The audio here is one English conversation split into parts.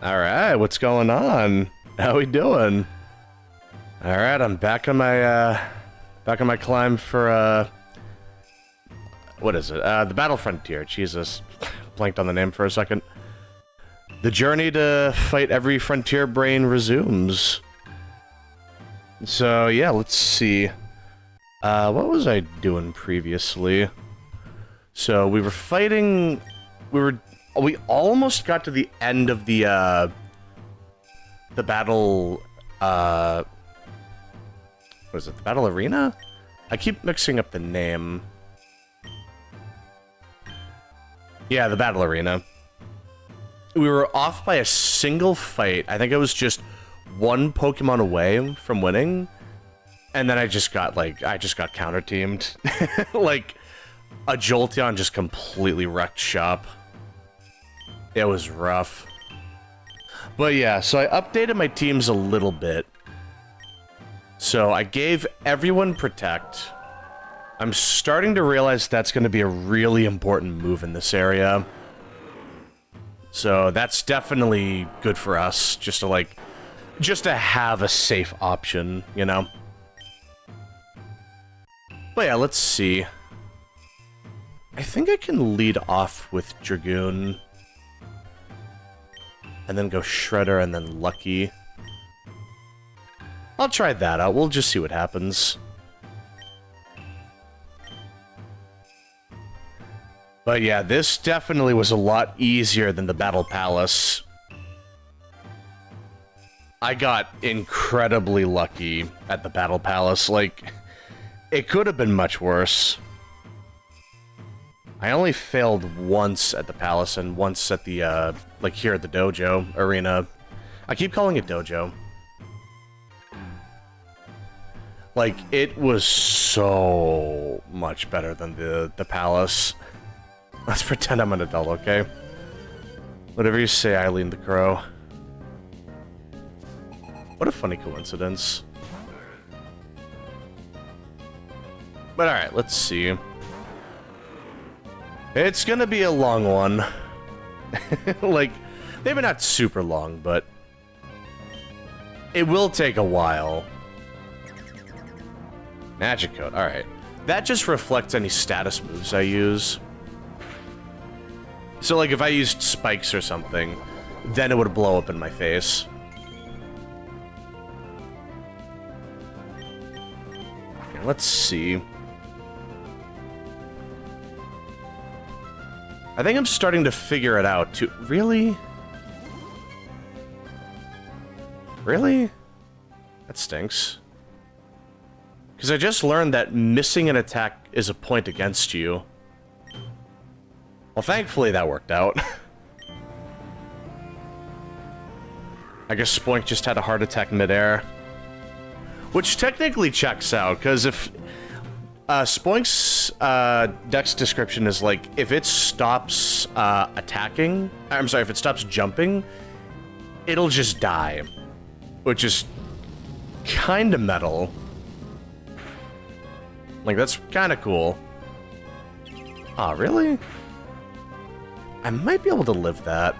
Alright, what's going on? How we doing? Alright, I'm back on my climb for what is it? The Battle Frontier. Jesus. Blanked on the name for a second. The journey to fight every frontier brain resumes. So yeah, let's see. What was I doing previously? So we were fighting we almost got to the end of the battle, what is it, the battle arena? I keep mixing up the name. Yeah, the battle arena. We were off by a single fight. I think it was just one Pokemon away from winning. And then I just got counter-teamed. Like, a Jolteon just completely wrecked shop. It was rough. But yeah, so I updated my teams a little bit. So I gave everyone Protect. I'm starting to realize that's going to be a really important move in this area. So that's definitely good for us, just to have a safe option, you know? But yeah, let's see. I think I can lead off with Dragoon. And then go Shredder and then Lucky. I'll try that out. We'll just see what happens. But yeah, this definitely was a lot easier than the Battle Palace. I got incredibly lucky at the Battle Palace. Like, it could have been much worse. I only failed once at the Palace and once at the, like here at the Dojo Arena. I keep calling it Dojo. Like, it was so much better than the Palace. Let's pretend I'm an adult, okay? Whatever you say, Eileen the Crow. What a funny coincidence. But alright, let's see. It's gonna be a long one. Like, maybe not super long, but it will take a while. Magic Coat, alright. That just reflects any status moves I use. So, like, if I used spikes or something, then it would blow up in my face. Okay, let's see. I think I'm starting to figure it out, too. Really? Really? That stinks. Because I just learned that missing an attack is a point against you. Well, thankfully that worked out. I guess Spoink just had a heart attack midair. Which technically checks out, because if... Spoink's dex description is like, if it stops attacking... I'm sorry, if it stops jumping, it'll just die. Which is kinda metal. Like, that's kinda cool. Aw, really? I might be able to live that.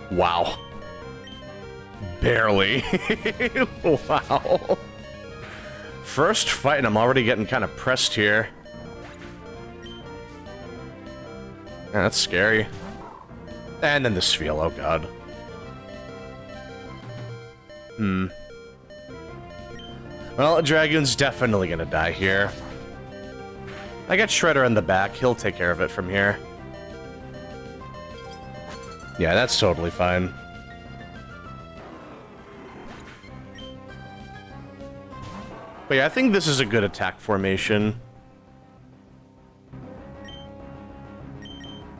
Wow. Barely. Wow. First fight, and I'm already getting kind of pressed here. Yeah, that's scary. And then the Spheal, oh god. Well, Dragoon's definitely gonna die here. I got Shredder in the back, he'll take care of it from here. Yeah, that's totally fine. But yeah, I think this is a good attack formation.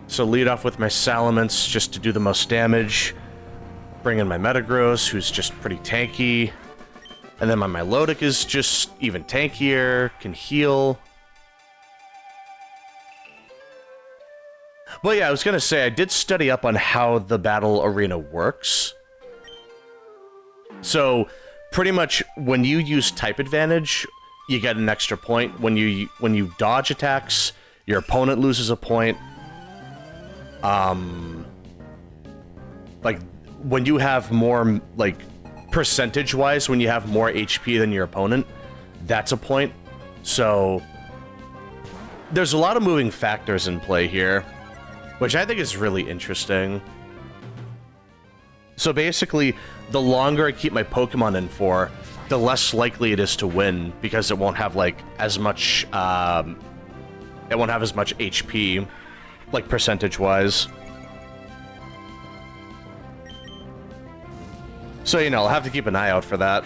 So lead off with my Salamence just to do the most damage. Bring in my Metagross, who's just pretty tanky. And then my Milotic is just even tankier, can heal. But yeah, I was gonna say, I did study up on how the battle arena works. So, pretty much, when you use type advantage, you get an extra point. When you dodge attacks, your opponent loses a point. Like, when you have more, like, percentage-wise, when you have more HP than your opponent, that's a point. So, there's a lot of moving factors in play here, which I think is really interesting. So basically, the longer I keep my Pokemon in for, the less likely it is to win, because it won't have, like, as much, it won't have as much HP, like, percentage-wise. So, you know, I'll have to keep an eye out for that.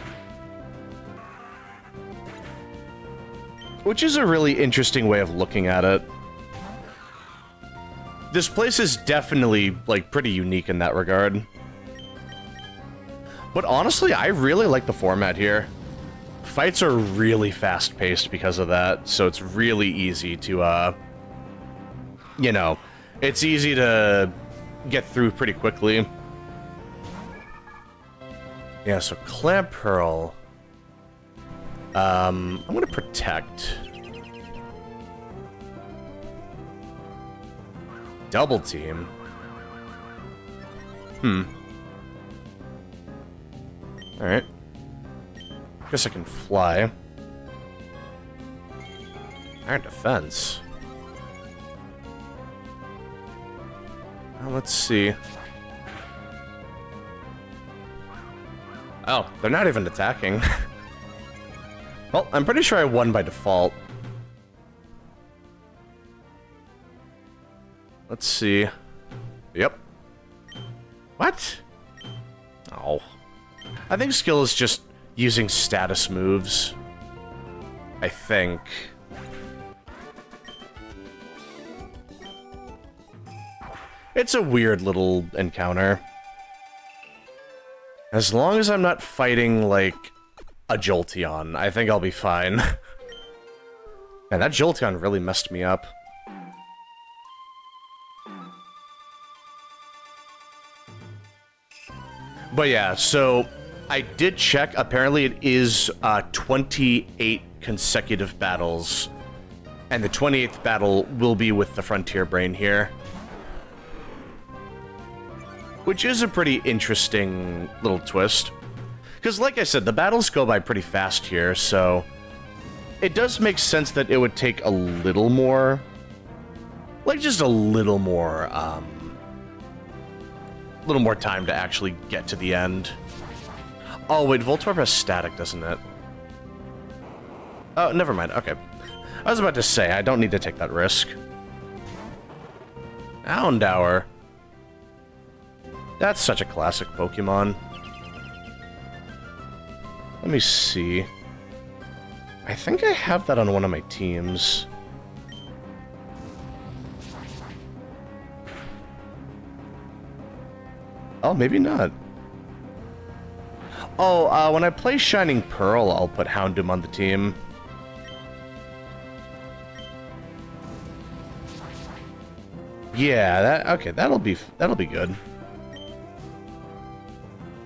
Which is a really interesting way of looking at it. This place is definitely, like, pretty unique in that regard. But honestly, I really like the format here. Fights are really fast-paced because of that, so it's really easy to, you know, it's easy to get through pretty quickly. Yeah, so Clamp Pearl. I'm gonna protect. Double team. Alright. Guess I can fly. Iron defense. Well, let's see. Oh, they're not even attacking. Well, I'm pretty sure I won by default. Let's see. Yep. What? Oh. I think skill is just using status moves. I think. It's a weird little encounter. As long as I'm not fighting, like, a Jolteon, I think I'll be fine. Man, that Jolteon really messed me up. But yeah, so I did check. Apparently it is 28 consecutive battles. And the 28th battle will be with the Frontier Brain here. Which is a pretty interesting little twist. Because like I said, the battles go by pretty fast here, so it does make sense that it would take a little more, like just a little more time to actually get to the end. Oh wait, Voltorb has static, doesn't it? Oh, never mind, okay. I was about to say, I don't need to take that risk. Houndour. That's such a classic Pokemon. Let me see. I think I have that on one of my teams. Oh, maybe not. Oh, when I play Shining Pearl, I'll put Houndoom on the team. Yeah, okay, that'll be good.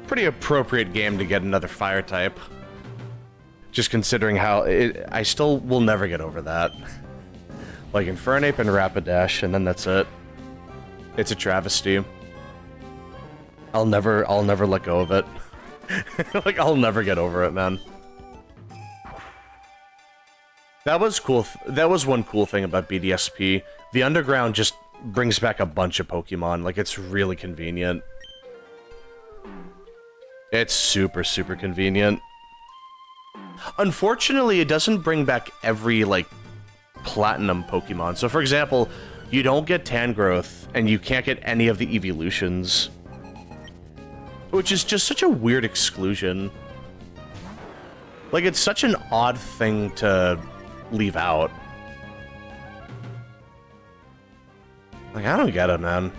Pretty appropriate game to get another fire type. Just considering how I still will never get over that. Like Infernape and Rapidash, and then that's it. It's a travesty. I'll never let go of it. Like, I'll never get over it, man. That was cool. That was one cool thing about BDSP. The Underground just brings back a bunch of Pokemon. Like, it's really convenient. It's super, super convenient. Unfortunately, it doesn't bring back every, like, Platinum Pokemon. So, for example, you don't get Tangrowth, and you can't get any of the evolutions. Which is just such a weird exclusion. Like, it's such an odd thing to leave out. Like, I don't get it, man.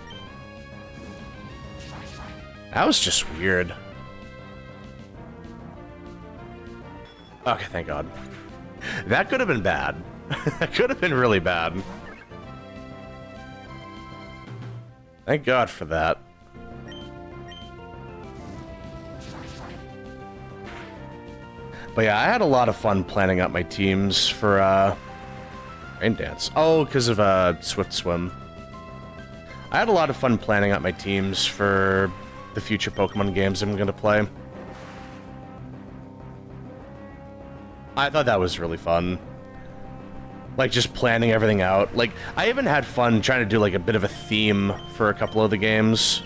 That was just weird. Okay, thank God. That could have been bad. That could have been really bad. Thank God for that. But yeah, I had a lot of fun planning out my teams for, Rain Dance. Oh, because of, Swift Swim. I had a lot of fun planning out my teams for the future Pokemon games I'm gonna play. I thought that was really fun. Like, just planning everything out. Like, I even had fun trying to do, like, a bit of a theme for a couple of the games.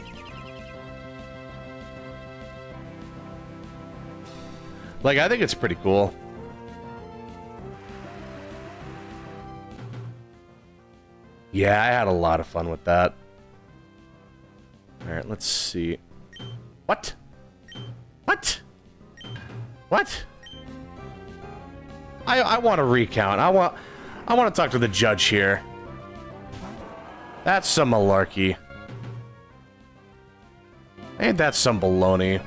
Like, I think it's pretty cool. Yeah, I had a lot of fun with that. Alright, let's see. What? What? What? I want to recount. I want to talk to the judge here. That's some malarkey. Ain't that some baloney?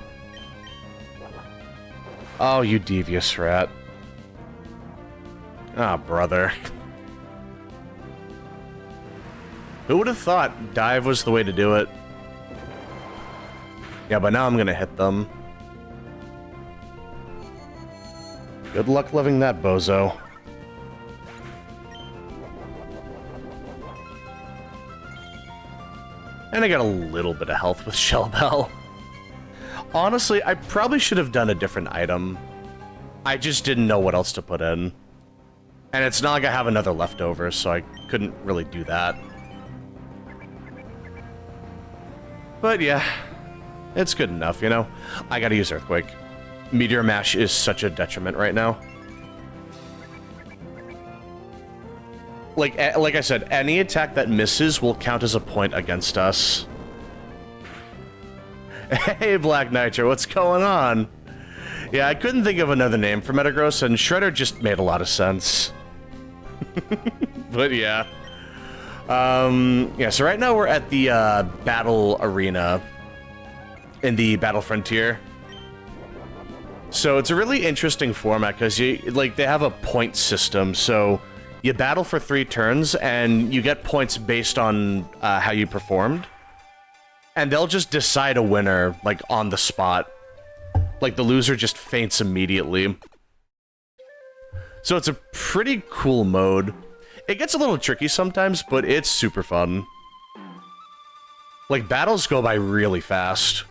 Oh, you devious rat. Ah, brother. Who would have thought dive was the way to do it? Yeah, but now I'm gonna hit them. Good luck living that, bozo. And I got a little bit of health with Shell Bell. Honestly, I probably should have done a different item. I just didn't know what else to put in. And it's not like I have another leftover, so I couldn't really do that. But yeah, it's good enough, you know? I gotta use Earthquake. Meteor Mash is such a detriment right now. Like I said, any attack that misses will count as a point against us. Hey, Black Nitro, what's going on? Yeah, I couldn't think of another name for Metagross, and Shredder just made a lot of sense. But yeah. Yeah, so right now we're at the battle arena in the Battle Frontier. So it's a really interesting format because they have a point system. So you battle for 3 turns and you get points based on how you performed. And they'll just decide a winner like on the spot. Like the loser just faints immediately. So it's a pretty cool mode. It gets a little tricky sometimes, but it's super fun. Like, battles go by really fast.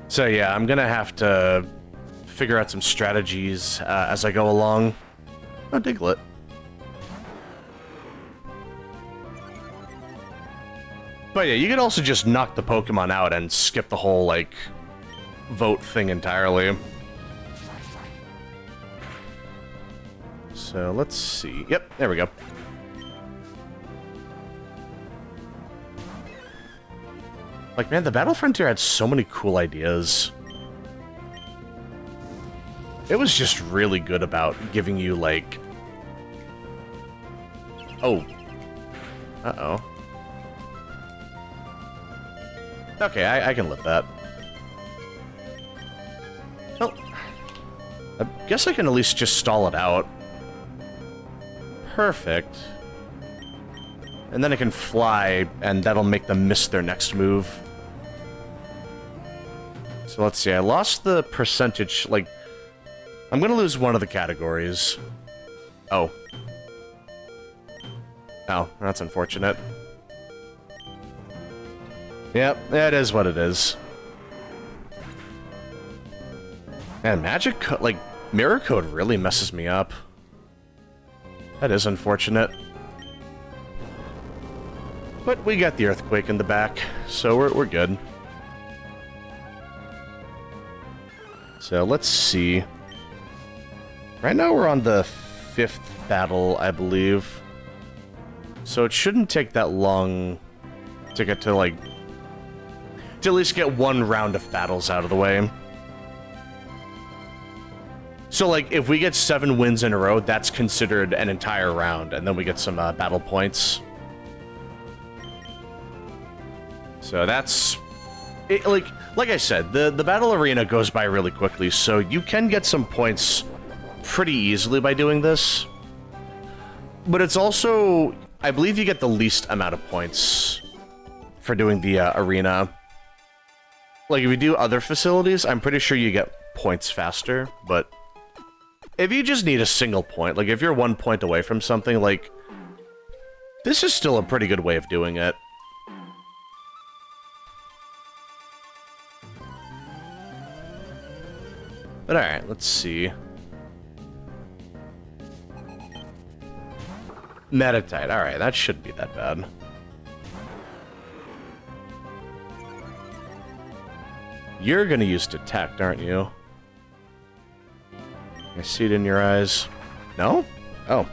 So yeah, I'm gonna have to figure out some strategies as I go along. Oh, Diglett. But yeah, you could also just knock the Pokemon out and skip the whole, like, vote thing entirely. So let's see. Yep, there we go. Like, man, the Battle Frontier had so many cool ideas. It was just really good about giving you, like... Oh. Uh-oh. Okay, I can live that. Well, I guess I can at least just stall it out. Perfect. And then it can fly, and that'll make them miss their next move. So let's see, I lost the percentage, like... I'm gonna lose one of the categories. Oh. Oh, that's unfortunate. Yep, that is what it is. Man, like, Mirror Code really messes me up. That is unfortunate. But we got the Earthquake in the back, so we're good. So let's see. Right now we're on the 5th battle, I believe. So it shouldn't take that long to get to, like... to at least get one round of battles out of the way. So, like, if we get 7 wins in a row, that's considered an entire round, and then we get some battle points. So that's... like I said, the battle arena goes by really quickly, so you can get some points pretty easily by doing this. But it's also... I believe you get the least amount of points for doing the arena. Like, if you do other facilities, I'm pretty sure you get points faster, but... if you just need a single point, like, if you're 1 point away from something, like... this is still a pretty good way of doing it. But alright, let's see. Metatite. Alright, that shouldn't be that bad. You're gonna use Detect, aren't you? I see it in your eyes. No? Oh.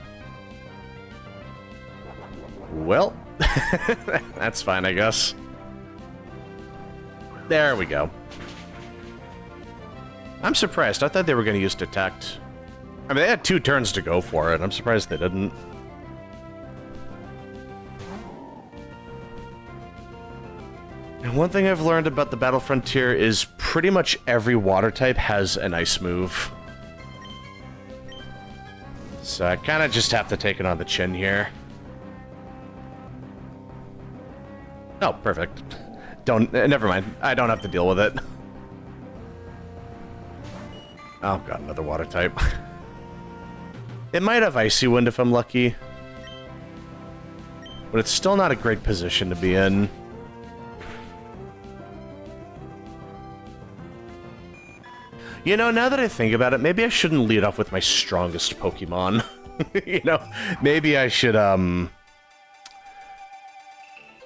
Well, that's fine, I guess. There we go. I'm surprised. I thought they were going to use Detect. I mean, they had 2 turns to go for it. I'm surprised they didn't. And one thing I've learned about the Battle Frontier is pretty much every water type has an ice move. So I kind of just have to take it on the chin here. Oh, perfect. Never mind. I don't have to deal with it. Oh god, another water type. It might have Icy Wind if I'm lucky. But it's still not a great position to be in. You know, now that I think about it, maybe I shouldn't lead off with my strongest Pokemon. You know, maybe I should,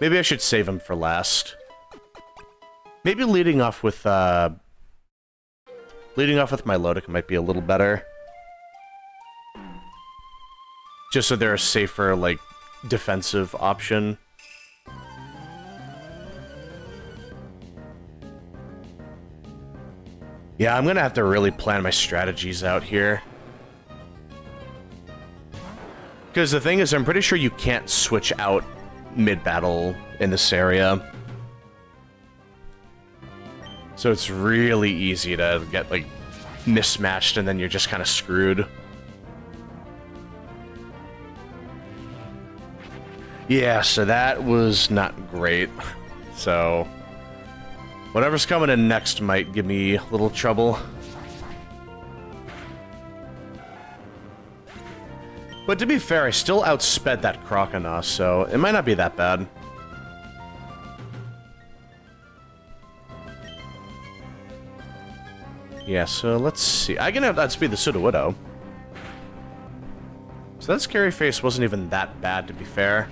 maybe I should save him for last. Maybe leading off with my Milotic might be a little better. Just so they're a safer, like, defensive option. Yeah, I'm gonna have to really plan my strategies out here. Because the thing is, I'm pretty sure you can't switch out mid-battle in this area. So it's really easy to get, like, mismatched and then you're just kind of screwed. Yeah, so that was not great. So whatever's coming in next might give me a little trouble. But to be fair, I still outsped that Croconaw, so it might not be that bad. Yeah, so let's see. I can outspeed the Sudowoodo. So that Scary Face wasn't even that bad, to be fair.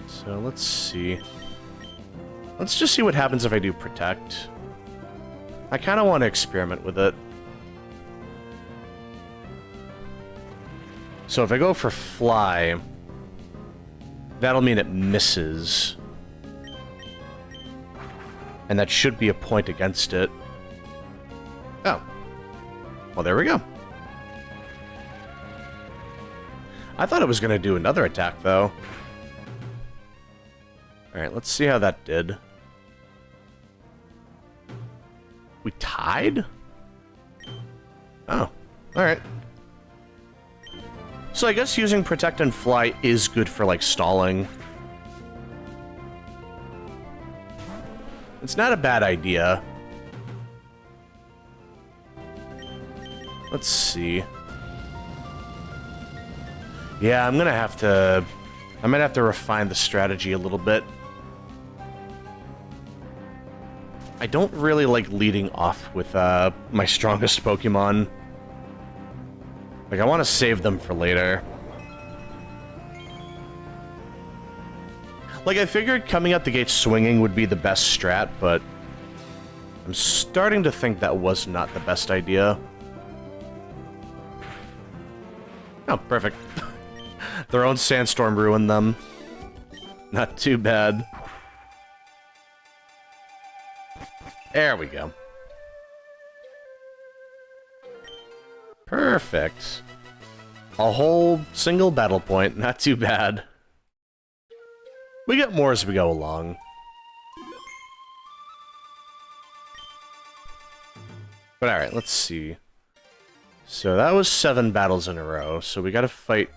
So let's see. Let's just see what happens if I do Protect. I kind of want to experiment with it. So if I go for Fly, that'll mean it misses. And that should be a point against it. Oh. Well, there we go. I thought it was going to do another attack, though. Alright, let's see how that did. We tied? Oh, alright. So I guess using Protect and Fly is good for, like, stalling. It's not a bad idea. Let's see. Yeah, I'm gonna have to... I might have to refine the strategy a little bit. I don't really like leading off with my strongest Pokemon. Like, I want to save them for later. Like, I figured coming out the gate swinging would be the best strat, but I'm starting to think that was not the best idea. Oh, perfect. Their own Sandstorm ruined them. Not too bad. There we go. Perfect. A whole single battle point. Not too bad. We get more as we go along. But alright, let's see. So that was 7 battles in a row. So we gotta fight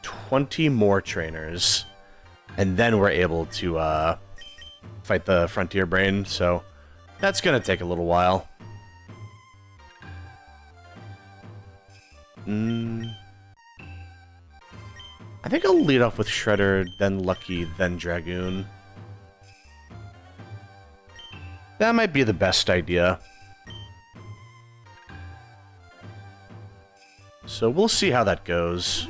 20 more trainers. And then we're able to fight the Frontier Brain. So that's gonna take a little while. I think I'll lead off with Shredder, then Lucky, then Dragoon. That might be the best idea. So we'll see how that goes.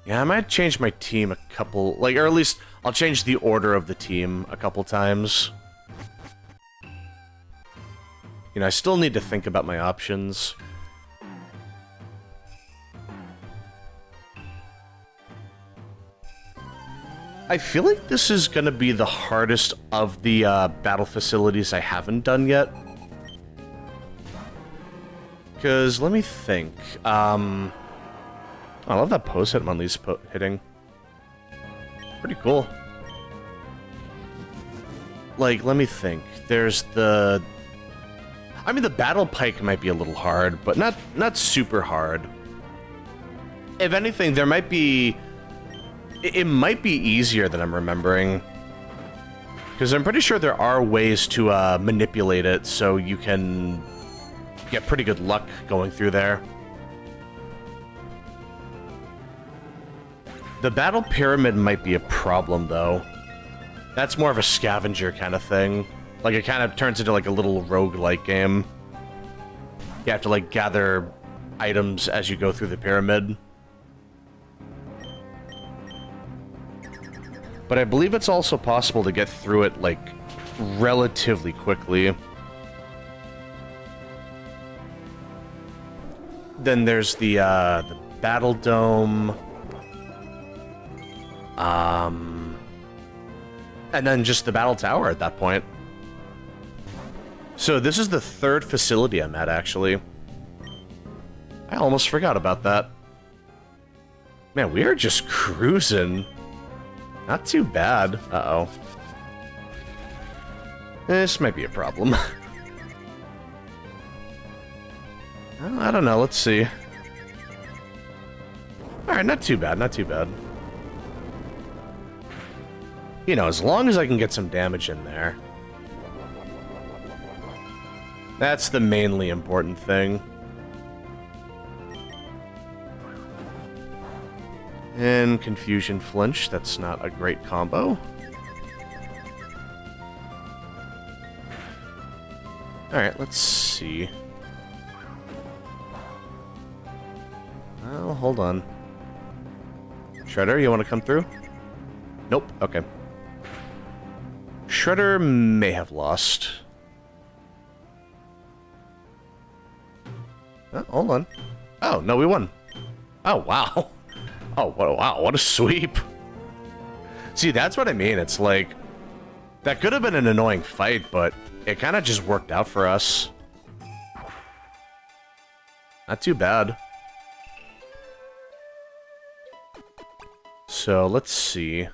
Yeah, I might change my team a couple, like, or at least I'll change the order of the team a couple times. You know, I still need to think about my options. I feel like this is gonna be the hardest of the battle facilities I haven't done yet. Because, let me think. I love that pose Hitmonlee's hitting. Pretty cool. Like, let me think. There's the... I mean, the battle pike might be a little hard, but not super hard. If anything, there might be... It might be easier than I'm remembering. Because I'm pretty sure there are ways to manipulate it so you can get pretty good luck going through there. The battle pyramid might be a problem, though. That's more of a scavenger kind of thing. Like, it kind of turns into, like, a little roguelike game. You have to, like, gather items as you go through the pyramid. But I believe it's also possible to get through it, like, relatively quickly. Then there's the Battle Dome. And then just the Battle Tower at that point. So this is the third facility I'm at, actually. I almost forgot about that. Man, we are just cruising. Not too bad. Uh-oh. This might be a problem. Well, I don't know. Let's see. Alright, not too bad. Not too bad. You know, as long as I can get some damage in there. That's the mainly important thing. And Confusion Flinch, that's not a great combo. Alright, let's see. Well, hold on. Shredder, you want to come through? Nope, okay. Shredder may have lost. Oh, hold on. Oh, no, we won. Oh, wow. Oh, wow, what a sweep. See, that's what I mean. It's like, that could have been an annoying fight, but it kind of just worked out for us. Not too bad. So, let's see.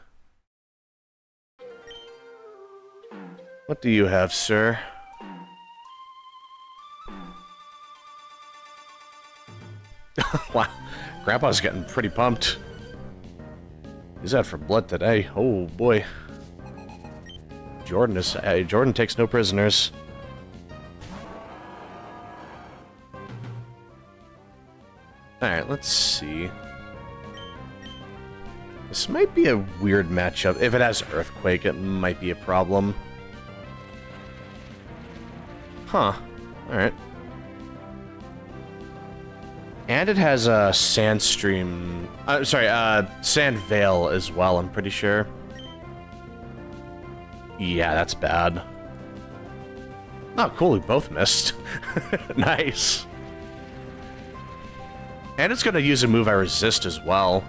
What do you have, sir? Wow, Grandpa's getting pretty pumped. He's out for blood today. Oh boy. Jordan takes no prisoners. Alright, let's see. This might be a weird matchup. If it has Earthquake, it might be a problem. Huh. Alright. And it has a Sandstream... Sand Veil as well, I'm pretty sure. Yeah, that's bad. Oh, cool, we both missed. Nice. And it's going to use a move I resist as well.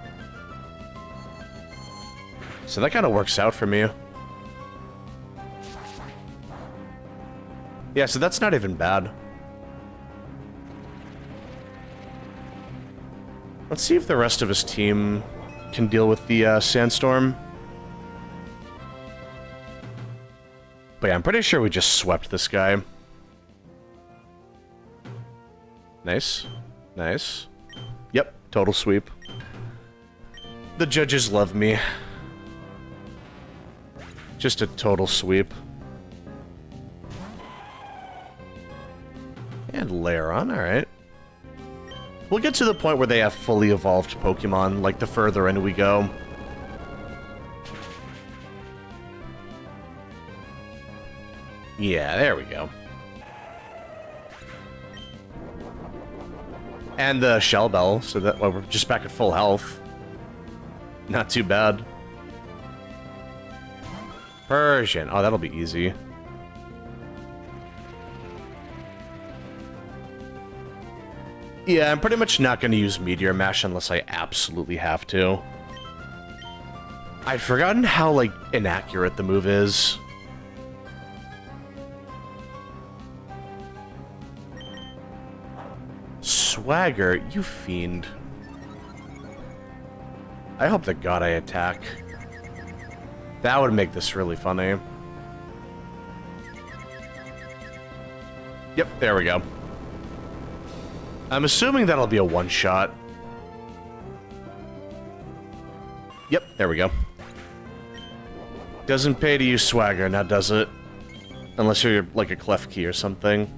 So that kind of works out for me. Yeah, so that's not even bad. Let's see if the rest of his team can deal with the Sandstorm. But yeah, I'm pretty sure we just swept this guy. Nice. Nice. Yep, total sweep. The judges love me. Just a total sweep. And Lairon, alright. We'll get to the point where they have fully evolved Pokemon, like, the further in we go. Yeah, there we go. And the Shell Bell, so that well, we're just back at full health. Not too bad. Persian. Oh, that'll be easy. Yeah, I'm pretty much not going to use Meteor Mash unless I absolutely have to. I'd forgotten how, like, inaccurate the move is. Swagger, you fiend. I hope to God I attack. That would make this really funny. Yep, there we go. I'm assuming that'll be a one-shot. Yep, there we go. Doesn't pay to use Swagger, now does it? Unless you're like a Klefki or something.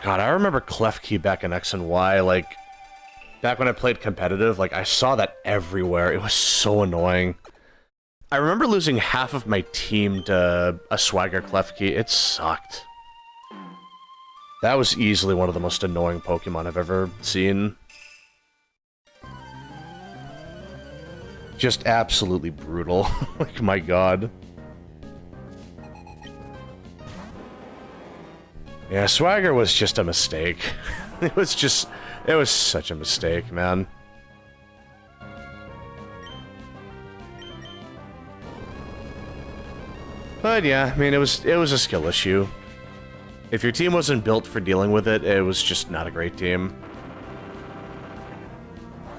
God, I remember Klefki back in X and Y, like, back when I played competitive, like, I saw that everywhere. It was so annoying. I remember losing half of my team to a Swagger Klefki. It sucked. That was easily one of the most annoying Pokemon I've ever seen. Just absolutely brutal. Like, my god. Yeah, Swagger was just a mistake. It was such a mistake, man. But yeah, I mean, it was a skill issue. If your team wasn't built for dealing with it, it was just not a great team.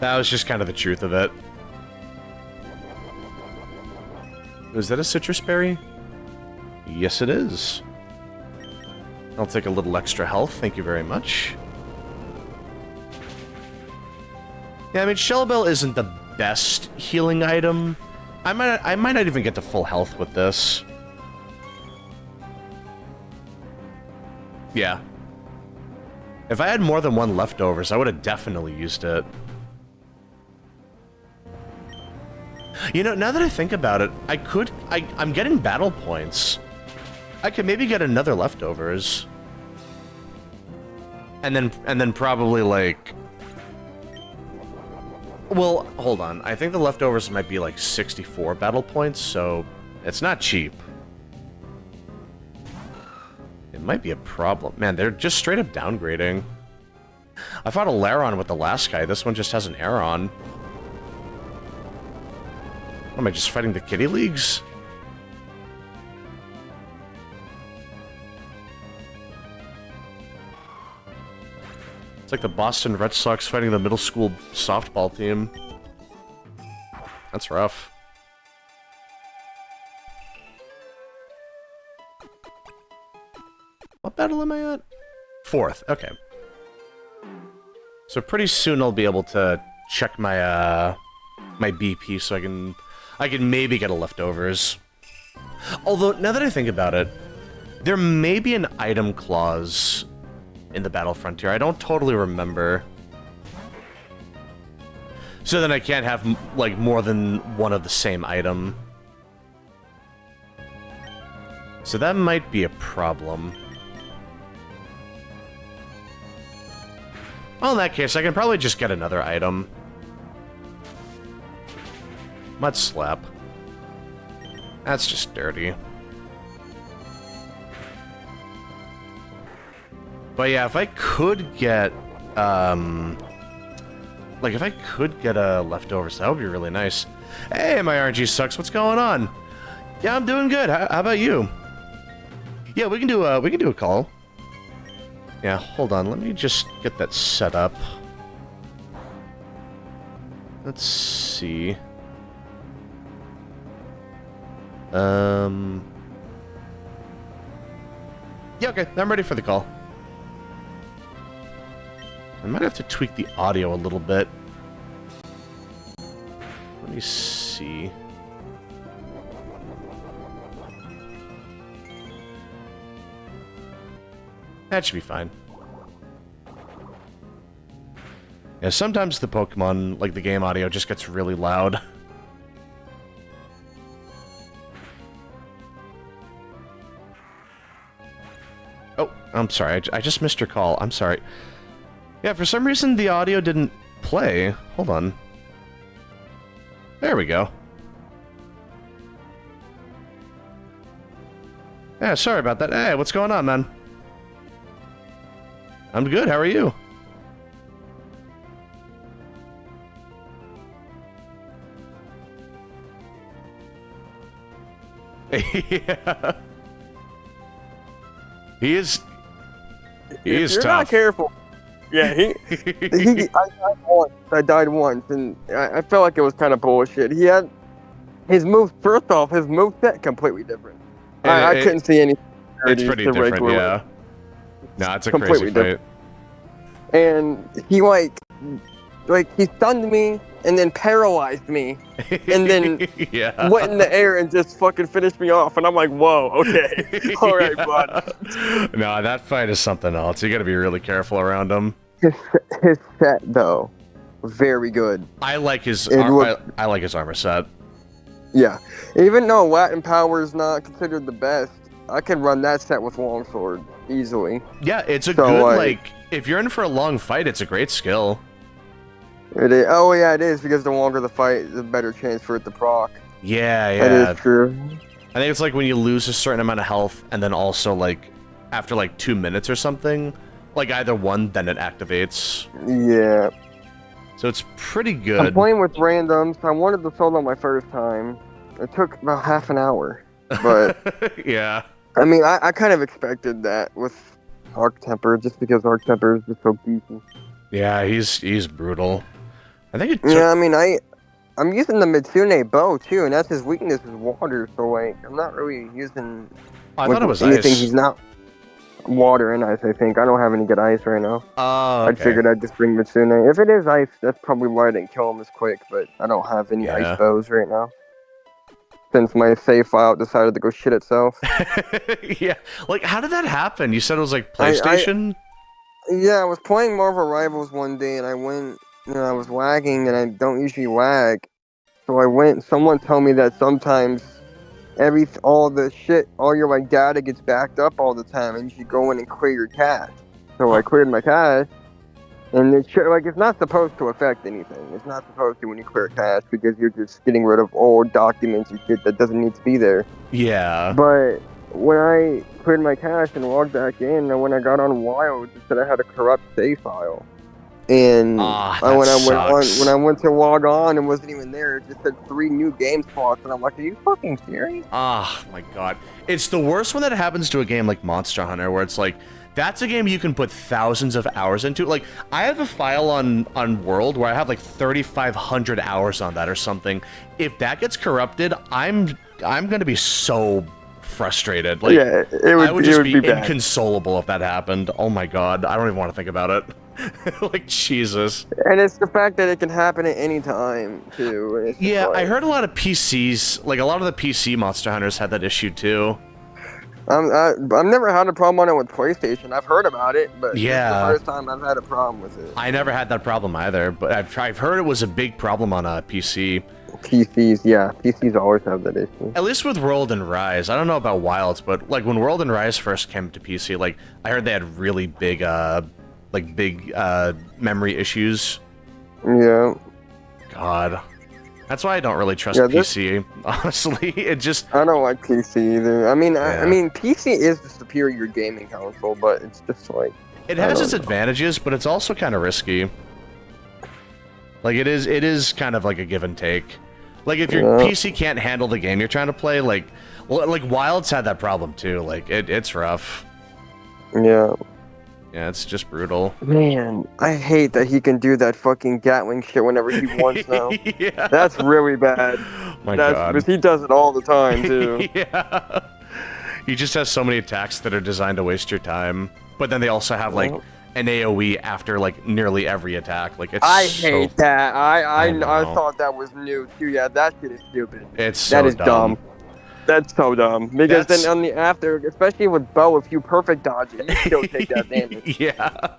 That was just kind of the truth of it. Is that a citrus berry? Yes, it is. I'll take a little extra health, thank you very much. Yeah, I mean, Shell Bell isn't the best healing item. I might not even get to full health with this. Yeah. If I had more than one leftovers, I would have definitely used it. You know, now that I think about it, I'm getting battle points. I could maybe get another leftovers. And then probably, like... Well, hold on. I think the leftovers might be, like, 64 battle points, so it's not cheap. It might be a problem. Man, they're just straight up downgrading. I fought a Lairon with the last guy. This one just has an Aeron. Am I just fighting the Kitty Leagues? It's like the Boston Red Sox fighting the middle school softball team. That's rough. What battle am I at? 4th, okay. So pretty soon I'll be able to check my my BP so I can maybe get a leftovers. Although, now that I think about it, there may be an item clause in the Battle Frontier. I don't totally remember. So then I can't have, like, more than one of the same item. So that might be a problem. Well, in that case, I can probably just get another item. Mud Slap. That's just dirty. But yeah, if I could get, like, if I could get a leftovers, that would be really nice. Hey, my RNG sucks. What's going on? Yeah, I'm doing good. How about you? Yeah, we can do a call. Yeah, hold on. Let me just get that set up. Let's see. Yeah, okay. I'm ready for the call. I might have to tweak the audio a little bit. Let me see. That should be fine. Yeah, sometimes the Pokemon, like the game audio, just gets really loud. Oh, I'm sorry. I just missed your call. I'm sorry. Yeah, for some reason the audio didn't play. Hold on. There we go. Yeah, sorry about that. Hey, what's going on, man? I'm good. How are you? Yeah. He is You're tough. not careful. Yeah, I died once, and I felt like it was kind of bullshit. He had his move. First off, his move set completely different. I couldn't see any. It's pretty different, yeah. No, it's a crazy fight. And he like he stunned me and then paralyzed me and then yeah. went in the air and just fucking finished me off. And I'm like, whoa, okay, all right, bud. No, that fight is something else. You got to be really careful around him. His set though, very good. I like his I like his armor set. Yeah, even though Latin Power is not considered the best, I can run that set with Longsword easily. Yeah, it's a good, like, if you're in for a long fight, it's a great skill. It is. Oh, yeah, it is, because the longer the fight, the better chance for it to proc. Yeah. That is true. I think it's like when you lose a certain amount of health, and then also, like, after, like, 2 minutes or something, like, either one, then it activates. Yeah. So it's pretty good. I'm playing with randoms. I wanted to solo my first time. It took about half an hour, but... yeah. I mean, I kind of expected that with Arc Temper, just because Arc Temper is just so beefy. Yeah, he's brutal. I think it took... Yeah, I mean, I'm using the Mitsune bow, too, and that's his weakness is water, so, like, I'm not really using... I thought it was anything. ice. He's not... Water and ice, I think. I don't have any good ice right now. Oh, okay. I figured I'd just bring Mitsune. If it is ice, that's probably why I didn't kill him as quick, but I don't have any ice bows right now. Since my save file decided to go shit itself. Yeah. Like, how did that happen? You said it was like PlayStation? Yeah, I was playing Marvel Rivals one day and I went, I was lagging and I don't usually lag. So I went, someone told me that sometimes all your like data gets backed up all the time and you should go in and clear your cache. So I cleared my cache. And it's not supposed to affect anything. It's not supposed to when you clear cache because you're just getting rid of old documents and shit that doesn't need to be there. Yeah. But when I cleared my cache and logged back in, and when I got on Wild, it said I had a corrupt save file. And when I went to log on and wasn't even there, it just said 3 new game spots, and I'm like, are you fucking serious? Ah, my god. It's the worst when that happens to a game like Monster Hunter, where it's like, that's a game you can put thousands of hours into. Like, I have a file on World where I have like 3,500 hours on that or something. If that gets corrupted, I'm gonna be so frustrated. Like, yeah, I would just be inconsolable if that happened. Oh my god, I don't even want to think about it. Like, Jesus. And it's the fact that it can happen at any time, too. Yeah, I heard a lot of PCs, like a lot of the PC Monster Hunters had that issue too. I've never had a problem on it with PlayStation. I've heard about it, but yeah, it's the first time I've had a problem with it. I never had that problem either, but I've heard it was a big problem on a PC. PCs, yeah. PCs always have that issue. At least with World and Rise. I don't know about Wilds, but like when World and Rise first came to PC, like I heard they had really big memory issues. Yeah. God. That's why I don't really trust PC, honestly. It just... I don't like PC either. I mean, I mean, PC is the superior gaming console, but it's just like... It has its advantages, but it's also kind of risky. Like, it is kind of like a give and take. Like, if your PC can't handle the game you're trying to play, like Wilds had that problem too. Like, it's rough. Yeah. Yeah, it's just brutal. Man, I hate that he can do that fucking Gatling shit whenever he wants now. Yeah. That's really bad. My God. Because he does it all the time, too. Yeah. He just has so many attacks that are designed to waste your time. But then they also have, like, an AoE after, like, nearly every attack. Like, it's I hate that. I thought that was new, too. Yeah, that shit is stupid. It's so dumb. That's so dumb. Because then on the after, especially with Bo, if you perfect dodge it, you still take that damage. Yeah.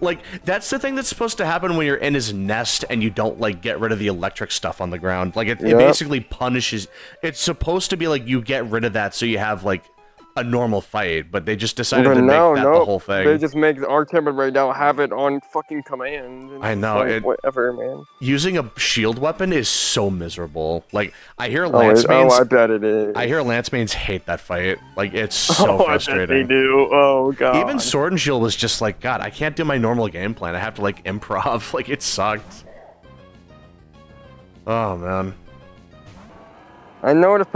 Like, that's the thing that's supposed to happen when you're in his nest and you don't, like, get rid of the electric stuff on the ground. Like, it basically punishes... It's supposed to be, like, you get rid of that so you have, like, a normal fight, but they just decided to make that the whole thing. They just make our timber right now have it on fucking command. I know. Like, whatever, man. Using a shield weapon is so miserable. Like, I hear Lance mains... I bet it is. I hear Lance mains hate that fight. Like, it's so frustrating. I bet they do. Oh, God. Even Sword and Shield was just like, God, I can't do my normal game plan. I have to, like, improv. Like, it sucked. Oh, man. I noticed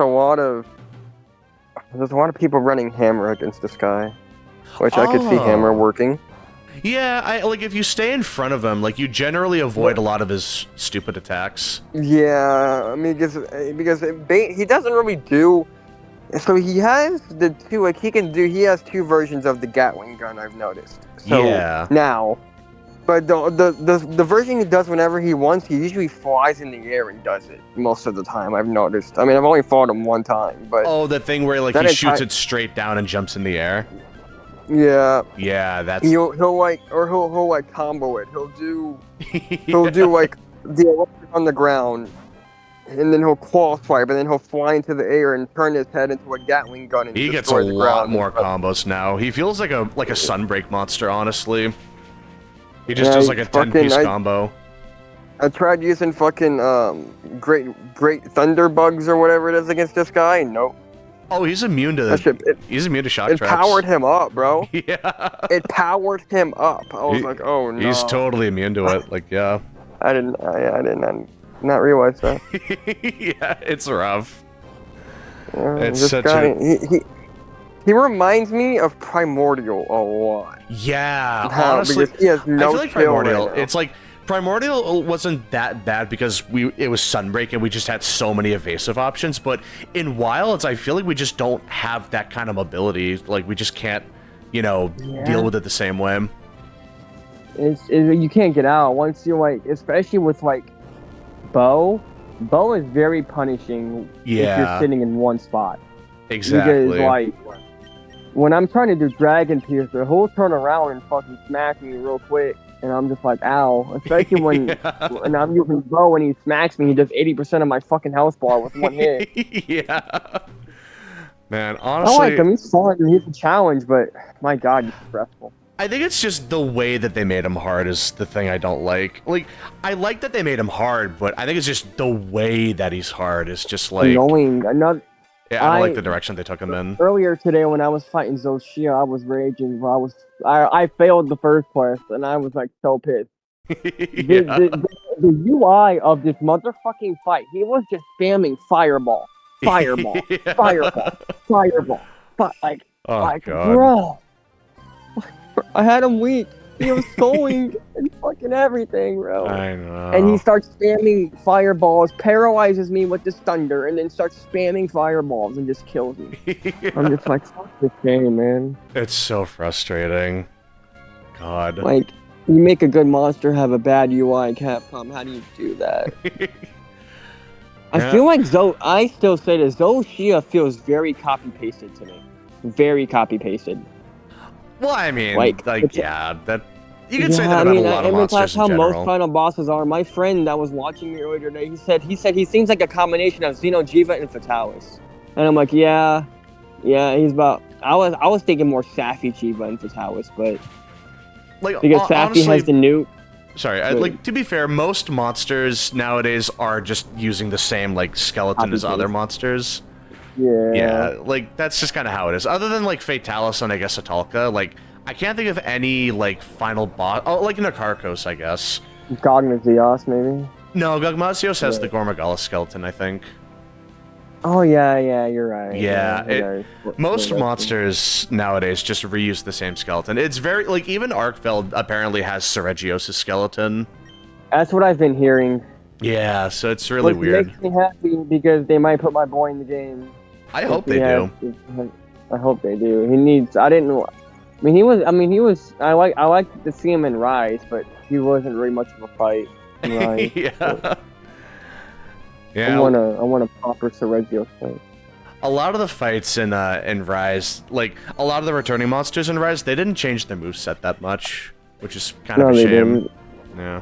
there's a lot of people running Hammer against this guy, which I could see Hammer working. Yeah, like if you stay in front of him, like you generally avoid a lot of his stupid attacks. Yeah, I mean, because he doesn't really do. So he has the two, like he has two versions of the Gatling gun. I've noticed. So yeah. Now. But the version he does whenever he wants, he usually flies in the air and does it most of the time. I've noticed. I mean, I've only fought him one time, but the thing where like he shoots it straight down and jumps in the air. Yeah. Yeah, that's. He'll combo it. He'll do like the electric on the ground, and then he'll claw swipe, and then he'll fly into the air and turn his head into a Gatling gun. And he gets a lot more combos now. He feels like a Sunbreak monster, honestly. He just does like a 10-piece combo. I tried using fucking great thunderbugs or whatever it is against this guy. Nope. Oh, he's immune to he's immune to shock traps. It powered him up, bro. Yeah. It powered him up. I was like, oh no. He's totally immune to it. Like, yeah. I did not realize that. Yeah, it's rough. It's such a. He reminds me of Primordial a lot. Yeah, honestly, because he has no I feel like Primordial. It's like Primordial wasn't that bad because it was Sunbreak and we just had so many evasive options. But in Wilds, I feel like we just don't have that kind of mobility. Like we just can't, deal with it the same way. You can't get out once you especially with Bo. Bo is very punishing if you're sitting in one spot. Exactly. Because when I'm trying to do Dragon Piercer, he'll turn around and fucking smack me real quick, and I'm just like, ow. Especially when I'm using Bo and he smacks me, he does 80% of my fucking health bar with one hit. Yeah. Man, honestly... I like him, he's fun, he's a challenge, but my god, he's stressful. I think it's just the way that they made him hard is the thing I don't like. Like, I like that they made him hard, but I think it's just the way that he's hard is just like... Annoying. Yeah, I don't like the direction they took him in. Earlier today, when I was fighting Zoshia, I was raging. I failed the first quest, and I was so pissed. The UI of this motherfucking fight, he was just spamming fireball, fireball, fireball. God. Bro, I had him weak. He was going and fucking everything, bro. I know. And he starts spamming fireballs, paralyzes me with this thunder, and then starts spamming fireballs and just kills me. Yeah. I'm just like, fuck this game, man. It's so frustrating. God. You make a good monster have a bad UI, Capcom. How do you do that? I feel like I still say that Zoshia feels very copy-pasted to me. Very copy-pasted. Well, I mean, that you can say that about a lot of monsters that's how in general. Most final bosses are. My friend that was watching me earlier today, he said he seems like a combination of Xeno'jiiva and Fatalis, and I'm like, yeah, he's about. I was thinking more Safi Jiva and Fatalis, but because Safi has the nuke. Sorry, to be fair, most monsters nowadays are just using the same skeleton as other monsters. Yeah, that's just kind of how it is. Other than Fatalis and I guess Atalka, I can't think of any final boss. Oh, Nakarkos, I guess. Gogmazios, maybe. No, Gogmazios has the Gormagala skeleton, I think. Oh yeah, you're right. Yeah, most monsters nowadays just reuse the same skeleton. It's very even Arkfeld apparently has Seregios' skeleton. That's what I've been hearing. Yeah, so it's really weird. It makes me happy because they might put my boy in the game. I hope they do. I hope they do. He needs. I didn't. I mean, he was. I like to see him in Rise, but he wasn't really much of a fight in Rise. Yeah. Yeah. I want a proper Seregios fight. A lot of the fights in Rise, like a lot of the returning monsters in Rise, they didn't change their moveset that much, which is kind of a they shame. didn't. Yeah.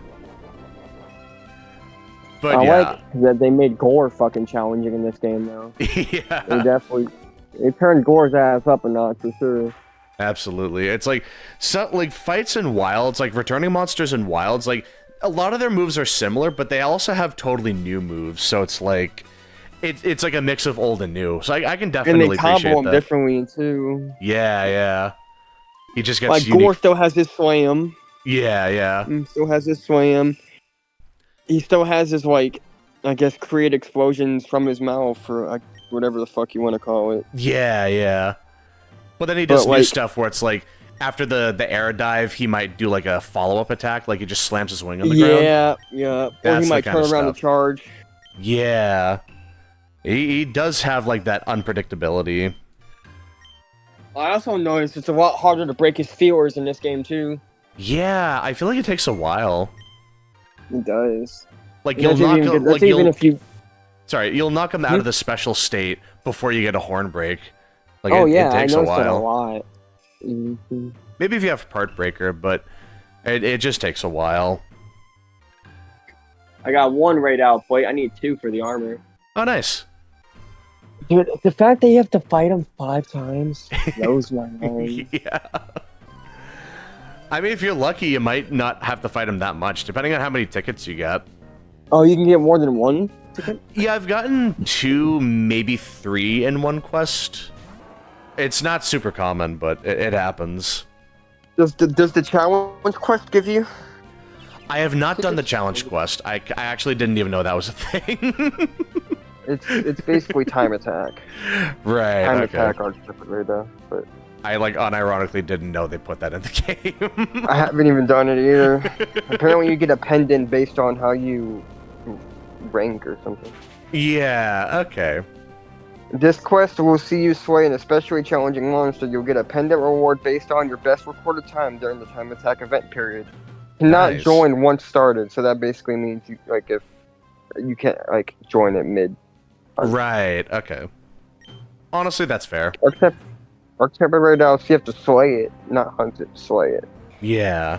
But I yeah. like that they made Gore fucking challenging in this game, though. Yeah. They turned Gore's ass up a notch for sure. Absolutely. It's like fights in Wilds, like returning monsters in Wilds, like a lot of their moves are similar, but they also have totally new moves. So it's like it's like a mix of old and new. So I can definitely And they appreciate combo him that. differently too. Yeah, yeah. He just gets Like unique. Gore still has his slam. Yeah, yeah. Still has his slam. He still has his like, I guess, create explosions from his mouth or whatever the fuck you want to call it. Yeah, yeah. But then he does But, new like- stuff where it's like after the air dive, he might do like a follow-up attack, like he just slams his wing on the ground. Yeah. Or That's he the might kind turn of around and stuff. charge. Yeah. He does have like that unpredictability. I also noticed it's a lot harder to break his feelers in this game too. Yeah, I feel like it takes a while. It does. Like you'll knock him, That's even if you. sorry, you'll knock him out of the special state before you get a horn break. Like Oh it yeah, I takes a noticed that a while. lot. Mhm. Maybe if you have part breaker, but it just takes a while. I got one right out, but I need 2 for the armor. Oh, nice. Dude, the fact that you have to fight him 5 times blows my mind. Yeah. I mean, if you're lucky, you might not have to fight him that much, depending on how many tickets you get. Oh, you can get more than 1 ticket? Yeah, I've gotten 2, maybe 3 in one quest. It's not super common, but it happens. Does the challenge quest give you? I have not done the challenge quest. I actually didn't even know that was a thing. It's basically time attack. Right, Time okay. attack on Stupid Radar, but I like unironically didn't know they put that in the game. I haven't even done it either. Apparently, you get a pendant based on how you rank or something. Yeah, okay. This quest will see you slay an especially challenging monster. You'll get a pendant reward based on your best recorded time during the time attack event period. Cannot Nice. join once started, so that basically means you if you can't join it mid. Right, okay. Honestly, that's fair. Except right now, so you have to slay it, not hunt it, slay it. Yeah.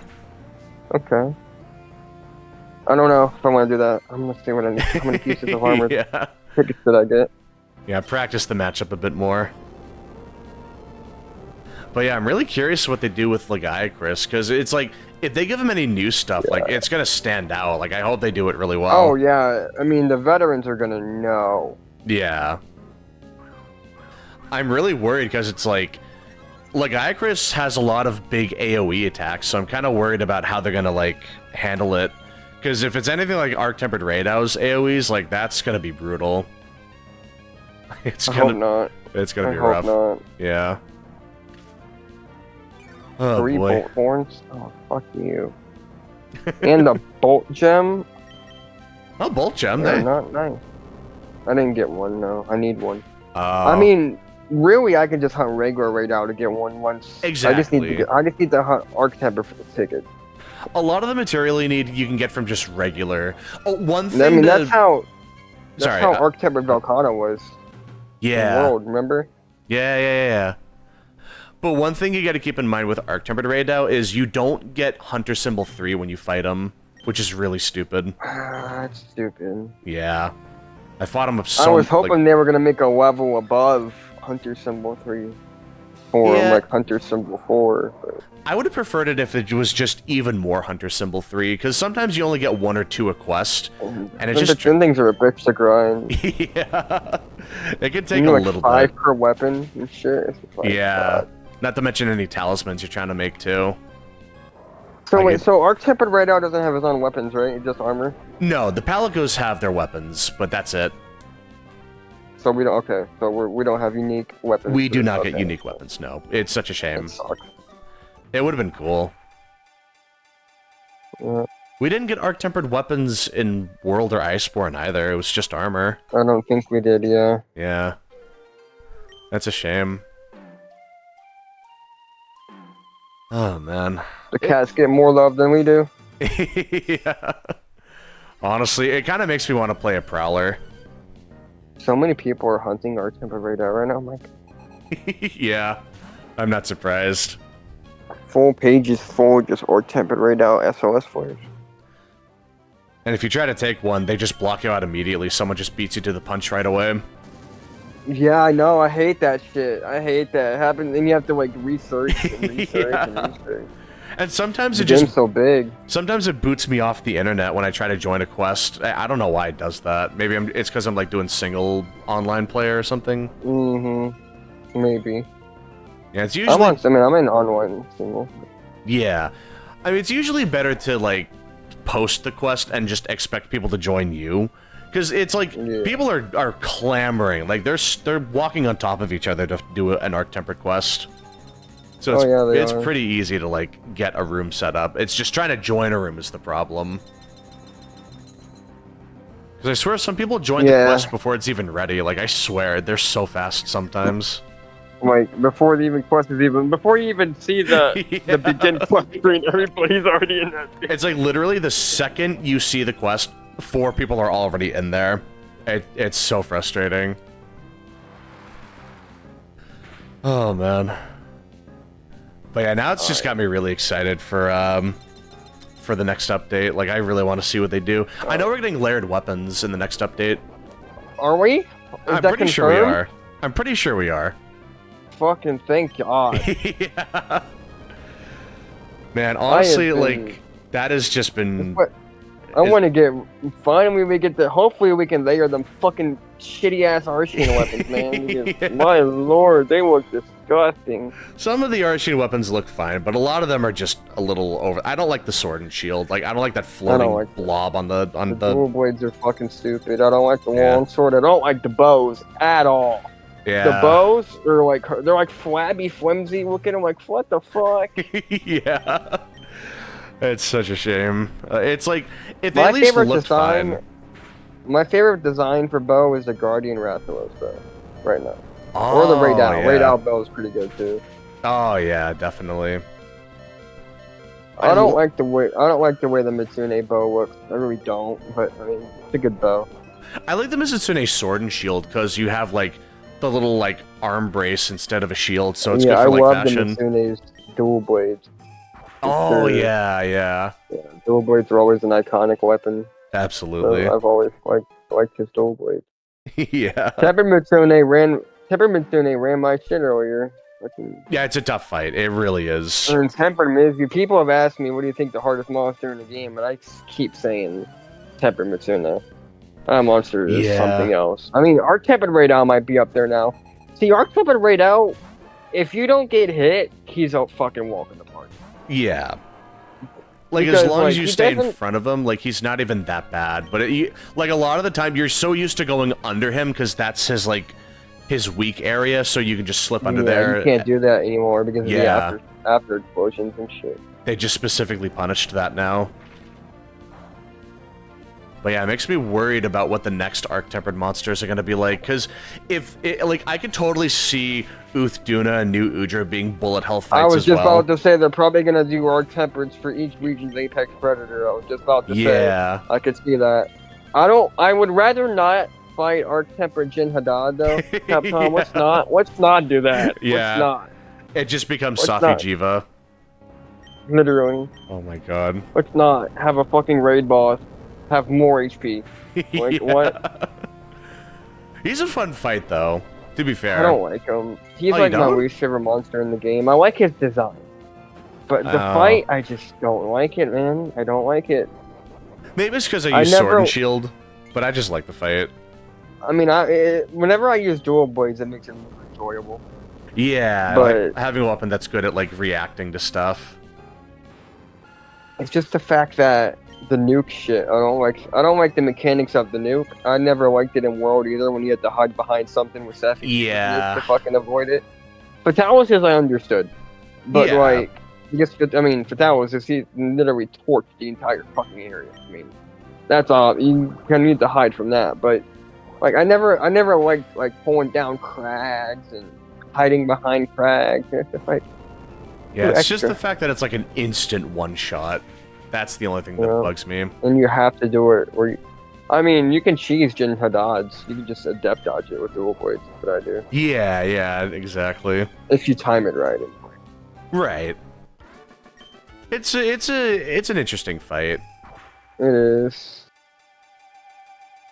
Okay. I don't know if I want to do that. I'm gonna see what I need. How many pieces of armor Yeah. tickets did I get? Yeah, practice the matchup a bit more. But yeah, I'm really curious what they do with Legiacris, because it's like, if they give him any new stuff, like, it's gonna stand out. Like, I hope they do it really well. Oh yeah, I mean the veterans are gonna know. Yeah. I'm really worried because it's like, Legiacris has a lot of big AoE attacks, so I'm kind of worried about how they're gonna, like, handle it. Because if it's anything like Arc-Tempered Raidow's AoEs, like, that's gonna be brutal. It's I gonna, hope not. It's gonna I be hope rough. not. Yeah. Oh 3 boy. bolt horns. Oh fuck you. And the bolt gem. Oh, Bolt Gem, Yeah, they. not nice. I didn't get one. No, I need one. I I mean, really, I can just hunt regular right now to get one once. I just need Exactly. I just need to hunt Arc-Temper for the ticket. a lot of the material you need, you can get from just regular. Oh, one thing. I mean, to- that's how Sorry. Arc-Temper Velcana was. In the Yeah. world, remember? Yeah. But one thing you got to keep in mind with Arc-Tempered Raidow is you don't get Hunter Symbol 3 when you fight him, which is really stupid. That's stupid. Yeah. I fought him up I so was hoping they were gonna make a level above Hunter Symbol 3. Or Yeah. like Hunter Symbol 4. But I would have preferred it if it was just even more Hunter Symbol 3, because sometimes you only get 1 or 2 a quest, and it's just... them things are a bitch to grind. Yeah. It can You take need a like little 5 bit. per weapon and shit. It's like, Yeah. God. Not to mention any talismans you're trying to make, too. So Like wait, it- so Arc-Tempered Raidow doesn't have his own weapons, right? It's just armor? No, the Palicos have their weapons, but that's it. So we don't, okay. So we don't have unique weapons. We do for- not get okay. unique weapons, no. It's such a shame. That sucks. It would have been cool. Yeah, We didn't get arc-tempered weapons in World or Iceborne either. It was just armor. I don't think we did, yeah. Yeah. That's a shame. Oh, man. The cats get more love than we do. Yeah. Honestly, it kind of makes me want to play a Prowler. So many people are hunting our temper radar right now. I'm like, Yeah, I'm not surprised. full pages full just or tempered radar SOS flares. And if you try to take one, they just block you out immediately. Someone just beats you to the punch right away. Yeah, I know. I hate that shit. I hate that. It happens, and you have to like research and research and Yeah. research. And sometimes The it just game's so big. sometimes it boots me off the internet when I try to join a quest. I don't know why it does that. Maybe it's because I'm like doing single online player or something. Mm-hmm. Maybe. Yeah, it's I'm usually I'm in online single. yeah. I mean, it's usually better to like post the quest and just expect people to join you, because it's like Yeah. people are clamoring, like they're walking on top of each other to do an Arc Tempered quest. So it's, Oh, yeah, they it's are. pretty easy to like get a room set up. It's just trying to join a room is the problem. Because I swear some people join the Yeah. quest before it's even ready. Like I swear they're so fast sometimes. Like before the even quest is even before you even see the Yeah. begin quest screen, everybody's already in that. It's like literally the second you see the quest, 4 people are already in there. It's so frustrating. Oh man. But yeah, now it's just got me really excited for the next update. Like I really want to see what they do. I know we're getting layered weapons in the next update. Are we? Is I'm that pretty sure we confirmed? are. I'm pretty sure we are. Fucking thank God. Yeah. Man, honestly, been- like that has just been. But I want to get finally we get the hopefully we can layer them fucking shitty ass Arcane weapons, man. Because, Yeah. my lord, they look disgusting. Some of the Arcane weapons look fine, but a lot of them are just a little over. I don't like the sword and shield. Like I don't like that floating like that. blob on the The dual blades are fucking stupid. I don't like the Yeah. long sword. I don't like the bows at all. yeah. The bows are like they're like flabby, flimsy looking. I'm like, what the fuck? Yeah. It's such a shame. It's like if they My at least favorite looked design. fine. My favorite design for bow is the Guardian Rathalos bow, right now. Oh, Or the Raidal. yeah. Raidal bow is pretty good too. Oh yeah, definitely. I don't like the way the Mitsune bow looks. I really don't, but I mean it's a good bow. I like the Mizutsune sword and shield because you have like the little like arm brace instead of a shield, so it's yeah, good for like I love fashion. the Mitsune's dual blades. Oh They're- yeah, yeah, Yeah, dual blades are always an iconic weapon. So absolutely. I've always liked his dual blades. Yeah, Tempered Mitsune ran my shit earlier. Fucking- yeah, it's a tough fight. It really is. And Tempered Mizu, people have asked me, what do you think the hardest monster in the game? And I keep saying Tempered Mitsune. That monster is Yeah. something else. I mean, our Tempered Raidal might be up there now. See, our Tempered Raidal, if you don't get hit, he's a fucking walk in the park. Yeah. Like Because, as long as like, you he stay in doesn't- front of him, like he's not even that bad. But like a lot of the time, you're so used to going under him because that's his weak area, so you can just slip under Yeah, there. you can't do that anymore because of Yeah. the after explosions and shit. They just specifically punished that now. But yeah, it makes me worried about what the next Arc-Tempered monsters are going to be like. Because like, I could totally see Uthduna and New Udra being bullet hell fights I was as just well. about to say they're probably gonna do Arc Tempereds for each region's Apex Predator. I was just about to say. Yeah. I could see that. I would rather not fight Arc Tempered Jin Haddad though. Capcom, Yeah. let's not do that. Yeah. Let's not. It just becomes What's Safi not? Jiva. Literally. Oh my god. Let's not have a fucking raid boss have more HP. Like, what? He's a fun fight, though, to be fair. I don't like him. He's Oh, you like my don't? least favorite monster in the game. I like his design. But the Oh. fight, I just don't like it, man. I don't like it. Maybe it's because I I use Sword never- and Shield, but I just like the fight. I mean, whenever I use dual blades, it makes it more enjoyable. Yeah, But- like, having a weapon that's good at, like, reacting to stuff. It's just the fact that the nuke shit. I don't like the mechanics of the nuke. I never liked it in World either when you had to hide behind something with Sephi Yeah. to fucking avoid it. Fatalis I understood, but Yeah. like, Fatalis is he literally torched the entire fucking area. I mean, that's all you kind of need to hide from that. But like, I never liked like pulling down crags and hiding behind crags. It's just like. Yeah, Too it's just extra. the fact that it's, like, an instant one-shot. That's the only thing that Yeah. bugs me. And you have to do it, or I mean, you can cheese Jin Haddad's. You can just adept dodge it with dual blades. That's what I do. Yeah, yeah, exactly. If you time it right. Right. It's an interesting fight. It is.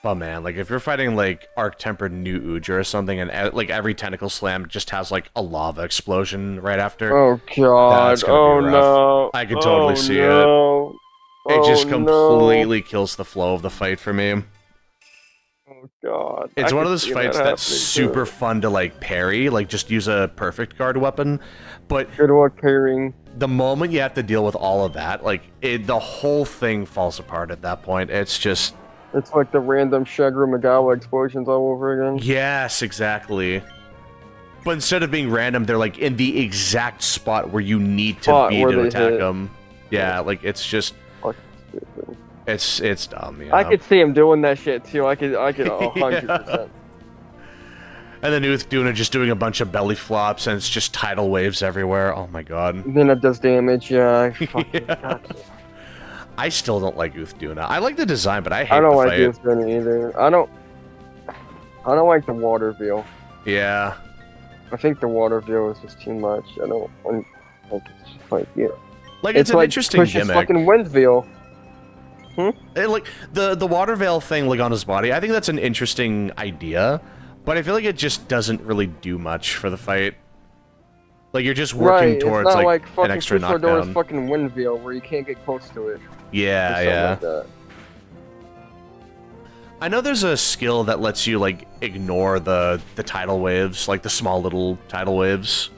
But man, like if you're fighting like Arc-Tempered New Uja or something, and like every tentacle slam just has like a lava explosion right after. Oh god. That's gonna be rough. No. I can totally see it. It just completely kills the flow of the fight for me. Oh god. It's I one of could those see fights that that's happening, super too. fun to like parry, like just use a perfect guard weapon. But Good luck parrying. the moment you have to deal with all of that, like the whole thing falls apart at that point. It's just It's like the random Shagru Magawa explosions all over again. yes, exactly. But instead of being random, they're like in the exact spot where you need to Spot be where to they attack hit. them. Yeah, like it's just Fucking stupid. it's dumb. You I know? could see him doing that shit too. I could 100%. And then Uth Duna just doing a bunch of belly flops, and it's just tidal waves everywhere. Oh my god. Then it does damage. Yeah, I fucking got it. I still don't like Uth Duna. I like the design, but I hate I don't the like fight. this one either. I don't like the water veil. Yeah. I think the water veil is just too much. I don't like it's just like yeah. Like it's an like interesting Push's gimmick. fucking wind veil. Like the water veil thing like on his body, I think that's an interesting idea, but I feel like it just doesn't really do much for the fight. Like you're just working Right, towards it's not like, like an fucking extra Pushdora's knockdown. fucking wind veil where you can't get close to it. Yeah, or something yeah. like that. I know there's a skill that lets you like ignore the tidal waves, like the small little tidal waves.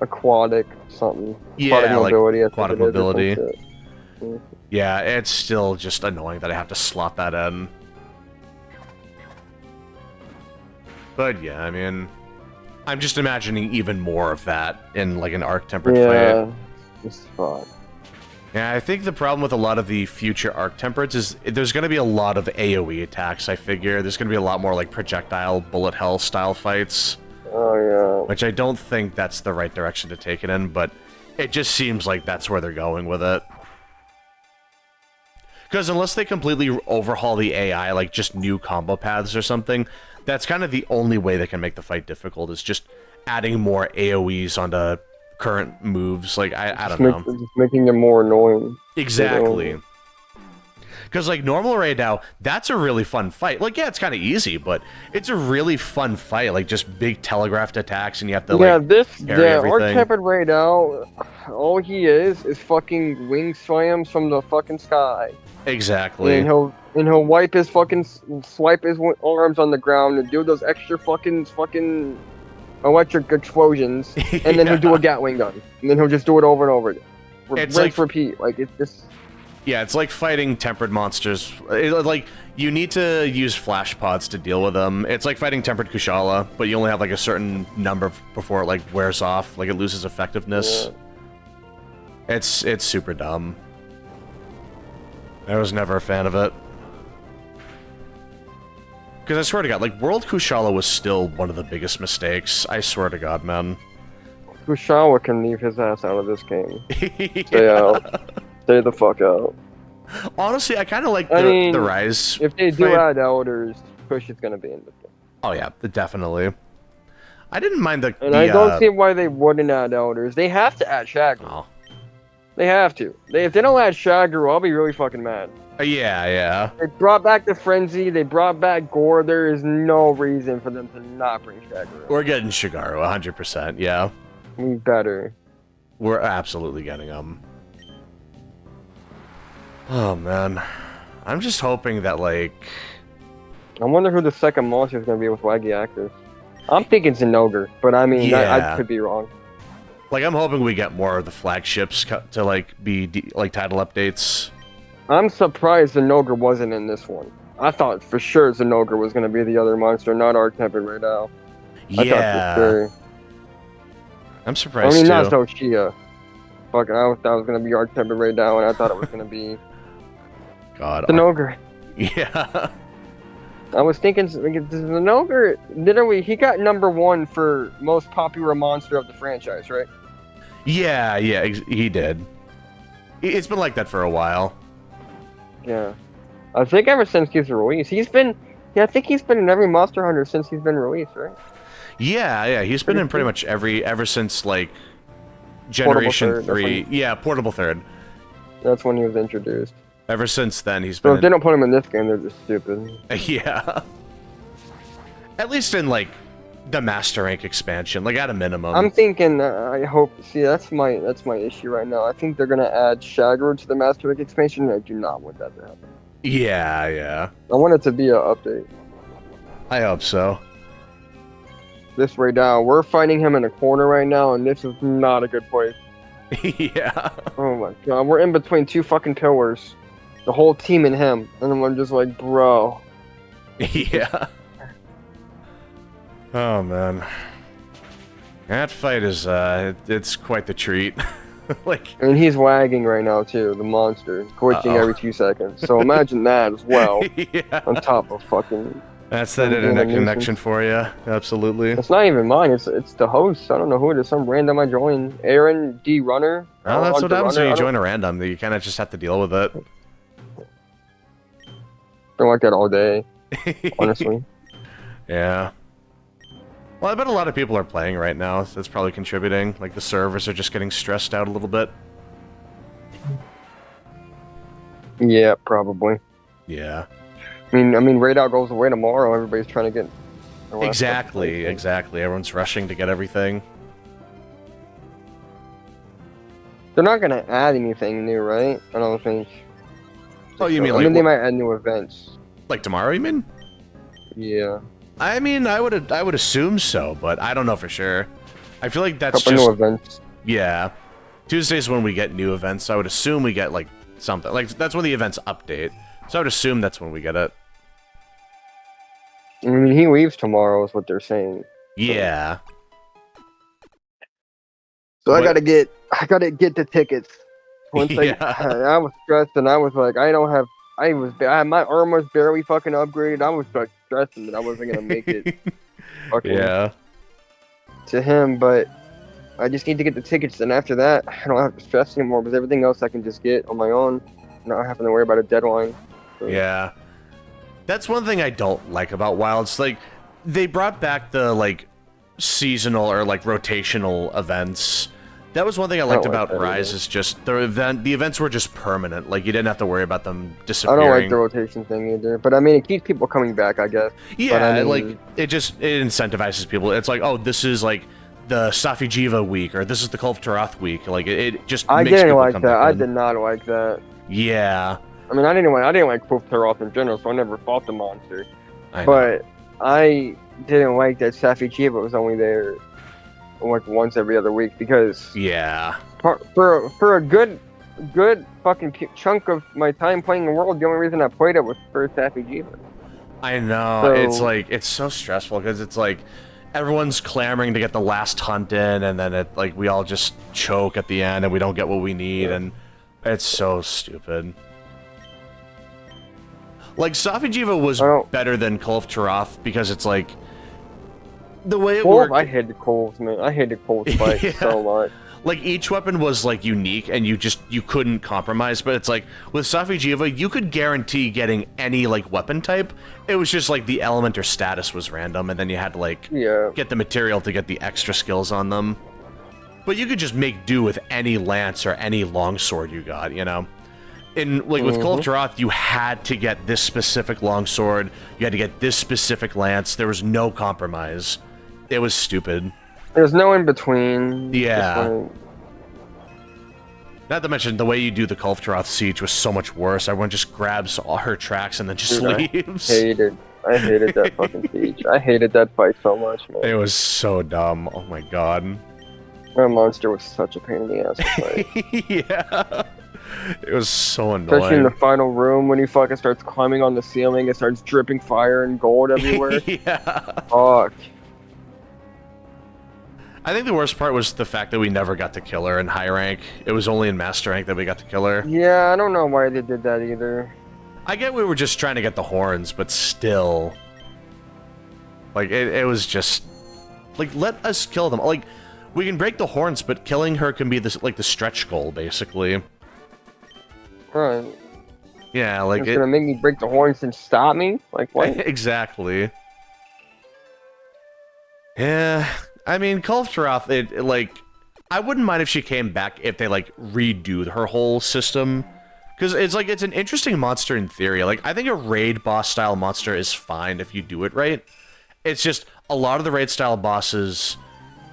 Aquatic something. Yeah, Aquatic like mobility. I think aquatic it is, or some mobility. shit. Yeah, it's still just annoying that I have to slot that in. But yeah, I mean, I'm just imagining even more of that in like an arc-tempered fight. Yeah, it's fun. Yeah, I think the problem with a lot of the future arc-tempereds is there's going to be a lot of AoE attacks, I figure. There's going to be a lot more like projectile, bullet hell style fights, Oh yeah. which I don't think that's the right direction to take it in, but it just seems like that's where they're going with it. Because unless they completely overhaul the AI, like just new combo paths or something, that's kind of the only way they can make the fight difficult, is just adding more AoEs onto current moves. Like, I don't know. Just making it more annoying. Exactly. Because, like, normal raid now, that's a really fun fight. Like, yeah, it's kind of easy, but it's a really fun fight. Like, just big telegraphed attacks, and you have to, Yeah, like, yeah, everything. Arc-Tempered right now, all he is fucking wing slams from the fucking sky. Exactly. And he'll wipe his fucking swipe his arms on the ground and do those extra fucking electric explosions, and then he'll do a Gatling gun, and then he'll just do it over and over again. It's Rinse, like- repeat. Like it's just Yeah, it's like fighting tempered monsters. Like, you need to use flash pods to deal with them. It's like fighting tempered Kushala, but you only have, like, a certain number before it, like, wears off. Like, it loses effectiveness. Yeah. It's super dumb. I was never a fan of it. Because I swear to God, like, World Kushala was still one of the biggest mistakes. I swear to God, man. Kushawa can leave his ass out of this game. Stay Yeah. out. Stay the fuck out. Honestly, I kind of like I mean, the Rise. If they do fight. add elders, Push is gonna be in this game. Oh, yeah, definitely. I didn't mind the... And the, I don't see why they wouldn't add elders. They have to add Shagru. Oh. They have to. If they don't add Shagru, I'll be really fucking mad. Yeah, yeah. They brought back the Frenzy, they brought back Gore, there is no reason for them to not bring Shagru. We're getting Shigaru, 100%, yeah. We better. We're absolutely getting them. Oh, man. I'm just hoping that, like... I wonder who the second monster is gonna be with Waggy actors. I'm thinking Zenogre, but I mean, I Yeah. could be wrong. Like, I'm hoping we get more of the flagships to, like, be, like, title updates. I'm surprised Zenogre wasn't in this one. I thought for sure Zenogre was gonna be the other monster, not Arc-Tempered right now. I thought Yeah. for sure. I'm I surprised, mean, not too. Zoshia. Fucking, I thought it was gonna be Arc-Tempered right now, and I thought it was gonna be God. Zenogre. Yeah. I was thinking, Zenogre, literally, he got #1 for most popular monster of the franchise, right? Yeah, he did. It's been like that for a while. Yeah. I think ever since he's released, he's been. Yeah, I think he's been in every Monster Hunter since he's been released, right? Yeah, he's been in pretty much ever since like Generation 3. Yeah, Portable Third. That's when he was introduced. Ever since then, he's So been. if they don't put him in this game, they're just stupid. Yeah. At least in like the Master Rank expansion, like at a minimum. I'm thinking. I hope. See, that's my issue right now. I think they're gonna add Shagger to the Master Rank expansion. And I do not want that to happen. Yeah. I want it to be an update. I hope so. This right now, we're fighting him in a corner right now, and this is not a good place. Yeah. Oh my god, we're in between two fucking pillars. The whole team and him. And I'm just like, bro. Yeah. Oh, man. That fight is, it's quite the treat. Like... And he's wagging right now, too, the monster. Glitching every 2 seconds. So imagine that as well. Yeah. On top of fucking... That's that internet connection for you. Absolutely. It's not even mine, it's the host. I don't know who it is. Some random I joined. Aaron D. Runner. Oh, that's what happens when you join a random. You kind of just have to deal with it. Been like that all day, honestly. Yeah. Well, I bet a lot of people are playing right now. That's probably contributing. Like, the servers are just getting stressed out a little bit. Yeah, probably. Yeah. I mean, Raid goes away tomorrow. Everybody's trying to get... Exactly. Everyone's rushing to get everything. They're not going to add anything new, right? I don't think. Oh, you mean I like... mean, they might add new events. Like tomorrow, you mean? Yeah. I mean, I would assume so, but I don't know for sure. I feel like that's Couple just... new events. Yeah. Tuesdays when we get new events, so I would assume we get, like, something. Like, that's when the events update. So I would assume that's when we get it. I mean, he leaves tomorrow is what they're saying. Yeah. So What? I gotta get the tickets. Once I was stressed and I was like, my arm was barely fucking upgraded. I was like stressing that I wasn't gonna make it. Yeah. To him, but I just need to get the tickets, and after that, I don't have to stress anymore because everything else I can just get on my own, not having to worry about a deadline. So. Yeah. That's one thing I don't like about Wilds. Like, they brought back the, like, seasonal or, like, rotational events. That was one thing I liked about Rise, is just the events were just permanent. Like, you didn't have to worry about them disappearing. I don't like the rotation thing either, but I mean, it keeps people coming back, I guess. Yeah, but, I mean, like, it incentivizes people. It's like, oh, this is, like, the Safi Jiva week, or this is the Call of Tarath week. Like, it just makes people come back I in. did not like that. Yeah. I mean, I didn't like Call of Tarath in general, so I never fought the monster. I know. But I didn't like that Safi Jiva was only there like once every other week, because Yeah. for a good fucking chunk of my time playing the world, the only reason I played it was for Safi Jiva. I know. So- It's like, it's so stressful because it's like everyone's clamoring to get the last hunt in, and then it like we all just choke at the end and we don't get what we need, and it's so stupid. Like, Safi Jiva was better than Call of Tarath because it's like the way it worked. I hated Cole's, man. I hated Cole's fight so much. Like, each weapon was like unique and you couldn't compromise, but it's like with Safi Jiva you could guarantee getting any like weapon type. It was just like the element or status was random, and then you had to like get the material to get the extra skills on them. But you could just make do with any lance or any longsword you got, you know? In like with Call of Tarath, you had to get this specific longsword, you had to get this specific lance. There was no compromise. It was stupid. There's no in between. Yeah. Not to mention, the way you do the Call of Tarath siege was so much worse. Everyone just grabs all her tracks and then just leaves. I hated that fucking siege. I hated that fight so much, man. It was so dumb. Oh my god. That monster was such a pain in the ass to fight. Yeah. It was so annoying. Especially in the final room when he fucking starts climbing on the ceiling, it starts dripping fire and gold everywhere. Yeah. Fuck. I think the worst part was the fact that we never got to kill her in high rank. It was only in master rank that we got to kill her. Yeah, I don't know why they did that either. I get we were just trying to get the horns, but still. Like, it was just... Like, let us kill them. Like, we can break the horns, but killing her can be this, like, the stretch goal, basically. Right. Yeah, like It's gonna make me break the horns and stop me? Like, what? exactly. Yeah, I mean, Kulftaroth, like, I wouldn't mind if she came back if they, like, redo her whole system. Because it's an interesting monster in theory. Like, I think a raid boss style monster is fine if you do it right. It's just, a lot of the raid style bosses,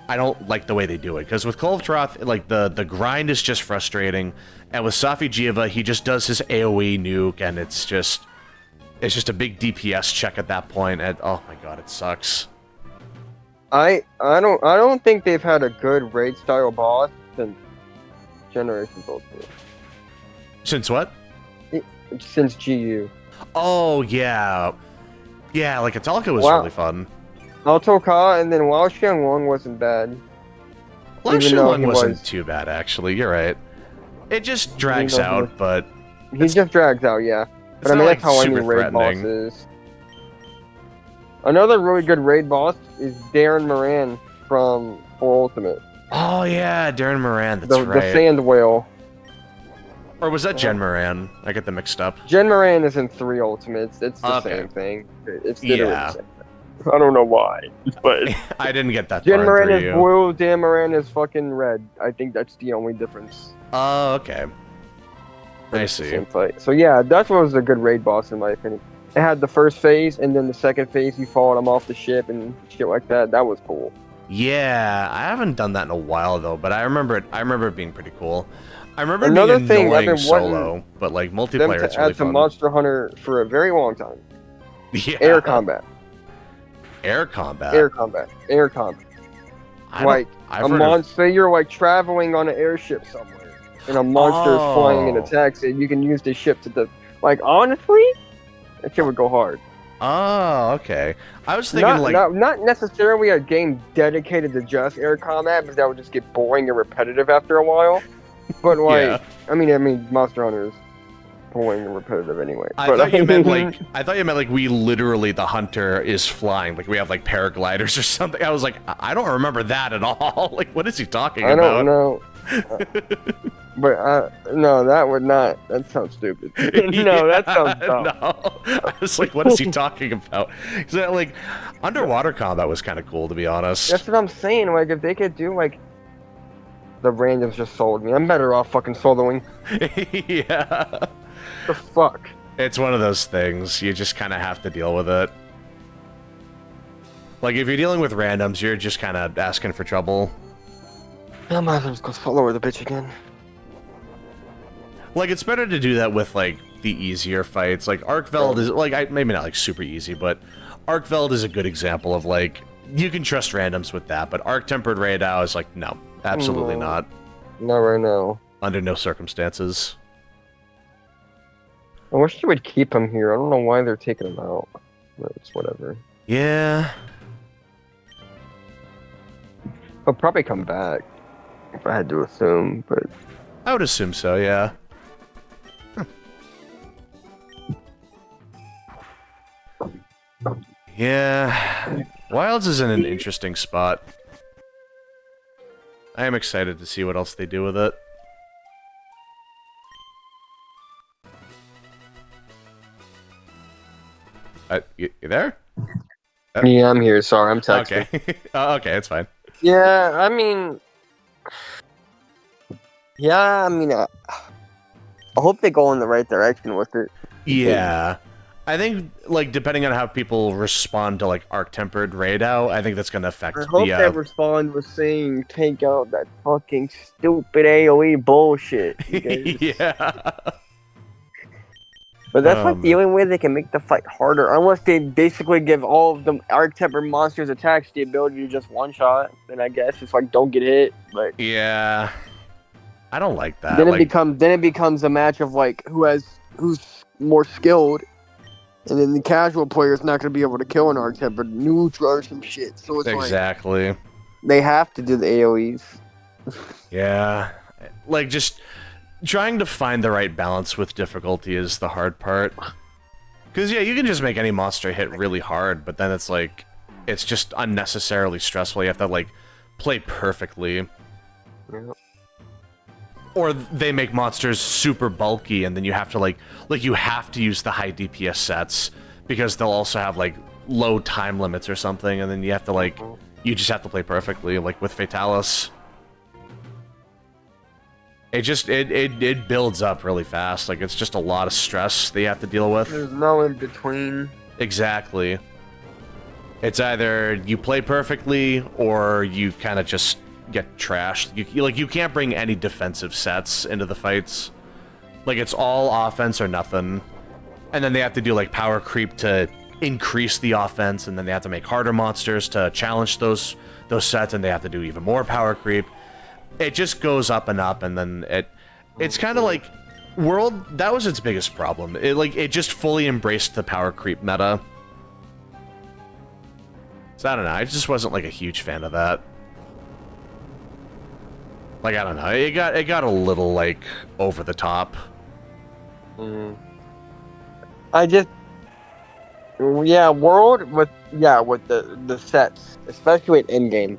I don't like the way they do it. Because with Kulftaroth, like, the grind is just frustrating. And with Safi Jiva, he just does his AoE nuke, and it's just a big DPS check at that point, and oh my god, it sucks. I don't think they've had a good raid style boss since Generations Ultimate. Since what? Since GU. Oh yeah, yeah. Like Atalka was really fun. Alto Ka and then Lao Shenlong wasn't bad. Lao Shenlong wasn't too bad actually. You're right. It just drags out, but he just drags out, yeah. But I mean, that's how any raid boss is. Another really good raid boss is Darren Moran from 4 Ultimate. Oh yeah, Darren Moran, that's right. The Sand Whale. Or was that Jen Moran? I get them mixed up. Jen Moran is in 3 Ultimates. It's the same thing. It's literally the same thing. I don't know why, but I didn't get that. Jen Moran is blue, Dan Moran is fucking red. I think that's the only difference. Oh, okay. I see. Same fight. So yeah, that was a good raid boss in my opinion. It had the first phase, and then the second phase, you followed him off the ship and shit like that. That was cool. Yeah, I haven't done that in a while though, but I remember it being pretty cool. I remember Another being thing annoying solo, but like multiplayer, it's really add to fun. Monster Hunter for a very long time. Yeah. Air combat. Air combat. Air combat. Air combat. Like a monster, you're like traveling on an airship somewhere, and a monster is flying and attacks, and you can use the ship to like honestly. That shit would go hard. Oh, okay. I was thinking not necessarily a game dedicated to just air combat, because that would just get boring and repetitive after a while. But like, yeah. I mean, Monster Hunter is boring and repetitive anyway. I thought you meant like we literally the hunter is flying, like we have like paragliders or something. I was like, I don't remember that at all. Like, what is he talking about? I don't know. But no, that would not. That sounds stupid. No, that sounds dumb. No, I was like, what is he talking about? So, like, underwater combat was kind of cool, to be honest. That's what I'm saying. Like, if they could do like, the randoms just sold me. I'm better off fucking soloing. Yeah. The fuck. It's one of those things. You just kind of have to deal with it. Like, if you're dealing with randoms, you're just kind of asking for trouble. I might as well just go solo with the bitch again. Like, it's better to do that with, like, the easier fights. Like, Arkveld is, like, maybe not, like, super easy, but Arkveld is a good example of, like, you can trust randoms with that, but Arc-Tempered Raidao is like, no, absolutely not. Not right now. Under no circumstances. I wish they would keep him here. I don't know why they're taking him out. But it's whatever. Yeah. He'll probably come back, if I had to assume, but... I would assume so, yeah. Yeah, Wilds is in an interesting spot. I am excited to see what else they do with it. You there? Yeah, I'm here. Sorry, I'm texting. Okay. Okay, it's fine. Yeah, I mean... Yeah, I mean... I hope they go in the right direction with it. Yeah. I think, like, depending on how people respond to, like, Arc-Tempered Raidao, I think that's going to affect the... I hope they respond with saying, take out that fucking stupid AoE bullshit. Yeah. But that's like the only way they can make the fight harder. Unless they basically give all of the Arc-Tempered monsters attacks the ability to just one-shot. Then I guess it's like, don't get hit. But yeah. I don't like that. Then it becomes a match of, like, who's more skilled. And then the casual player's not going to be able to kill an Arc-Tempered neutral or some shit. So it's exactly. Like, they have to do the AoEs. Yeah. Like, just trying to find the right balance with difficulty is the hard part. Because, yeah, you can just make any monster hit really hard, but then it's like, it's just unnecessarily stressful. You have to, like, play perfectly. Yeah. Or they make monsters super bulky, and then you have to like you have to use the high DPS sets because they'll also have like low time limits or something, and then you have to like you just have to play perfectly, like with Fatalis. It builds up really fast. Like it's just a lot of stress that you have to deal with. There's no in between. Exactly. It's either you play perfectly or you kind of just get trashed. You can't bring any defensive sets into the fights. Like it's all offense or nothing. And then they have to do like power creep to increase the offense, and then they have to make harder monsters to challenge those sets, and they have to do even more power creep. It just goes up and up, and then it's kind of like World. That was its biggest problem. It just fully embraced the power creep meta. So I don't know. I just wasn't like a huge fan of that. Like I don't know. It got a little like over the top. World with the sets, especially at endgame.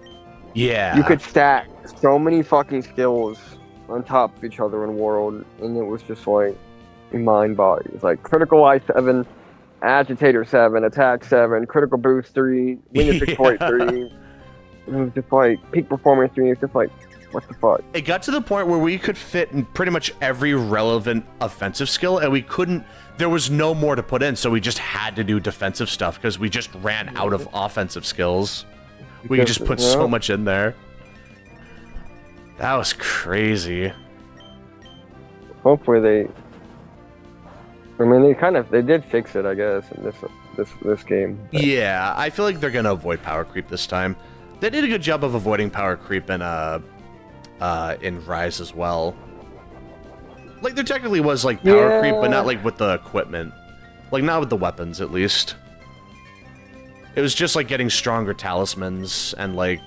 Yeah. You could stack so many fucking skills on top of each other in World, and it was just like mind-boggling. It's like Critical Eye 7, Agitator 7, Attack 7, Critical Boost 3, Winged Exploit 3. It was just like Peak Performance 3. It's just like, what the fuck? It got to the point where we could fit in pretty much every relevant offensive skill, and we couldn't. There was no more to put in, so we just had to do defensive stuff because we just ran out of offensive skills. We could just put so much in there. That was crazy. Hopefully they did fix it, I guess, in this game. Yeah, I feel like they're gonna avoid power creep this time. They did a good job of avoiding power creep in Rise as well. Like there technically was like power creep, but not like with the equipment. Like not with the weapons, at least. It was just like getting stronger talismans and like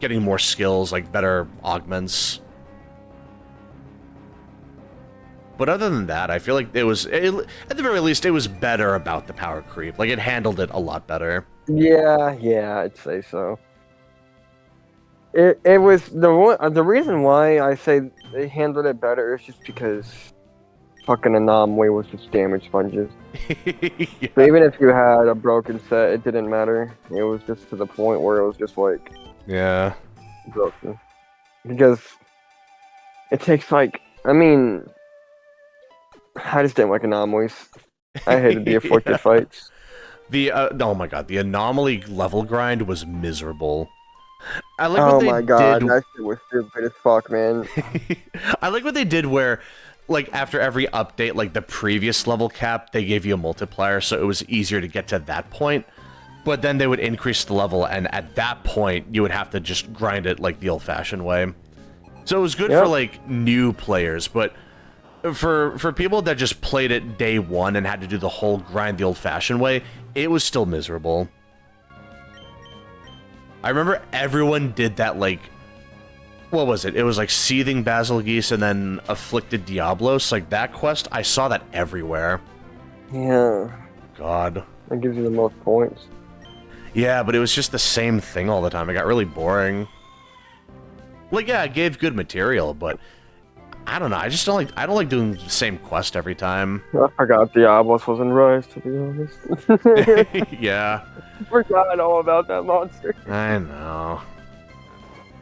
getting more skills, like better augments. But other than that, I feel like at the very least, it was better about the power creep. Like it handled it a lot better. Yeah, I'd say so. It was the reason why I say they handled it better is just because fucking Anomaly was just damage sponges. Yeah. So even if you had a broken set, it didn't matter. It was just to the point where it was just like broken. Because it takes like I just didn't like anomalies. I hated the afflicted fights. Oh my god, the Anomaly level grind was miserable. I like oh what they my god, did. that shit was stupid as fuck, man. I like what they did where, like, after every update, like the previous level cap, they gave you a multiplier, so it was easier to get to that point. But then they would increase the level, and at that point, you would have to just grind it like the old-fashioned way. So it was good for, like, new players, but for people that just played it day one and had to do the whole grind the old-fashioned way, it was still miserable. I remember everyone did that, like, what was it? It was like Seething Basilgeuse and then Afflicted Diablos. Like, that quest, I saw that everywhere. Yeah. God. That gives you the most points. Yeah, but it was just the same thing all the time. It got really boring. Like, yeah, it gave good material, but I don't know. I just don't like doing the same quest every time. I forgot Diablos was in Rise, to be honest. Yeah. I forgot all about that monster. I know.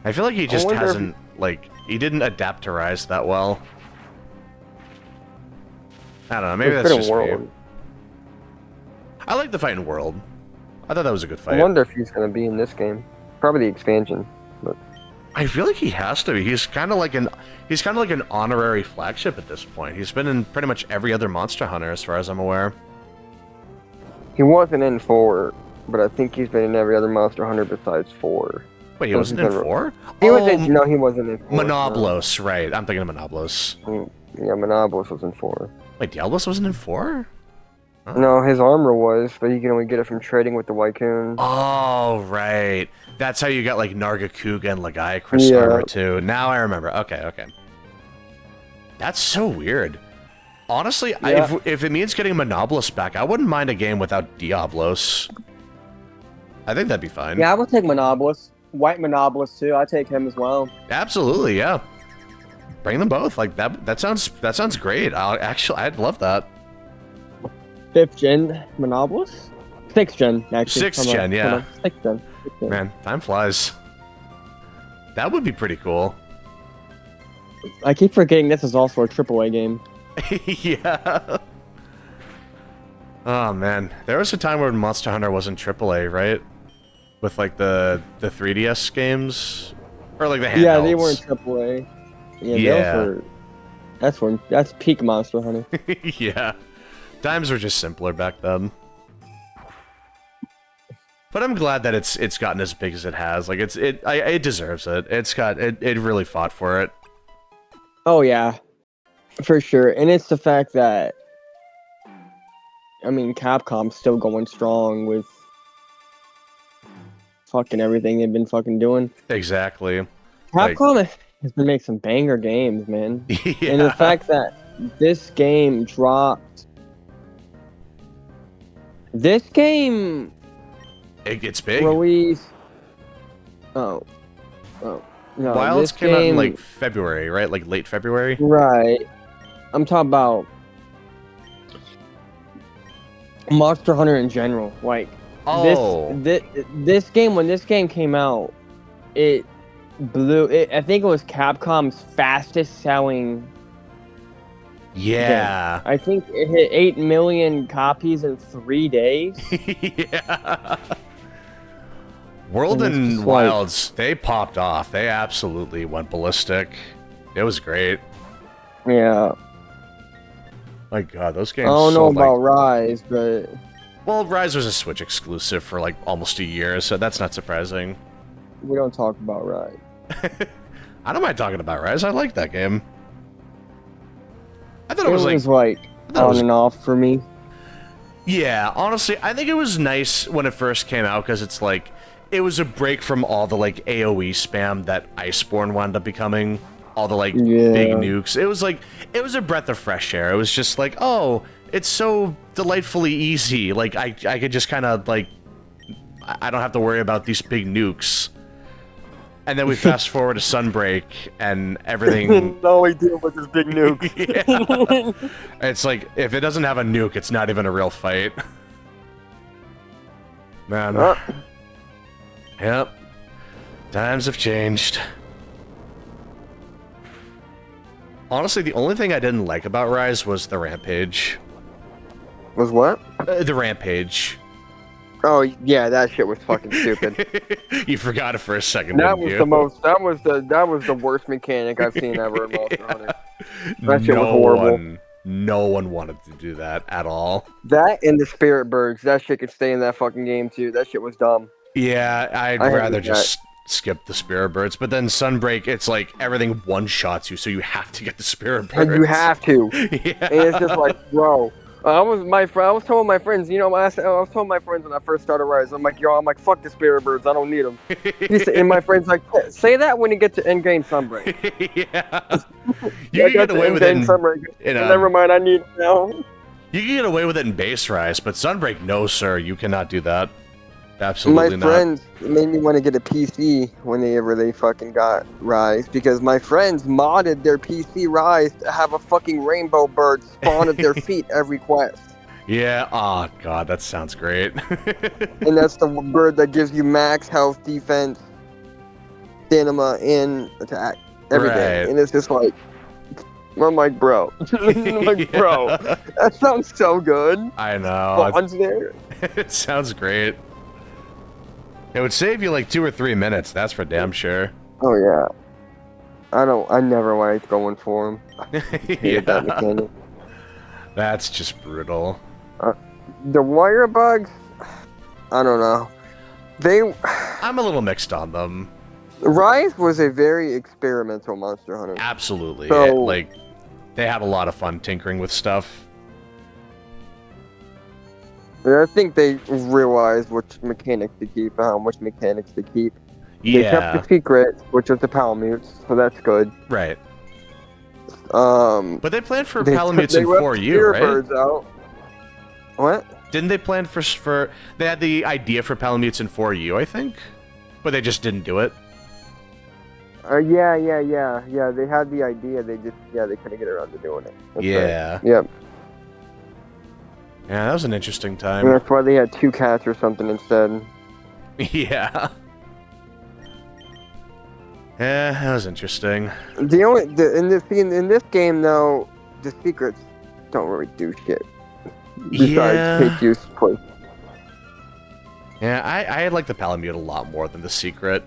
I feel like he just hasn't, like, he didn't adapt to Rise that well. I don't know, maybe that's just me. I like the fight in World. I thought that was a good fight. I wonder if he's going to be in this game. Probably the expansion, but I feel like he has to be. He's kind of like an honorary flagship at this point. He's been in pretty much every other Monster Hunter as far as I'm aware. He wasn't in 4, but I think he's been in every other Monster Hunter besides 4. Wait, he wasn't in 4? He was in, no, he wasn't in 4. Monoblos, right. I'm thinking of Monoblos. Yeah, Monoblos was in 4. Wait, Diablos wasn't in 4? Huh? No, his armor was, but he can only get it from trading with the Wycoon. Oh, right. That's how you got, like, Nargacuga and Lagiacrus armor, too. Now I remember. Okay. That's so weird. Honestly, if it means getting Monoblos back, I wouldn't mind a game without Diablos. I think that'd be fine. Yeah, I would take Monoblos. White Monoblos, too. I'd take him as well. Absolutely, yeah. bring them both. Like that sounds great. I'd love that. 5th gen Monobolus? 6th gen, actually. 6th gen, yeah. 6th gen. Man, time flies. That would be pretty cool. I keep forgetting this is also a AAA game. Yeah. Oh man, there was a time when Monster Hunter wasn't AAA, right? With like the 3DS games, or like the handhelds. Yeah, they weren't AAA. Yeah. That's peak Monster Hunter. Yeah, times were just simpler back then. But I'm glad that it's gotten as big as it has. Like it deserves it. It really fought for it. Oh yeah, for sure. And it's the fact that, I mean, Capcom's still going strong with fucking everything they've been fucking doing. Exactly. Capcom has been making some banger games, man. Yeah. And the fact that this game dropped. This game It gets big. released. Oh. No, Wilds this came out in game- like February, right? Like late February. Right. I'm talking about Monster Hunter in general. Like, Oh. this game, when this game came out, it blew it. I think it was Capcom's fastest selling. Yeah. I think it hit 8 million copies in 3 days. Yeah. World And it's and just like- Wilds, they popped off. They absolutely went ballistic. It was great. Yeah. My God, those games. I don't know sold, about like, Rise, but well, Rise was a Switch exclusive for like almost a year, so that's not surprising. we don't talk about Rise. I don't mind talking about Rise. I like that game. I thought It it was was like like I thought it on was- and off for me. Yeah, honestly, I think it was nice when it first came out because it's like it was a break from all the like AoE spam that Iceborne wound up becoming. All the like Yeah. big nukes. It was a breath of fresh air. It was just like, oh, it's so delightfully easy. Like I could just kind of like I don't have to worry about these big nukes. And then we fast forward to Sunbreak and everything. All we deal with is big nuke. Yeah. It's like if it doesn't have a nuke, it's not even a real fight. Man. Yep. Times have changed. Honestly, the only thing I didn't like about Rise was the Rampage. Was what? The Rampage. Oh yeah, that shit was fucking stupid. You forgot it for a second, That didn't was you? the most. That was the worst mechanic I've seen ever in Monster Hunter. That shit was horrible. No one wanted to do that at all. That and the Spirit Birds. That shit could stay in that fucking game too. That shit was dumb. Yeah, I'd I rather hated just skip the Spirit Birds. But then Sunbreak, it's like everything one-shots you, so you have to get the Spirit Birds. And you have to. Yeah. And it's just like, bro. I was telling my friends, you know, I was telling my friends when I first started Rise, I'm like, fuck the Spirit Birds, I don't need them. And my friend's like, say that when you get to endgame Sunbreak. Yeah. You can get away with it Sunbreak. in Never mind, I need it now. You can get away with it in base Rise, but Sunbreak, no sir, you cannot do that. Absolutely My not. friends made me want to get a PC whenever they fucking got Rise, because my friends modded their PC Rise to have a fucking rainbow bird spawn at their feet every quest. Yeah, oh god, that sounds great. And that's the bird that gives you max health, defense, stamina, and attack. Everything. Right. And it's just like, I'm like, bro. I'm like, bro, that sounds so good. I know. Spawns there. It sounds great. It would save you like 2 or 3 minutes, that's for damn sure. Oh yeah. I never liked going for him. Hated that Yeah, mechanic. that's just brutal. The wire bugs, I don't know. I'm a little mixed on them. Rise was a very experimental Monster Hunter. Absolutely. So- Like, they had a lot of fun tinkering with stuff. I think they realized which mechanics to keep and which mechanics to keep. They kept Yeah, the secret, which was the Palamutes, so that's good. right. But But they planned for Palamutes in 4U, right? Birds out. What? Didn't they plan for... They had the idea for Palamutes in 4U, I think? But they just didn't do it. Yeah. They had the idea. They couldn't get around to doing it. That's Yeah. right. Yep. Yeah, that was an interesting And time. that's why they had 2 cats or something instead. Yeah. Yeah, that was interesting. In this game though, the secrets don't really do shit. Besides take use place. Yeah, I like the Palamute a lot more than the secret.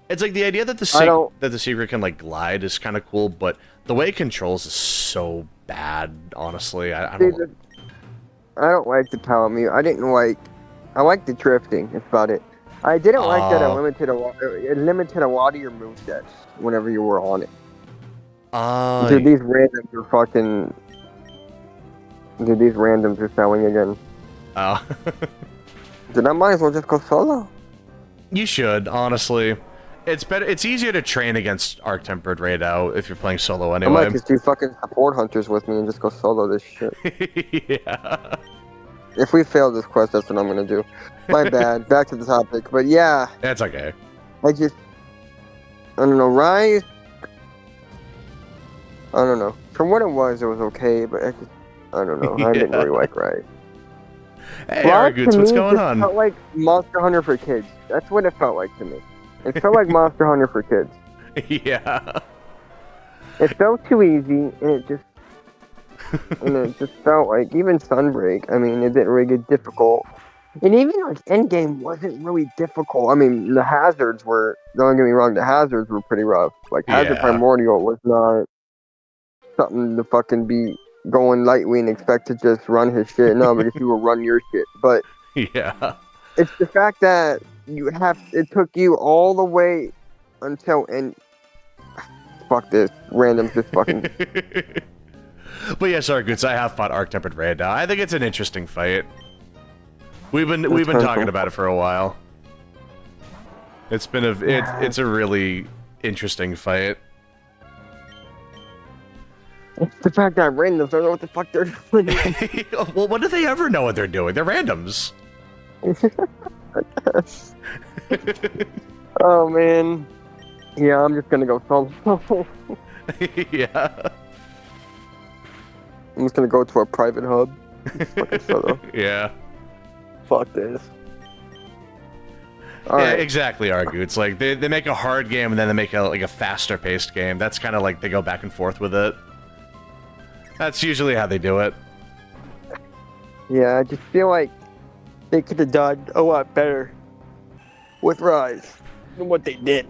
It's like the idea that the secret can like glide is kind of cool, but the way it controls is so bad. Honestly, I don't like the Palamute. I like the drifting. That's about it. I didn't like that it limited a lot of your movesets whenever you were on it. Dude, these randoms are fucking. Dude, these randoms are selling again. Oh. Dude, I might as well just go solo. You should, honestly. It's better. It's easier to train against Arc-Tempered Raid-Out if you're playing solo anyway. I might just do fucking support hunters with me and just go solo this shit. Yeah. If we fail this quest, that's what I'm gonna do. My bad. Back to the topic. But yeah. That's okay. I don't know, Rise. I don't know. From what it was okay, but I don't know. I didn't really like Rise. Hey, Arguts, what's going on? It felt like Monster Hunter for kids. That's what it felt like to me. It felt like Monster Hunter for kids. Yeah. It felt too easy, and it just felt like even Sunbreak. I mean, it didn't really get difficult, and even like Endgame wasn't really difficult. I mean, the hazards were. Don't get me wrong, the hazards were pretty rough. Like Hazard Primordial was not something to fucking be going lightly and expect to just run his shit. No, because he will run your shit. But yeah, it's the fact that it took you all the way until fuck this randoms just fucking. But yes, Arguts, I have fought Arc-Tempered Raid now. I think it's an interesting fight. We've been talking about it for a while. It's been it's a really interesting fight. It's the fact that randoms don't know what the fuck they're doing. Well, when do they ever know what they're doing? They're randoms. Oh man. Yeah, I'm just gonna go solo. Yeah. I'm just gonna go to a private hub. Fucking solo. Yeah. Fuck this. Exactly, Argu. It's like they make a hard game and then they make a faster paced game. That's kind of like they go back and forth with it. That's usually how they do it. Yeah, I just feel like they could have done a lot better with Rise than what they did.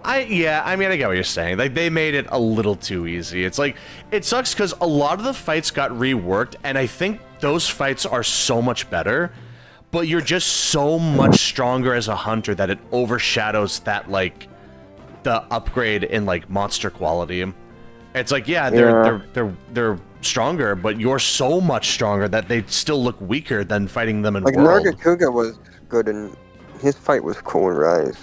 I mean, I get what you're saying. Like, they made it a little too easy. It's like, it sucks because a lot of the fights got reworked, and I think those fights are so much better, but you're just so much stronger as a hunter that it overshadows that, like, the upgrade in, like, monster quality. It's like, they're stronger, but you're so much stronger that they still look weaker than fighting them in World. World. Like, Nargacuga was good, and his fight was cool in Rise.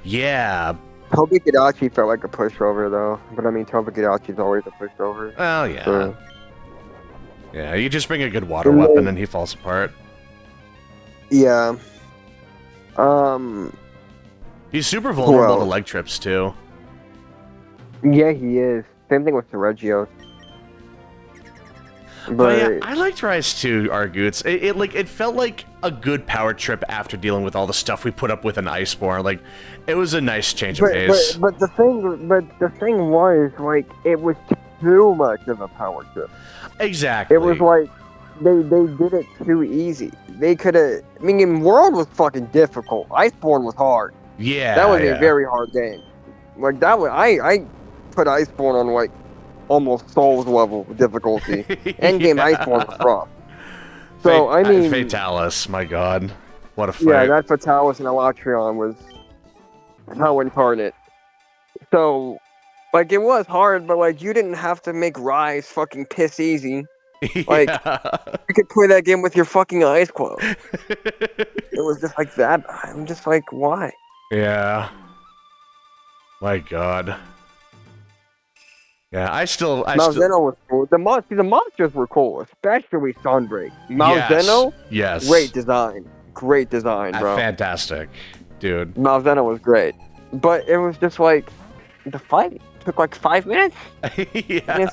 Yeah. Togekidachi felt like a pushover, though. But I mean, Togekidachi's always a pushover. Oh, yeah. So. Yeah, you just bring a good water weapon and he falls apart. Yeah. He's super vulnerable to leg trips, too. Yeah, he is. Same thing with the Regios. But yeah, I liked Rise 2, Arguts. It felt like a good power trip after dealing with all the stuff we put up with an Iceborne. Like, it was a nice change of pace. But the thing was, like, it was too much of a power trip. Exactly. It was like they did it too easy. They could have. I mean, World was fucking difficult. Iceborne was hard. Yeah, that was a very hard game. Like that was I put Iceborne on like almost Souls level difficulty. Endgame Iceborne was rough. So I mean, Fatalis, my god, what a fight! Yeah, that Fatalis and Elatrion was how incarnate. So, like, it was hard, but like you didn't have to make Rise fucking piss easy. Like, you could play that game with your fucking eyes closed. It was just like that. I'm just like, why? Yeah. My god. Yeah, Malzeno was cool. The monsters were cool, especially Sunbreak. Malzeno, yes. Great design, bro. Fantastic, dude. Malzeno was great. but it was just like the fight took like 5 minutes. Yeah.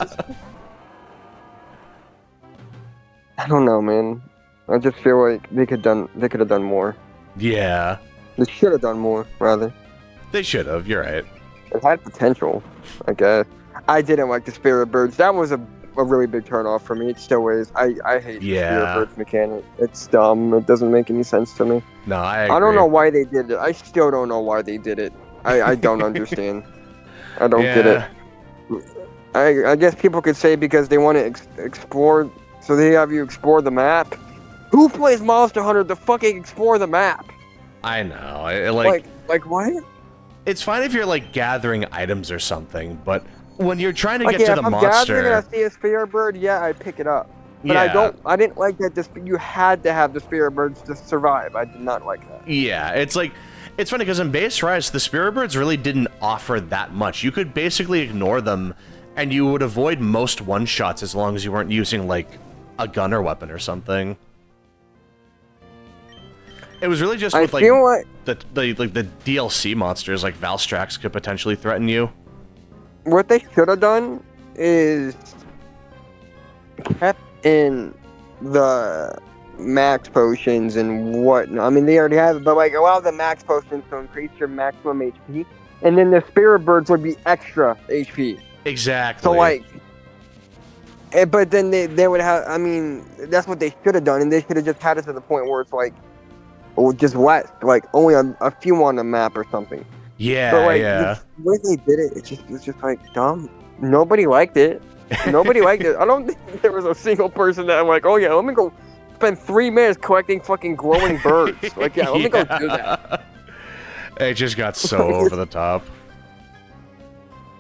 I don't know, man. I just feel like they could have done more. Yeah. They should have done more, rather. They should have. You're right. It had potential, I guess. I didn't like the Spirit Birds. That was a really big turnoff for me. It still is. I hate the Spirit Birds mechanic. It's dumb. It doesn't make any sense to me. No, I agree. I don't know why they did it. I still don't know why they did it. I don't understand. I don't get it. I guess people could say because they want to explore, so they have you explore the map. Who plays Monster Hunter to fucking explore the map? I know. Like what? It's fine if you're like gathering items or something, but when you're trying to get to the if I'm monster, gathering and I see a Spirit Bird, yeah, I pick it up. But I didn't like that you had to have the Spirit Birds to survive. I did not like that. Yeah, it's funny because in Base Rise, the Spirit Birds really didn't offer that much. You could basically ignore them, and you would avoid most one-shots as long as you weren't using, like, a gun or weapon or something. It was really just with, the DLC monsters, like Valstrax, could potentially threaten you. What they should have done is kept in the max potions and what. I mean, they already have it, but like allow the max potions to increase your maximum HP, and then the Spirit Birds would be extra HP. Exactly. So like, but then they would have. I mean, that's what they should have done, and they should have just had it to the point where it's like, or just less, like only a few on the map or something. Yeah, but like, yeah. The way they did it, it's just like dumb. Nobody liked it. Nobody liked it. I don't think there was a single person that I'm like, oh yeah, let me go spend 3 minutes collecting fucking glowing birds. Like, yeah, let me go do that. It just got so over the top.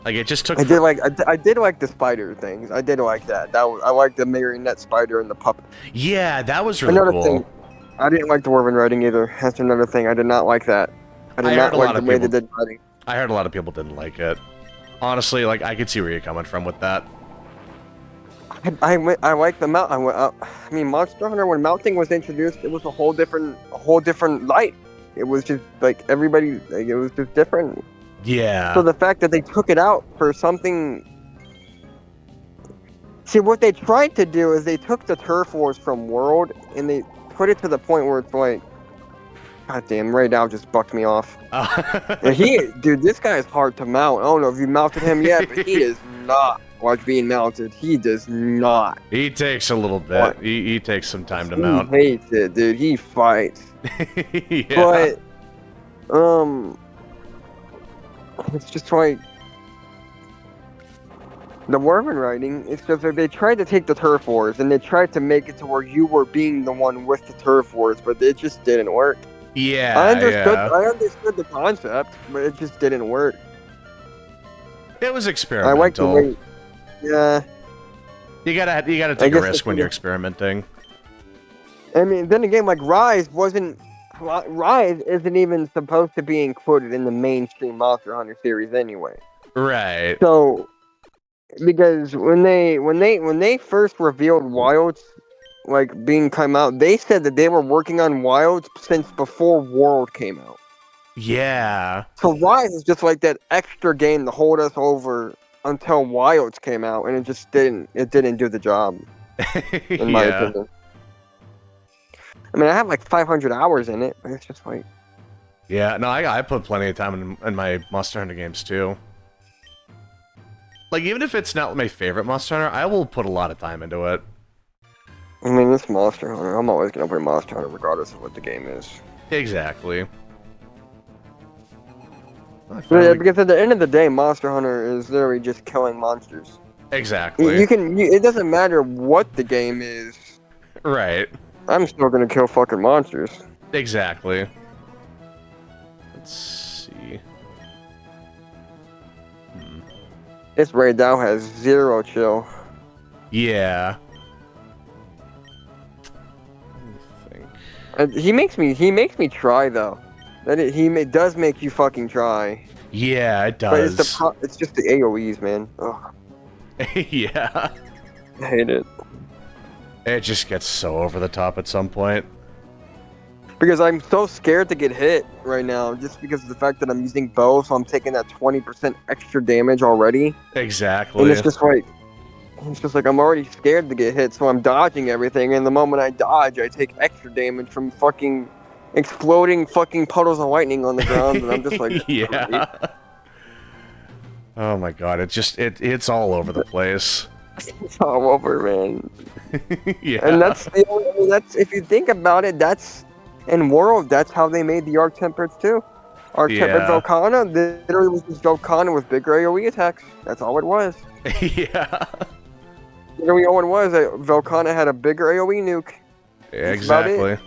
Like, it just took. I did like the spider things. I did like that. I liked the marionette spider and the puppet. Yeah, that was really another cool. Thing, I didn't like the Dwarven writing either. That's another thing. I did not like that. I did not like the way they did writing. I heard a lot of people didn't like it. Honestly, like, I could see where you're coming from with that. I like the mount. I mean, Monster Hunter, when mounting was introduced, it was a whole different light. It was just like everybody, like, it was just different. Yeah. So the fact that they took it out for something. See, what they tried to do is they took the turf wars from World and they put it to the point where it's like, God damn, Ray Dow just bucked me off. Dude, this guy is hard to mount. I don't know if you mounted him yet, but he is not like being mounted. He does not. He takes a little bit. He takes some time to mount. He hates it, dude. He fights. Yeah. But, it's just like the Worman writing. It's just like they tried to take the turf wars and they tried to make it to where you were being the one with the turf wars, but it just didn't work. Yeah, I understood the concept, but it just didn't work. It was experimental. I like the way, yeah. You gotta take a risk when you're experimenting. I mean, then again, like Rise isn't even supposed to be included in the mainstream Monster Hunter series anyway. Right. So, because when they first revealed Wilds, like being come out, they said that they were working on Wilds since before World came out. Yeah. So Rise is just like that extra game to hold us over until Wilds came out, and it just didn't do the job, in my opinion. I mean, I have like 500 hours in it, but it's just like... Yeah, no, I put plenty of time in my Monster Hunter games, too. Like, even if it's not my favorite Monster Hunter, I will put a lot of time into it. I mean, it's Monster Hunter. I'm always going to play Monster Hunter regardless of what the game is. Exactly. Yeah, because at the end of the day, Monster Hunter is literally just killing monsters. Exactly. It doesn't matter what the game is. Right. I'm still gonna kill fucking monsters. Exactly. Let's see. This Ray Dow has 0 chill. Yeah. Let me think. He makes me try though. Does make you fucking try. Yeah, it does. But it's just the AoEs, man. Ugh. Yeah. I hate it. It just gets so over the top at some point. Because I'm so scared to get hit right now, just because of the fact that I'm using bow, so I'm taking that 20% extra damage already. Exactly. And it's just like I'm already scared to get hit, so I'm dodging everything. And the moment I dodge, I take extra damage from fucking exploding fucking puddles of lightning on the ground, and I'm just like, yeah. great. Oh my god, it's all over the place. It's all over, man. yeah. And that's the only, I mean, that's if you think about it, that's in World, that's how they made the Arc Tempereds too. Arc Tempered Yeah. Velkhana literally was just Velkhana with bigger AoE attacks. That's all it was. yeah. Literally all it was. Velkhana had a bigger AoE nuke. Exactly.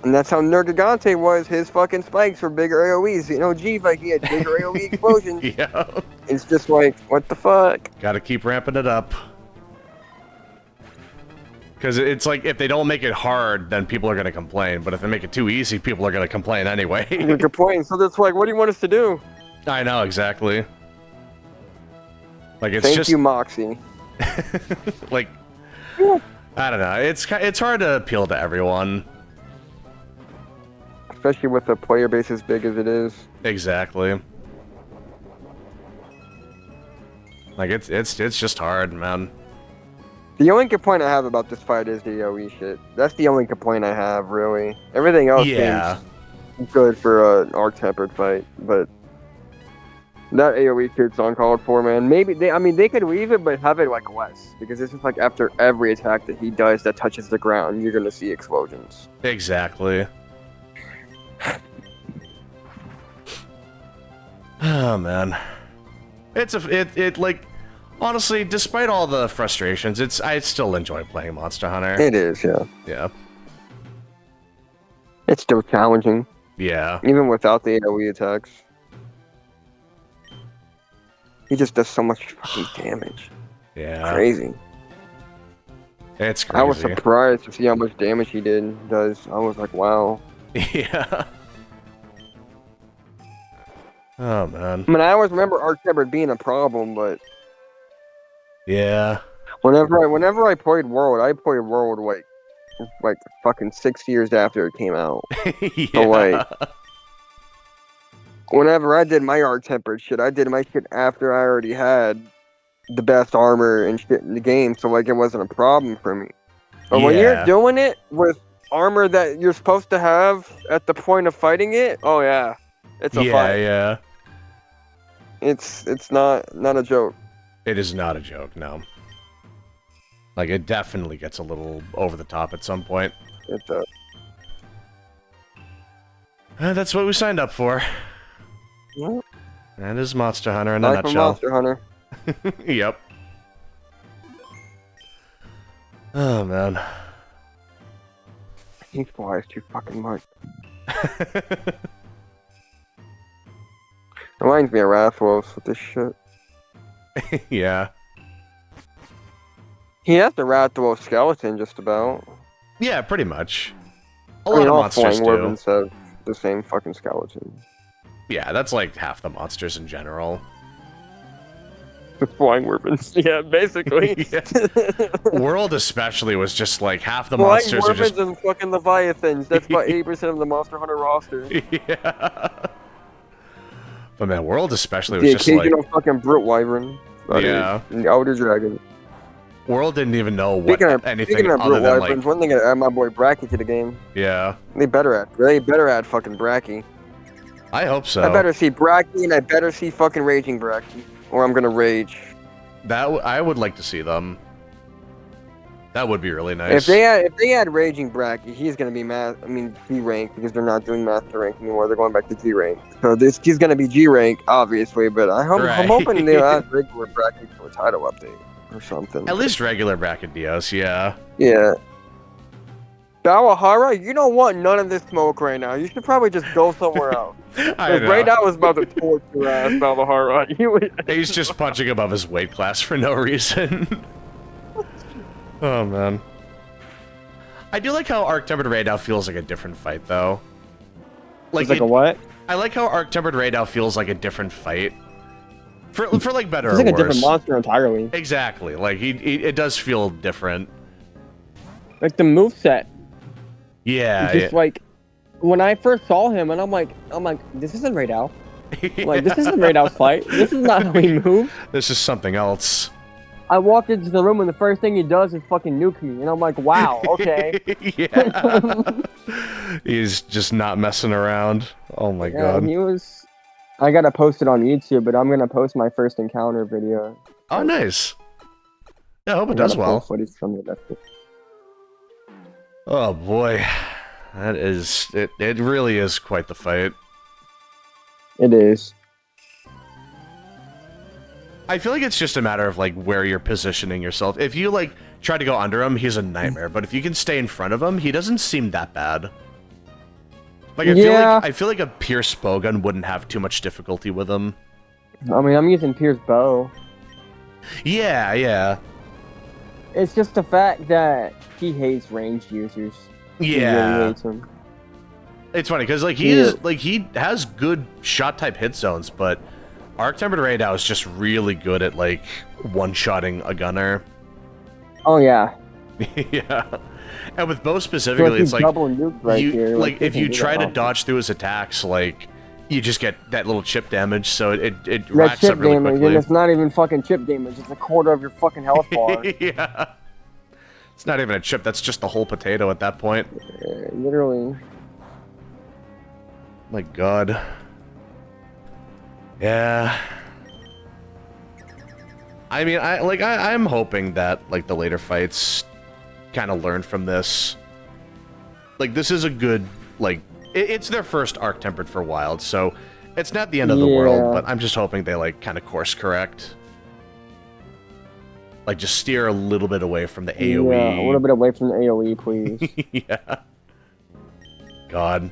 And that's how Nergigante was. His fucking spikes were bigger AoEs. You know, Jiva, he had bigger AoE explosions. yeah. It's just like, what the fuck? Gotta keep ramping it up. Because it's like, if they don't make it hard, then people are gonna complain. But if they make it too easy, people are gonna complain anyway. You're complaining. So that's like, what do you want us to do? I know, exactly. Like, it's Thank just... you, Moxie. like... Yeah. I don't know. It's hard to appeal to everyone. Especially with a player base as big as it is. Exactly. Like, it's just hard, man. The only complaint I have about this fight is the AoE shit. That's the only complaint I have, really. Everything else seems good for an Arc Tempered fight, but that AoE shit's uncalled for, man. Maybe they could leave it, but have it like less, because it's just like after every attack that he does that touches the ground, you're gonna see explosions. Exactly. Oh man, it like, honestly, despite all the frustrations, I still enjoy playing Monster Hunter. It is, yeah. Yeah. It's still challenging, Yeah. even without the AoE attacks. He just does so much fucking damage. Yeah. Crazy. It's crazy. I was surprised to see how much damage he does. I was like, wow. Yeah. Oh man. I mean, I always remember Arc Tempered being a problem, but Yeah. whenever I played World like fucking 6 years after it came out. yeah. So like, whenever I did my Arc Tempered shit, I did my shit after I already had the best armor and shit in the game, so like it wasn't a problem for me. But when you're doing it with armor that you're supposed to have at the point of fighting it, oh yeah, it's a fight. Yeah. It's not a joke. It is not a joke, no. Like, it definitely gets a little over the top at some point. It That's what we signed up for. Yeah. That is Monster Hunter in a Like nutshell. Monster Hunter. Yep. Oh, man. He flies too fucking much. Reminds me of Rathlos with this shit. yeah. He has the Rathlos skeleton, just about. Yeah, pretty much. A I lot mean, of all monsters flying do. weapons have the same fucking skeleton. Yeah, that's like half the monsters in general. The flying weapons. Yeah, basically. Yeah. World especially was just like half the Flying monsters are weapons just... and fucking Leviathans. That's about 80% of the Monster Hunter roster. yeah. But man, World especially The was just like... occasional fucking Brute Wyvern. Yeah. And the Outer Dragon. World didn't even know what anything speaking of other Brute than Wyverns, like... one thing I add my boy Bracky to the game. Yeah. They better add fucking Bracky. I hope so. I better see Bracky and I better see fucking Raging Bracky. Or I'm gonna rage. I would like to see them. That would be really nice. If they add Raging Bracky, he's gonna be G rank, because they're not doing Master rank anymore. They're going back to G rank. So he's gonna be G rank, obviously. But I'm hoping they'll add regular Bracky for a title update or something. At least regular Brachydios, yeah. Yeah. Bawahara, you don't want none of this smoke right now. You should probably just go somewhere else. I know. Right now is about to torch your ass, Bawahara. He's just punching above his weight class for no reason. Oh, man. I do like how Arc Tempered Raid now feels like a different fight, though. Like a what? I like how Arc Tempered Raid now feels like a different fight. For like better It's or like worse. a different monster entirely. Exactly. Like, it does feel different. Like the moveset. Yeah. It's just like when I first saw him, and I'm like, this isn't Raid Al. Like, this isn't Raid Al's fight. This is not how he moves. This is something else. I walked into the room, and the first thing he does is fucking nuke me, and I'm like, wow, okay. Yeah. He's just not messing around. Oh my god. He was. I gotta post it on YouTube, but I'm gonna post my first encounter video. Oh, nice. Yeah, I hope it does well. Footage from it. Oh boy, that is it. It really is quite the fight. It is. I feel like it's just a matter of like where you're positioning yourself. If you like try to go under him, he's a nightmare. But if you can stay in front of him, he doesn't seem that bad. Like I feel like a Pierce bow gun wouldn't have too much difficulty with him. I mean, I'm using Pierce bow. Yeah, yeah. It's just the fact that he hates ranged users. Yeah. He really hates them. It's funny because like he has good shot type hit zones, but Arc Tempered Raid now is just really good at like one-shotting a gunner. Oh yeah. Yeah. And with bow specifically, it's like right you here. like if you try to dodge through his attacks, like you just get that little chip damage, so it racks up really quickly. And it's not even fucking chip damage; it's a quarter of your fucking health bar. Yeah. It's not even a chip; that's just the whole potato at that point. Literally. My God. Yeah. I mean, I'm hoping that like the later fights kind of learn from this. Like, this is a good, like, it's their first arc tempered for Wild, so it's not the end of the world, but I'm just hoping they, like, kind of course correct. Like, just steer a little bit away from the AoE. Yeah, a little bit away from the AoE, please. Yeah. God.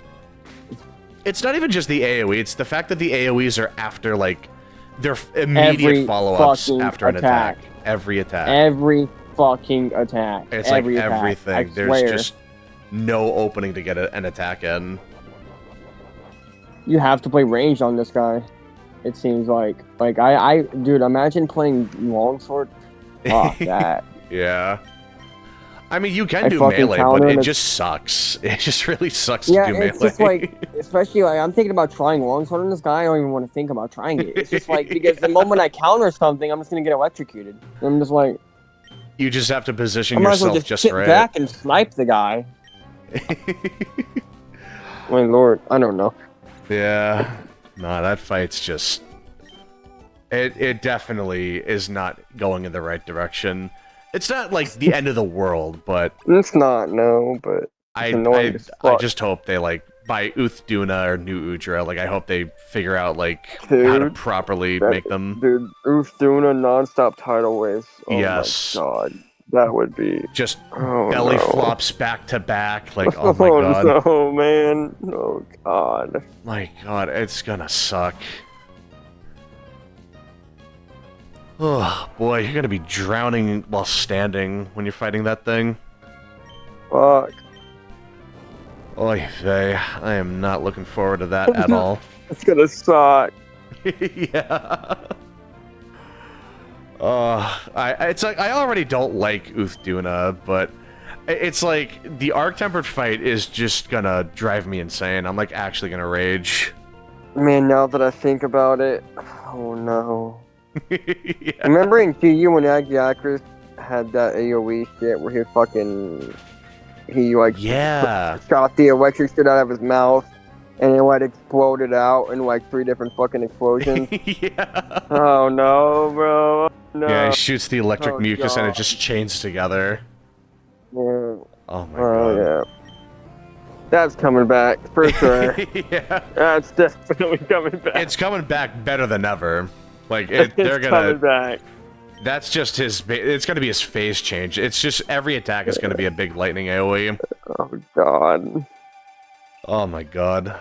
It's not even just the AoE, it's the fact that the AoEs are after, like, their immediate follow-ups after an attack. Every attack. Every fucking attack. It's every like attack. everything. There's just no opening to get an attack in. You have to play ranged on this guy. It seems like dude, imagine playing longsword. Fuck that. Yeah. I mean, you can do melee, but it just sucks. It just really sucks to do melee. Yeah, it's just like, especially like I'm thinking about trying longsword on this guy. I don't even want to think about trying it. It's just like because the moment I counter something, I'm just gonna get electrocuted. I'm just like. You just have to position yourself just sit right. back and snipe the guy. My lord, I don't know. Yeah, no, that fight's just... It definitely is not going in the right direction. It's not, like, the end of the world, but... It's not, no, but... I just hope they, like, by Uthduna or New Udra, like, I hope they figure out, like, how to properly make them... Dude, Uthduna non-stop tidal waves. Oh yes. My god. That would be... Just belly flops back to back, like, oh my god. Oh no, man. Oh god. My god, it's gonna suck. Oh boy, you're gonna be drowning while standing when you're fighting that thing. Fuck. Oy vey, I am not looking forward to that at all. It's gonna suck. Yeah. It's like I already don't like Uthduna, but it's like the arc tempered fight is just gonna drive me insane. I'm like actually gonna rage. Man, now that I think about it, oh no. Yeah. Remember in GU when Agiakris had that AoE shit where he like shot the electric shit out of his mouth and it like exploded out in like 3 different fucking explosions? Yeah. Oh no, bro. No. Yeah, he shoots the electric mucus and it just chains together. Yeah. Oh my god. Yeah. That's coming back, for sure. Yeah. That's definitely coming back. It's coming back better than ever. Like, they're coming back. That's just his... It's gonna be his phase change. It's just every attack is gonna be a big lightning AoE. Oh god. Oh my god.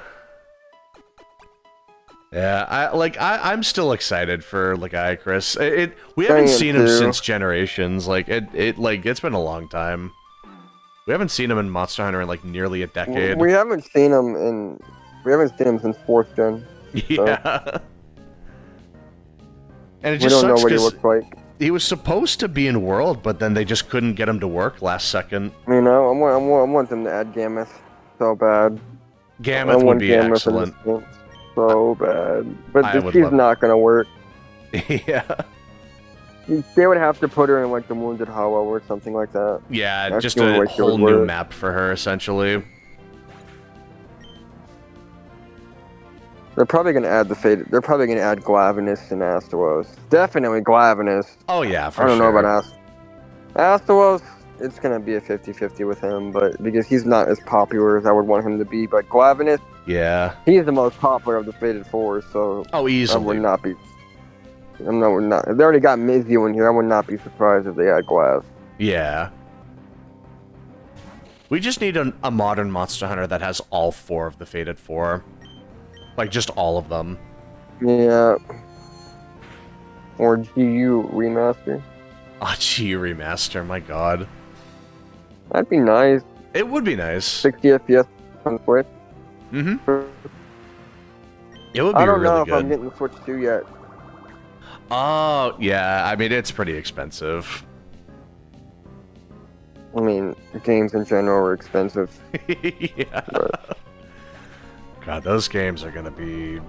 Yeah, I'm still excited for Lagiacrus. We haven't seen him since Generations. It's been a long time. We haven't seen him in Monster Hunter in like nearly a decade. We haven't seen him since 4th gen. Yeah. So. And it just we don't know what he looks like. He was supposed to be in World, but then they just couldn't get him to work last second. You know, I want them to add Gameth so bad. Gammoth would want be Gammoth in excellent. this game so bad. But I would she's love- not gonna work. Yeah. They would have to put her in like the Wounded Hollow or something like that. Yeah, That's just the only a way she whole would new work. map for her, essentially. They're probably gonna add the Fate. They're probably gonna add Glavenus and Astalos. Definitely Glavenus. Oh yeah, for I don't sure. know about Astalos. It's gonna be a 50-50 with him, but because he's not as popular as I would want him to be. But Glavenus, Yeah. he's the most popular of the Fated Four, so Oh, I easily. would not be. I'm not. They already got Mizio in here. I would not be surprised if they add Glav. Yeah. We just need a modern Monster Hunter that has all 4 of the Fated 4. Like, just all of them. Yeah. Or GU remaster. Oh, gee, remaster, my god. That'd be nice. It would be nice. 60 FPS on Switch. Mm-hmm. It would be I don't really know if good. I'm getting the Switch 2 yet. Oh, yeah, I mean, it's pretty expensive. I mean, games in general are expensive. Yeah. But God, those games are gonna be...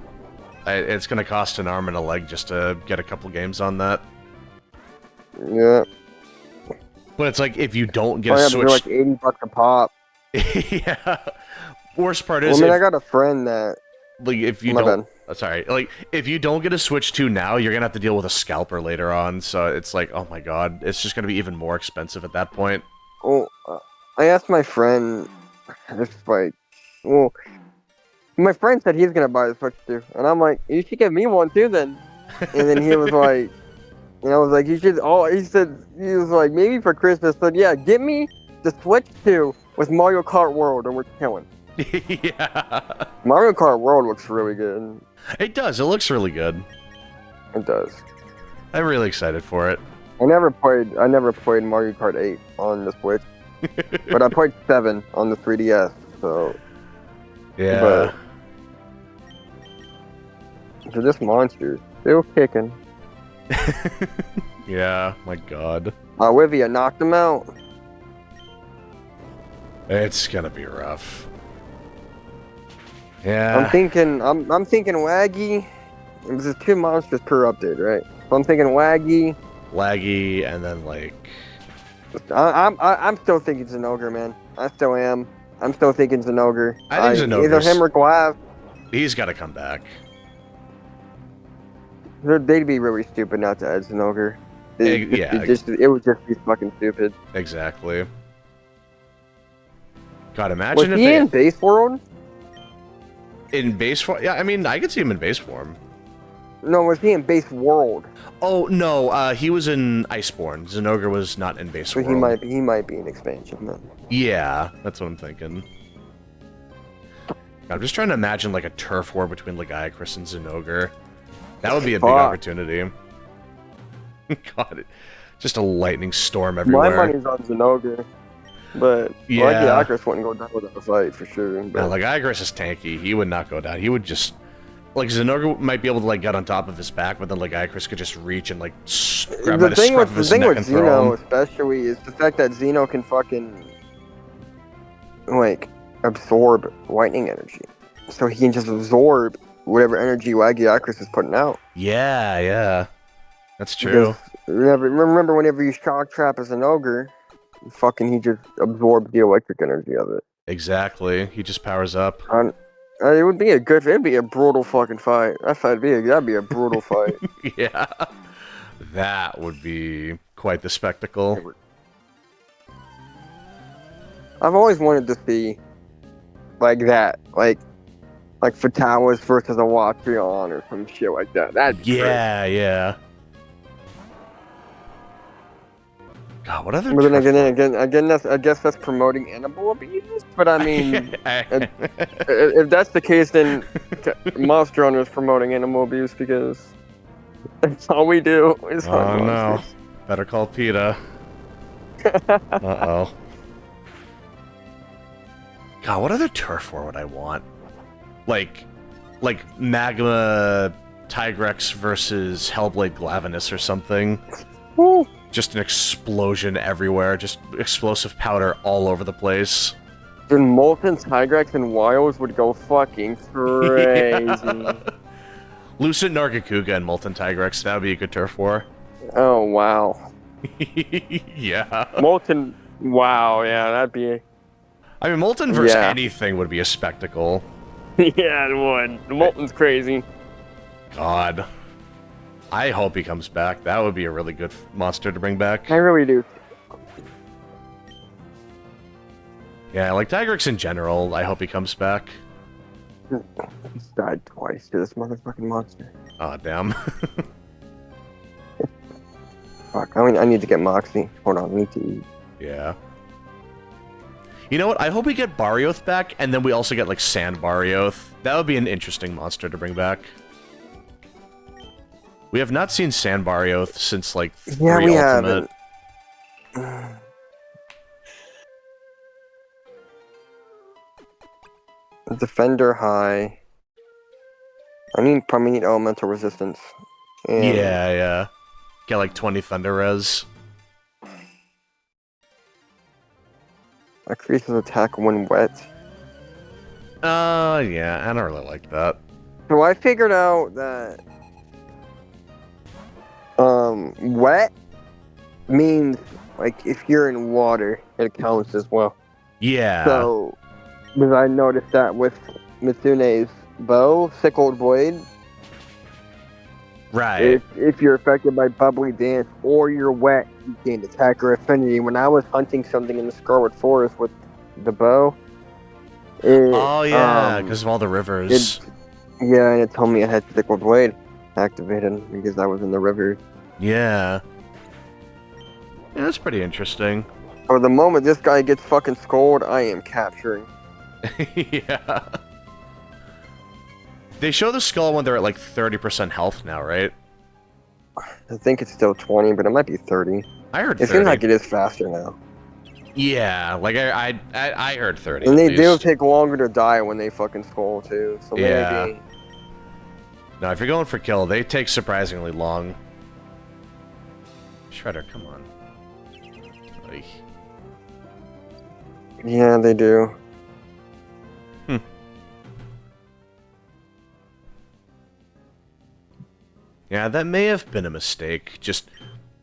It's gonna cost an arm and a leg just to get a couple games on that. yeah. But it's like, if you don't get Oh, a yeah, but they're Switch... like $80 a pop. Yeah. Worst part Well, is, I mean, I if, got a friend that. like, if you My don't... bad. Sorry, like, if you don't get a Switch 2 now, you're gonna have to deal with a scalper later on, so it's like, oh my god, it's just gonna be even more expensive at that point. Oh, I asked my friend if, like. Well, my friend said he's gonna buy the Switch 2. And I'm like, you should give me one too then. And then he was like. And I was like, you should. Oh, he said, he was like, maybe for Christmas. But yeah, get me the Switch 2 with Mario Kart World and we're killing. Yeah. Mario Kart World looks really good. It does, it looks really good. It does. I'm really excited for it. I never played Mario Kart 8 on the Switch, but I played 7 on the 3DS. So Yeah. But- they're just monsters. Still kicking. Yeah, my god. Olivia knocked them out. It's gonna be rough. Yeah. I'm thinking Waggy. There's 2 monsters per update, right? So I'm thinking Waggy. Laggy, and then, like... I'm still thinking Zenogre, man. I still am. I'm still thinking Zenogre. I think Either Zenogre's- him or Glav. He's gotta come back. They'd be really stupid not to add Zenogre. Yeah. It would just be fucking stupid. Exactly. God, Was imagine if he they... in Base World? In base form? Yeah, I mean, I could see him in base form. No, was he in Base World? Oh, no, he was in Iceborne. Zenogre was not in base So world. he might be an expansion then. Yeah, that's what I'm thinking. I'm just trying to imagine, like, a turf war between Lagiacrus and Zenogre. That would be a big Fuck. opportunity. God, just a lightning storm My everywhere. money's on Zenogre. But Yeah. Lagiacrus wouldn't go down without a fight for sure. No, But Lagiacrus is tanky. He would not go down. He would just... Like, Zenogre might be able to, like, get on top of his back, but then Lagiacrus could just reach and, like, grab the at a thing scruff with of the his thing neck with and throw Xeno him. especially is the fact that Xeno can fucking like absorb lightning energy. So he can just absorb whatever energy Lagiacrus is putting out. Yeah, yeah. That's true. Because remember whenever you shock trap as an ogre, he just absorbed the electric energy of it. Exactly. He just powers up. It'd be a brutal fucking fight. That'd be a brutal fight. Yeah. That would be quite the spectacle. I've always wanted to see like that, like Fatalis versus a Watrion or some shit like that. That'd be Yeah, yeah. God, what other... But then turf- again, I guess that's promoting animal abuse. But I mean, I- if that's the case, then Monster Hunter is promoting animal abuse because that's all we do is Oh hunt no. monsters. Better call PETA. Uh-oh. God, what other turf war would I want? Like Magma Tigrex versus Hellblade Glavenus or something. Woo. Just an explosion everywhere. Just explosive powder all over the place. Dude, Molten Tigrex and Wilds would go fucking crazy. Yeah. Lucent Nargacuga and Molten Tigrex, that would be a good turf war. Oh, wow. Yeah. Molten, wow, yeah, that'd be... I mean, Molten versus Yeah. anything would be a spectacle. Yeah, it would. The Molten's crazy. God. I hope he comes back. That would be a really good monster to bring back. I really do. Yeah, like Tigrex in general, I hope he comes back. He's died twice to this motherfucking monster. Oh, damn. Fuck, I need to get Moxie. Hold on, I need to eat. Yeah. You know what? I hope we get Barioth back, and then we also get, like, Sand Barioth. That would be an interesting monster to bring back. We have not seen Sand Barioth since, like, 3 Yeah, we Ultimate. haven't. Defender high. Probably need elemental resistance. And Yeah. Get, like, 20 Thunder Res. increases attack when wet. Yeah, I don't really like that. So I figured out that wet means like if you're in water, it counts as well. Yeah. So because I noticed that with Mitsune's bow, Sickled Blade, Right. if you're affected by Bubbly Dance or you're wet, you gain attack or affinity. When I was hunting something in the Scarlet Forest with the bow, Oh, yeah, because of all the rivers. and it told me I had Sickled Blade activated because I was in the river. Yeah. Yeah, that's pretty interesting. Or the moment this guy gets fucking scolded, I am capturing. Yeah. They show the skull when they're at like 30% health now, right? I think it's still 20, but it might be 30. I heard It 30. seems like it is faster now. Yeah, like I heard 30. And at they do least. take longer to die when they fucking skull too. So Yeah. maybe. No, if you're going for kill, they take surprisingly long. Shredder, come on. Oy. Yeah, they do. Yeah, that may have been a mistake. Just,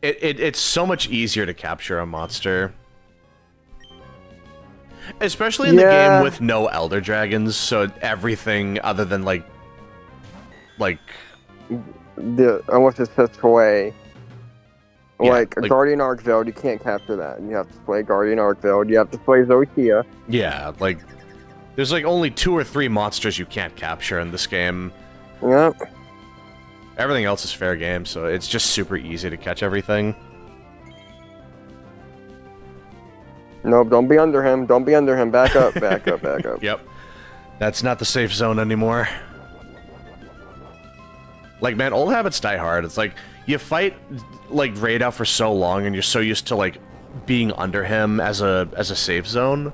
it's so much easier to capture a monster. Especially in the game with no Elder Dragons, so everything other than, like... Unless it says Toy. Yeah, Like, like- Guardian Arkveld, you can't capture that. You have to play Guardian Arkveld, you have to play Zokia. Yeah, like... There's, like, only 2 or 3 monsters you can't capture in this game. Yep. Everything else is fair game, so it's just super easy to catch everything. Nope, don't be under him. Don't be under him. Back up, back up, back up. Yep. That's not the safe zone anymore. Like, man, old habits die hard. It's like, you fight, like, Raid for so long, and you're so used to, like, being under him as a safe zone,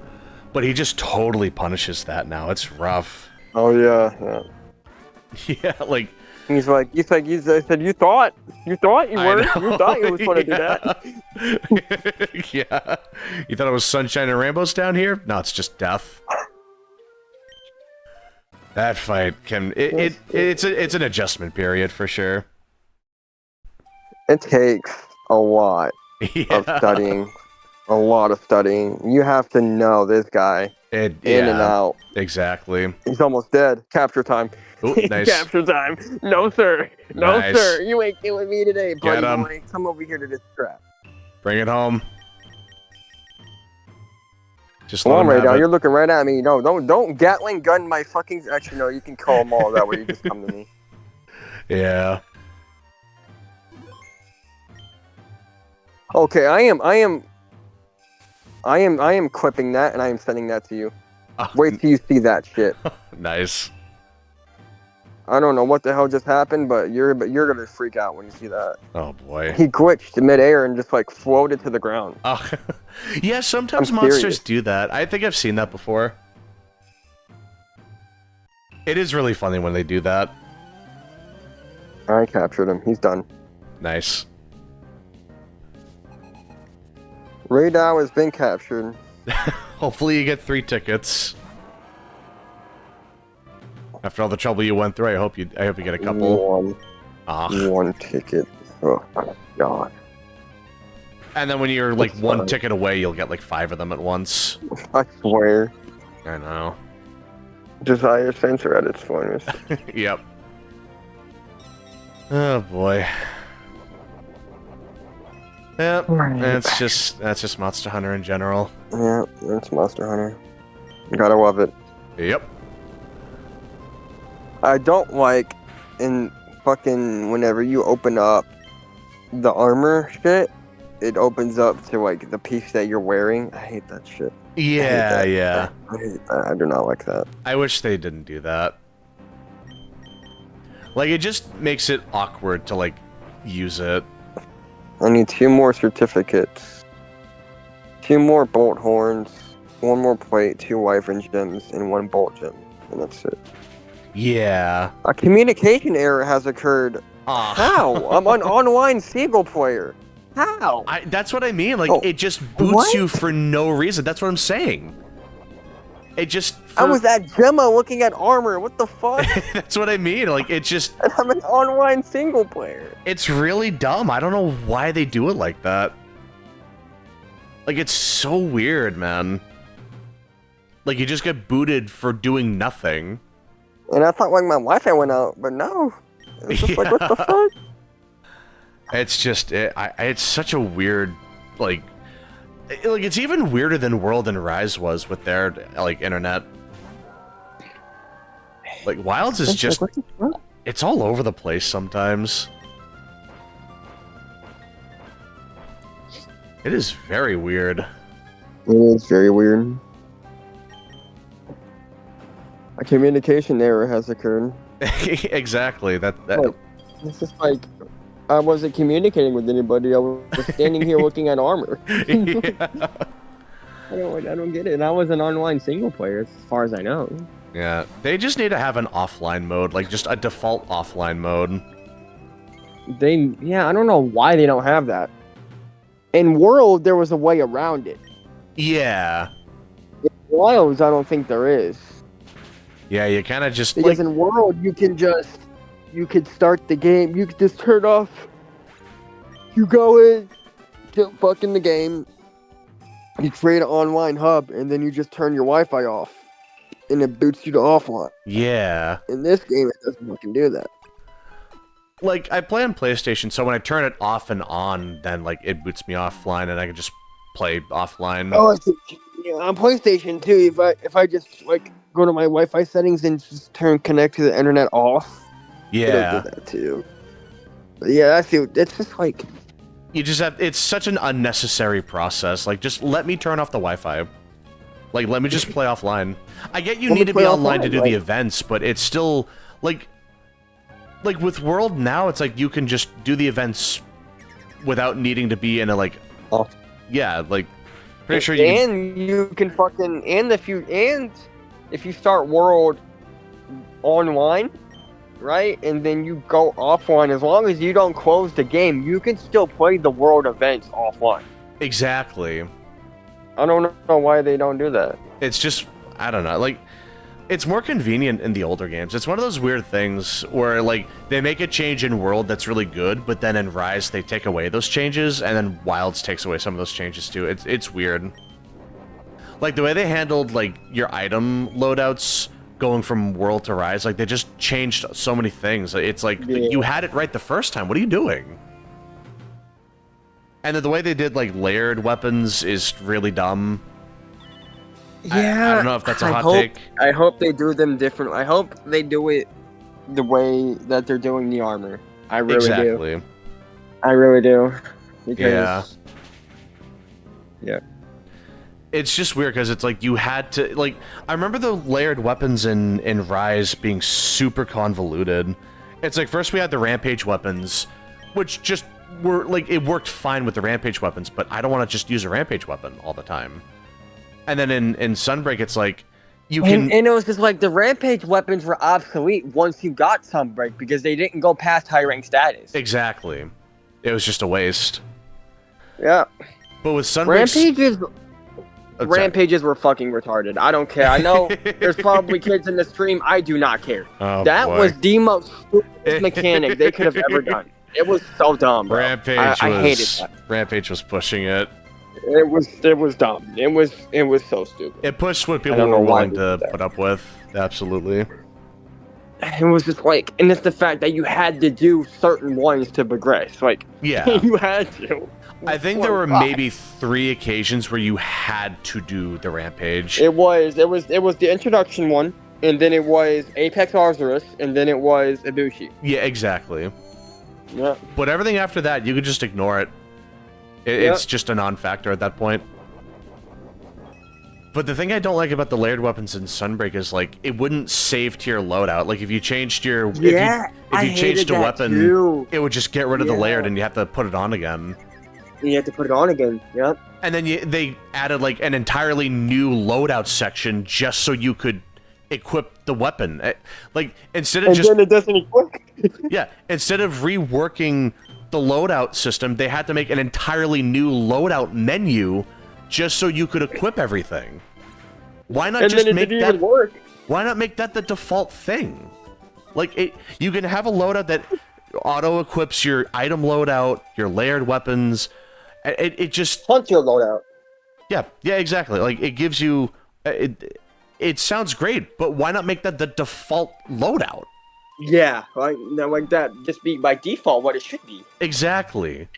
but he just totally punishes that now. It's rough. Oh, yeah. Yeah, like... He's like, I said, you thought you were, you thought you was going to do that. Yeah. You thought it was sunshine and rainbows down here? No, it's just death. That fight can... It's an adjustment period, for sure. It takes a lot Yeah. of studying. A lot of studying. You have to know this guy in and out. Exactly. He's almost dead. Capture time. Ooh, nice. Capture time. No, sir. No, Nice. sir. You ain't killing me today, buddy Get 'em. boy. Come over here to this trap. Bring it home. Just Come let on, him right have now. it. You're looking right at me. No, don't Gatling gun my fucking... Actually, no. You can call them all that way. You just come to me. Yeah. Okay, I am clipping that and I am sending that to you. Wait till you see that shit. Nice. I don't know what the hell just happened, but you're gonna freak out when you see that. Oh boy. He glitched in midair and just like floated to the ground. Oh. Yeah, sometimes I'm monsters serious. do that. I think I've seen that before. It is really funny when they do that. I captured him. He's done. Nice. Radar has been captured. Hopefully you get 3 tickets. After all the trouble you went through, I hope you get a couple. One ticket. Oh my god. And then when you're like one ticket away, you'll get like 5 of them at once. I swear. I know. Desire sensor at its finest. Yep. Oh boy. Yep. That's just Monster Hunter in general. Yeah, it's Monster Hunter. Gotta love it. Yep. I don't like in fucking whenever you open up the armor shit, it opens up to like the piece that you're wearing. I hate that shit. Yeah, yeah. I hate that. I do not like that. I wish they didn't do that. Like, it just makes it awkward to, like, use it. I need 2 more certificates. 2 more bolt horns. 1 more plate, 2 wyvern gems, and 1 bolt gem. And that's it. Yeah. A communication error has occurred. How? I'm an online single player. How? That's what I mean. Like, it just boots what? you for no reason. That's what I'm saying. It just... I was at Gemma looking at armor. What the fuck? That's what I mean. Like, it just... And I'm an online single player. It's really dumb. I don't know why they do it like that. Like, it's so weird, man. Like, you just get booted for doing nothing. And I thought, like, my Wi-Fi went out, but no. It's just like, what the fuck? It's just... it's such a weird, like... Like, it's even weirder than World and Rise was with their, like, internet. Like, Wilds is just... It's all over the place sometimes. It is very weird. It is very weird. A communication error has occurred. Exactly. That It's just like, I wasn't communicating with anybody. I was standing here looking at armor. Yeah. I don't get it. And I was an online single player, as far as I know. Yeah, they just need to have an offline mode, like just a default offline mode. I don't know why they don't have that. In World, there was a way around it. Yeah. In Wilds, I don't think there is. Yeah, you kind of just Because like... in World, you could start the game, you could just turn off, you go in, get fucking the game, you create an online hub, and then you just turn your Wi-Fi off, and it boots you to offline. Yeah. In this game, it doesn't fucking do that. Like, I play on PlayStation, so when I turn it off and on, then, like, it boots me offline, and I can just play offline. Oh, I see. Yeah, on PlayStation too, if I just, like, go to my Wi-Fi settings and just connect to the internet off, Yeah. it'll do that too. But yeah, I see. It's just like... You just have... It's such an unnecessary process. Like, just let me turn off the Wi-Fi. Like, let me just play offline. I get you need to be online to do the events, but it's still, like... Like, with World now, it's like you can just do the events without needing to be in a, like... Off. Yeah, like... Pretty sure you And you can fucking... And if you start World online, right? And then you go offline, as long as you don't close the game, you can still play the World events offline. Exactly. I don't know why they don't do that. It's just... I don't know, like... It's more convenient in the older games. It's one of those weird things where, like, they make a change in World that's really good, but then in Rise they take away those changes, and then Wilds takes away some of those changes too. It's weird. Like, the way they handled, like, your item loadouts going from World to Rise, like, they just changed so many things. It's like, you had it right the first time. What are you doing? And then the way they did, like, layered weapons is really dumb. Yeah, I don't know if that's a hot take. I hope they do them different. I hope they do it the way that they're doing the armor. I really do. I really do. Because, yeah. It's just weird because it's like you had to, like, I remember the layered weapons in Rise being super convoluted. It's like first we had the rampage weapons, which just were like, it worked fine with the rampage weapons, but I don't want to just use a rampage weapon all the time. And then in Sunbreak, it's like, you can... And it was just like, the Rampage weapons were obsolete once you got Sunbreak, because they didn't go past high rank status. Exactly. It was just a waste. Yeah. But with Sunbreak... Rampage is... Rampages were fucking retarded. I don't care. I know there's probably kids in the stream. I do not care. Oh, that boy. was the most stupid mechanic they could have ever done. It was so dumb, bro. I hated that. Rampage was pushing it. It was dumb. It was so stupid. It pushed what people were willing to put up with. Absolutely. It was just like, and it's the fact that you had to do certain ones to progress. Like, yeah, you had to. I think there were maybe 3 occasions where you had to do the Rampage. It was the introduction one, and then it was Apex Arceus, and then it was Ibushi. Yeah, exactly. Yeah. But everything after that, you could just ignore it. It's just a non-factor at that point. But the thing I don't like about the layered weapons in Sunbreak is, like, it wouldn't save to your loadout. Like, if you changed your... if you changed a weapon, too. it would just get rid of the layered and you have to put it on again. You have to put it on again, yep. And then they added, like, an entirely new loadout section just so you could equip the weapon. Like, instead of then it doesn't equip. yeah, instead of reworking the loadout system, they had to make an entirely new loadout menu just so you could equip everything. Why not just make that work? Why not make that the default thing? Like, you can have a loadout that auto equips your item loadout, your layered weapons. It just hunt your loadout. Yeah, exactly. Like, it gives you it sounds great, but why not make that the default loadout? Yeah, like that just be by default what it should be. Exactly.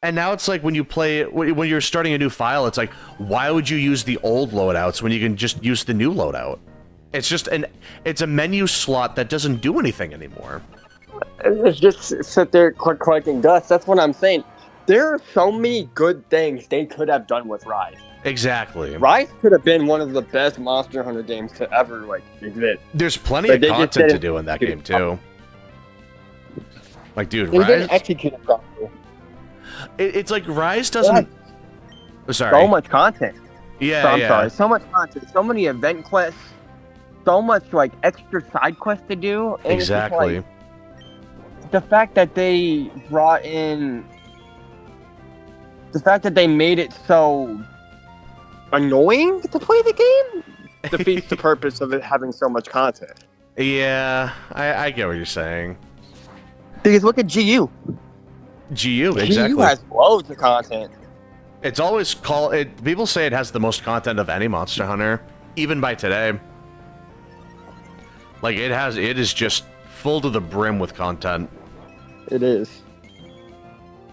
And now it's like when you play, when you're starting a new file, it's like, why would you use the old loadouts when you can just use the new loadout? It's just it's a menu slot that doesn't do anything anymore. It's just sit there collecting dust. That's what I'm saying. There are so many good things they could have done with Rise. Exactly. Rise could have been one of the best Monster Hunter games to ever, like, exist. There's plenty of content to do in that game, too. Like, dude, they Rise... didn't execute it properly. It's like Rise doesn't... Sorry. So much content. Yeah, I'm sorry. So much content. So many event quests. So much, like, extra side quests to do. And exactly. It's just, like, the fact that they brought in... The fact that they made it so annoying to play the game defeats the purpose of it having so much content. Yeah, I get what you're saying. Because look at GU. GU, exactly. GU has loads of content. It's always people say it has the most content of any Monster Hunter, even by today. Like, it is just full to the brim with content. It is.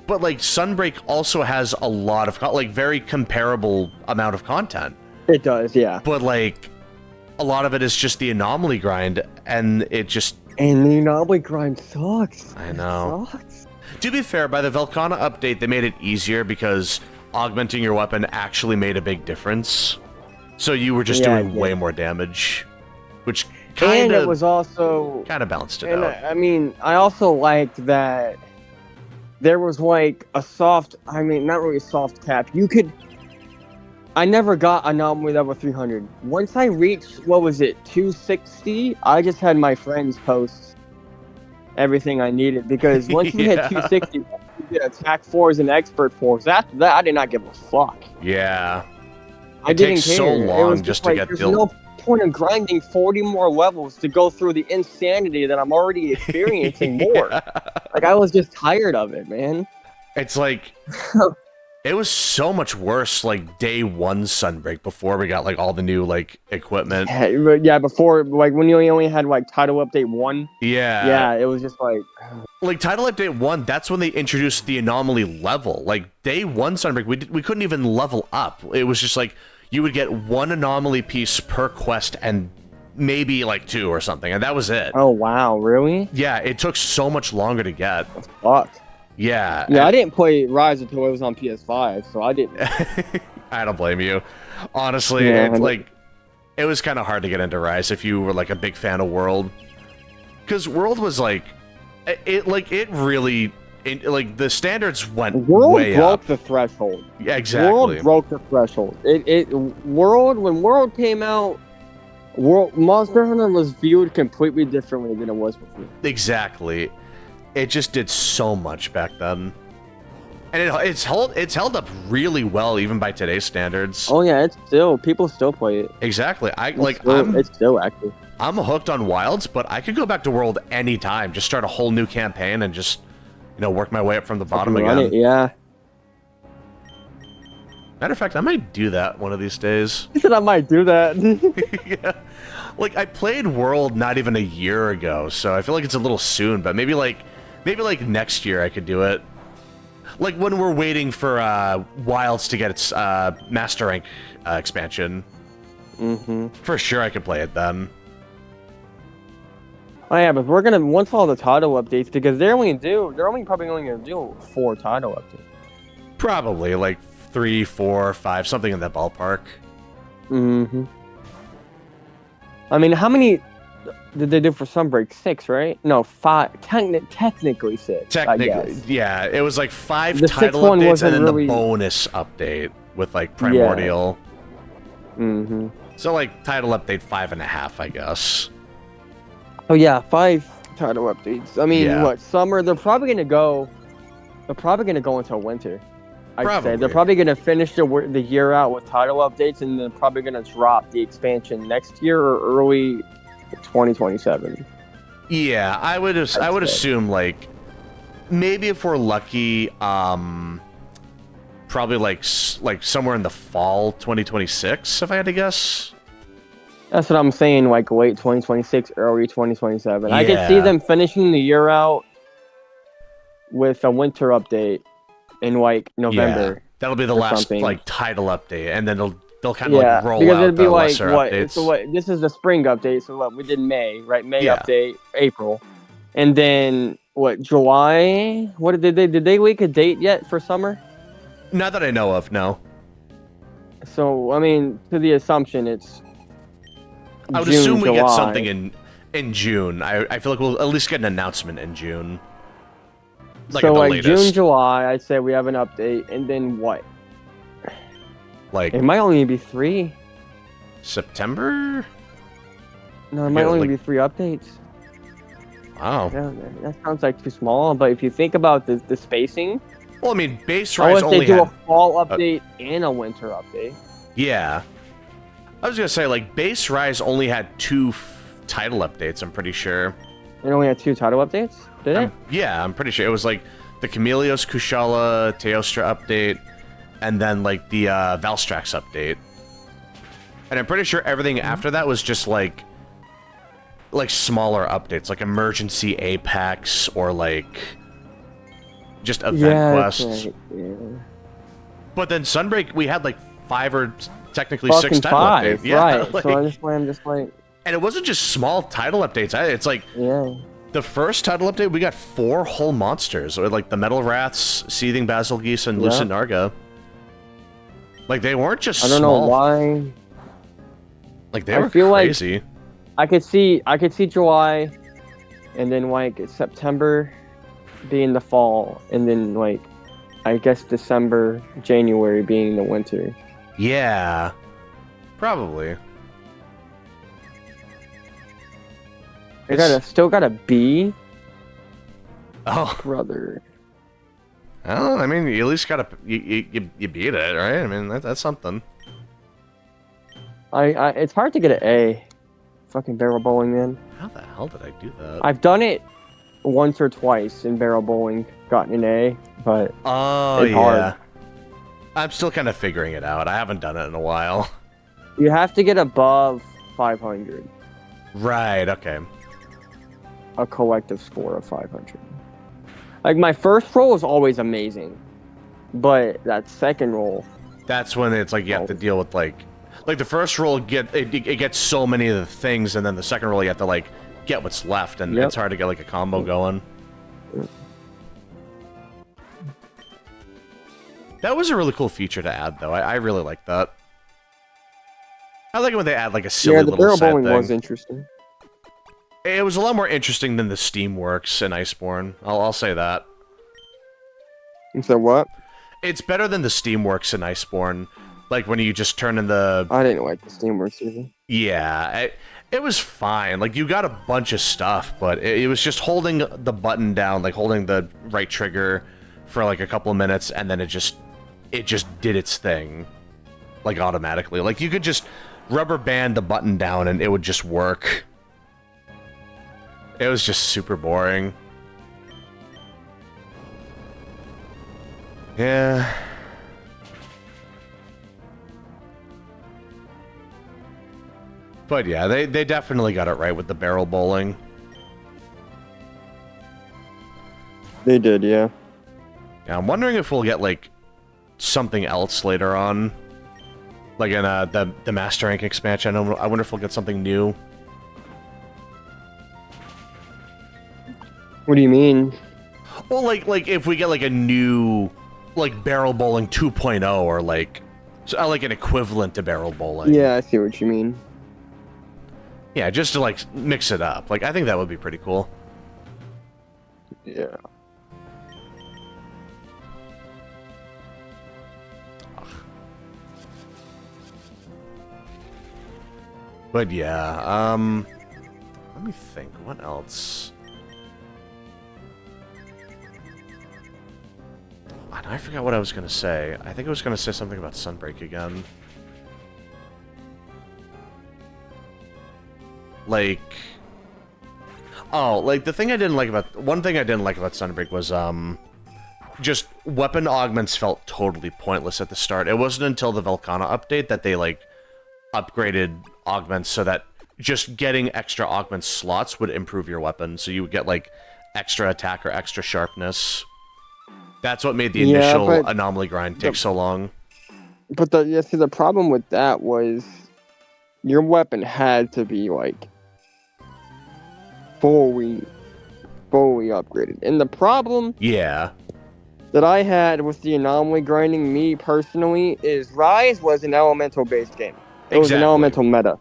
But, like, Sunbreak also has a lot of, like, very comparable amount of content. It does, yeah. But, like, a lot of it is just the anomaly grind, and it just... And the anomaly grind sucks. I know. It sucks. To be fair, by the Velkhana update, they made it easier because augmenting your weapon actually made a big difference. So you were just doing way more damage, which kind of... And it was also... kind of balanced it out. I mean, I also liked that there was, like, a soft... I mean, not really a soft cap. You could... I never got anomaly level 300. Once I reached, what was it, 260, I just had my friends post everything I needed. Because once you hit 260, you get attack 4s and expert 4s. After that, I did not give a fuck. Yeah. I didn't takes care. so long it was just like, to get there's built. no point in grinding 40 more levels to go through the insanity that I'm already experiencing more. Like, I was just tired of it, man. It's like... It was so much worse, like, day one Sunbreak before we got, like, all the new, like, equipment. Yeah, before, like, when you only had, like, title update 1. Yeah. Yeah, it was just like... Like, title update 1, that's when they introduced the anomaly level. Like, day one Sunbreak, we couldn't even level up. It was just, like, you would get one anomaly piece per quest and maybe, like, 2 or something, and that was it. Oh, wow, really? Yeah, it took so much longer to get. Fuck. Yeah. Yeah, I didn't play Rise until it was on PS5, so I didn't. I don't blame you. Honestly, Yeah, it was kind of hard to get into Rise if you were, like, a big fan of World. Because World was, like, it really, the standards went way up. World broke the threshold. Yeah, exactly. World broke the threshold. When World came out, Monster Hunter was viewed completely differently than it was before. Exactly. It just did so much back then. And it's held up really well even by today's standards. Oh yeah, people still play it. Exactly. It's still active. I'm hooked on Wilds, but I could go back to World anytime. Just start a whole new campaign and just, work my way up from the bottom again. Yeah. Matter of fact, I might do that one of these days. He said I might do that. Yeah. Like, I played World not even a year ago, so I feel like it's a little soon, but maybe next year I could do it. Like when we're waiting for Wilds to get its Master Rank expansion. Mm-hmm. For sure I could play it then. Oh yeah, but we're gonna once all the title updates, because they're probably only gonna do 4 title updates. Probably like 3, 4, 5, something in that ballpark. Mm-hmm. I mean, how many did they do for Sunbreak? 6, right? No, 5. Technically 6. Technically, yeah. It was like 5 The title 6th one updates and then wasn't really... the bonus update with like Primordial. Yeah. Mm-hmm. So like title update 5.5, I guess. Oh yeah, 5 title updates. I mean, Yeah. what summer? They're probably gonna go until winter. I'd Probably. say they're probably gonna finish the year out with title updates, and then probably gonna drop the expansion next year or early 2027. Yeah, I would assume like maybe if we're lucky, probably like somewhere in the fall 2026, if I had to guess. That's what I'm saying, like late 2026, early 2027. Yeah. I could see them finishing the year out with a winter update in like November. Yeah, that'll be the last something. like title update, and then they'll kind of like roll because out it'd be the like lesser what? updates. So what? This is the spring update. So what? We did May, right? May Yeah. update, April, and then what? July? What did they leak a date yet for summer? Not that I know of, no. So I mean, to the assumption it's. I would June, assume we get July. something in June. I feel like we'll at least get an announcement in June. Like so at the like latest. June, July, I'd say we have an update, and then what? Like It might only be 3. September? No, it might Yeah, only like- be 3 updates. Wow. Yeah, that sounds like too small. But if you think about the spacing, Well, I mean, Base how Rise if only they do had... a fall update and a winter update? Yeah. I was gonna say, like, Base Rise only had 2 title updates, I'm pretty sure. It only had 2 title updates, did it? Yeah, I'm pretty sure. It was, like, the Chameleos Kushala Teostra update, and then, like, the Valstrax update. And I'm pretty sure everything after that was just, like smaller updates, like Emergency Apex, or, like, just event quests. That's right. Yeah. But then Sunbreak, we had, like, 5 or technically Fucking 6 title 5, updates. Yeah, right? like, So I'm just like, and it wasn't just small title updates. It's like yeah. the first title update, we got 4 whole monsters, or like the Metal Rats, Seething Basil Geese, and Yeah. Lucid Narga. Like they weren't just I don't small. know why. Like they I were feel like- crazy. I could see July, and then like September being the fall, and then like I guess December, January being the winter. Yeah, probably. Still got a B, Oh, brother. well, I mean, you at least gotta you beat it, right? I mean, that's something. It's hard to get an A. Fucking barrel bowling, man. How the hell did I do that? I've done it once or twice in barrel bowling, gotten an A, but Oh it's yeah. hard. I'm still kind of figuring it out. I haven't done it in a while. you have to get above 500, Right. Okay. a collective score of 500. Like my first roll was always amazing, but that second roll, That's when it's like you have to deal with like the first roll it gets so many of the things, and then the second roll you have to like get what's left, and Yep. it's hard to get like a combo going. That was a really cool feature to add, though. I really like that. I like it when they add like a silly yeah, the little barrel side bowling thing. was interesting. It was a lot more interesting than the Steamworks in Iceborne. I'll say that. And so what? It's better than the Steamworks in Iceborne. Like when you just turn in the I didn't like the Steamworks either. Yeah, it was fine. Like, you got a bunch of stuff, but it was just holding the button down, like holding the right trigger for like a couple of minutes, and then it just did its thing, like automatically. Like you could just rubber band the button down and it would just work. It was just super boring. Yeah. But yeah, they definitely got it right with the barrel bowling. They did, yeah. Yeah, I'm wondering if we'll get like something else later on, like in the Master Rank expansion. I wonder if we'll get something new. What do you mean? Well, like if we get like a new, like barrel bowling 2.0 or like an equivalent to barrel bowling. Yeah, I see what you mean. Yeah, just to like mix it up. Like I think that would be pretty cool. Yeah. But yeah, let me think. What else? I forgot what I was gonna say. I think I was gonna say something about Sunbreak again. Like, oh, like the thing I didn't like about one thing I didn't like about Sunbreak was just weapon augments felt totally pointless at the start. It wasn't until the Velkhana update that they like upgraded augments so that just getting extra augment slots would improve your weapon. So you would get like extra attack or extra sharpness. That's what made the initial anomaly grind take so long. But the problem with that was your weapon had to be like fully upgraded. And the problem that I had with the anomaly grinding, me personally, is Rise was an elemental based game. It was an elemental meta.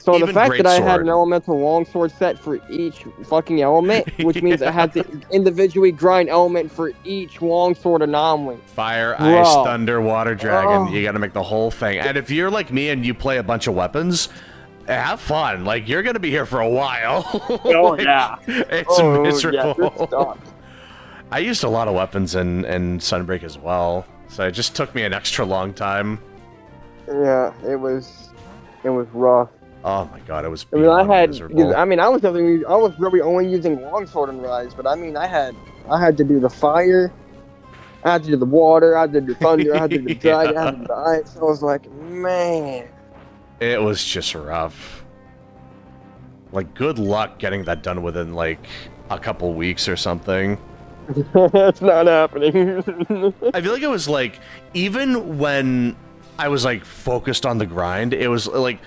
So even the fact that I had an elemental longsword set for each fucking element, which means I had to individually grind element for each longsword anomaly. Fire, ice, thunder, water, dragon. You gotta make the whole thing. And if you're like me and you play a bunch of weapons, have fun. Like, you're gonna be here for a while. Oh, like, yeah. It's miserable. Yeah, I used a lot of weapons in Sunbreak as well, so it just took me an extra long time. Yeah, it was rough. Oh my god, it was. I mean, miserable. I was really only using longsword in Rise, but I mean, I had to do the fire, I had to do the water, I had to do thunder, I had to do the dragon, I had to do the ice. I was like, man, it was just rough. Like, good luck getting that done within like a couple weeks or something. It's not happening. I feel like it was like, even when I was like focused on the grind, it was like,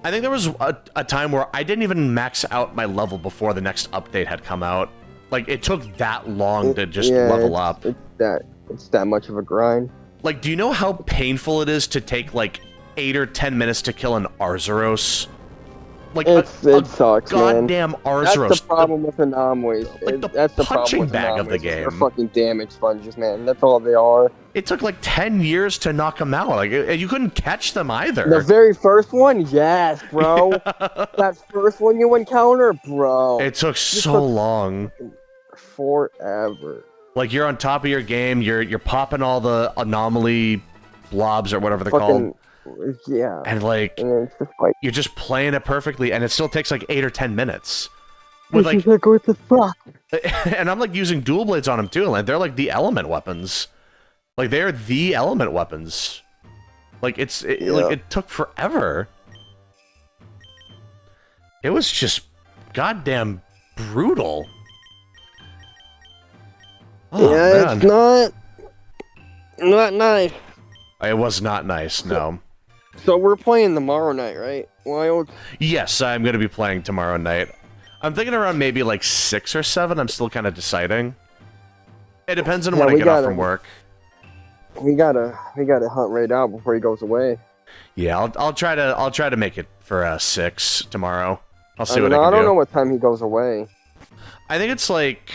I think there was a time where I didn't even max out my level before the next update had come out. Like, it took that long to just level up. It's that much of a grind. Like, do you know how painful it is to take like 8 or 10 minutes to kill an Arzuros? Like, it sucks, goddamn man. Arzuros. That's the problem with anomalies. That's the punching bag of the game. They're fucking damage sponges, man. That's all they are. It took like 10 years to knock them out. Like, you couldn't catch them either. The very first one, yes, bro. That first one you encounter, bro. It took so long. Forever. Like, you're on top of your game. You're popping all the anomaly blobs or whatever they're called. Yeah. And like, it's just like, you're just playing it perfectly, and it still takes like 8 or 10 minutes. With like, what the fuck? And I'm like using dual blades on them too, and they're like the element weapons. Like, they're the element weapons. Like, like, it took forever. It was just goddamn brutal. Oh, yeah, man. It's not nice. It was not nice, no. So we're playing tomorrow night, right? Wild? Yes, I'm going to be playing tomorrow night. I'm thinking around maybe like 6 or 7. I'm still kind of deciding. It depends on when I get off from work. We gotta hunt Raid out before he goes away. Yeah, I'll try to make it for 6 tomorrow. I'll see what I can do. I don't know what time he goes away. I think it's like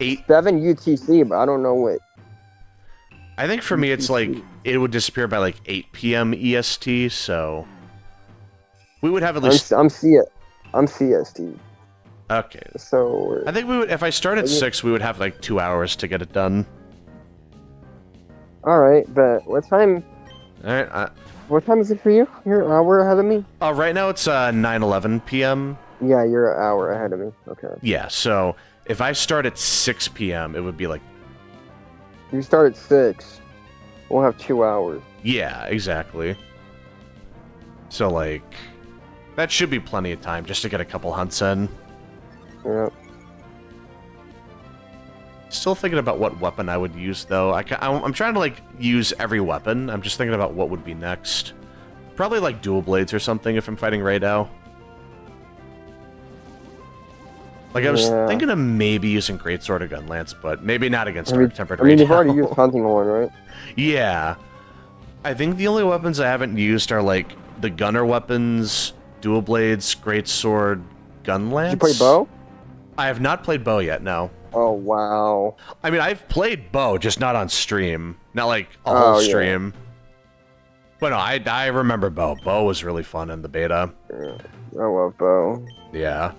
8. 7 UTC, but I don't know what. I think for me it's like it would disappear by like 8 p.m. EST, so we would have at least. I'm CST. Okay. So I think we would. If I start at 6, we would have like 2 hours to get it done. all right, but what time? All right. What time is it for you? You're an hour ahead of me. Right now it's 9:11 p.m. Yeah, you're an hour ahead of me. Okay. Yeah. So if I start at 6 p.m., it would be like. You start at 6. We'll have 2 hours. Yeah, exactly. So like, that should be plenty of time just to get a couple hunts in. Yep. Still thinking about what weapon I would use, though. I'm trying to, like, use every weapon. I'm just thinking about what would be next. Probably, like, dual blades or something if I'm fighting Raidao. Like, I was thinking of maybe using Greatsword or Gunlance, but maybe not against Dark-Tempered Raidao. You've already used Hunting Horn, right? Yeah. I think the only weapons I haven't used are, like, the gunner weapons, dual blades, Greatsword, Gunlance. Did you play bow? I have not played bow yet, no. Oh, wow. I mean, I've played bow, just not on stream. Not like a whole stream. But no, I remember bow. Bow was really fun in the beta. Yeah, I love bow. Yeah.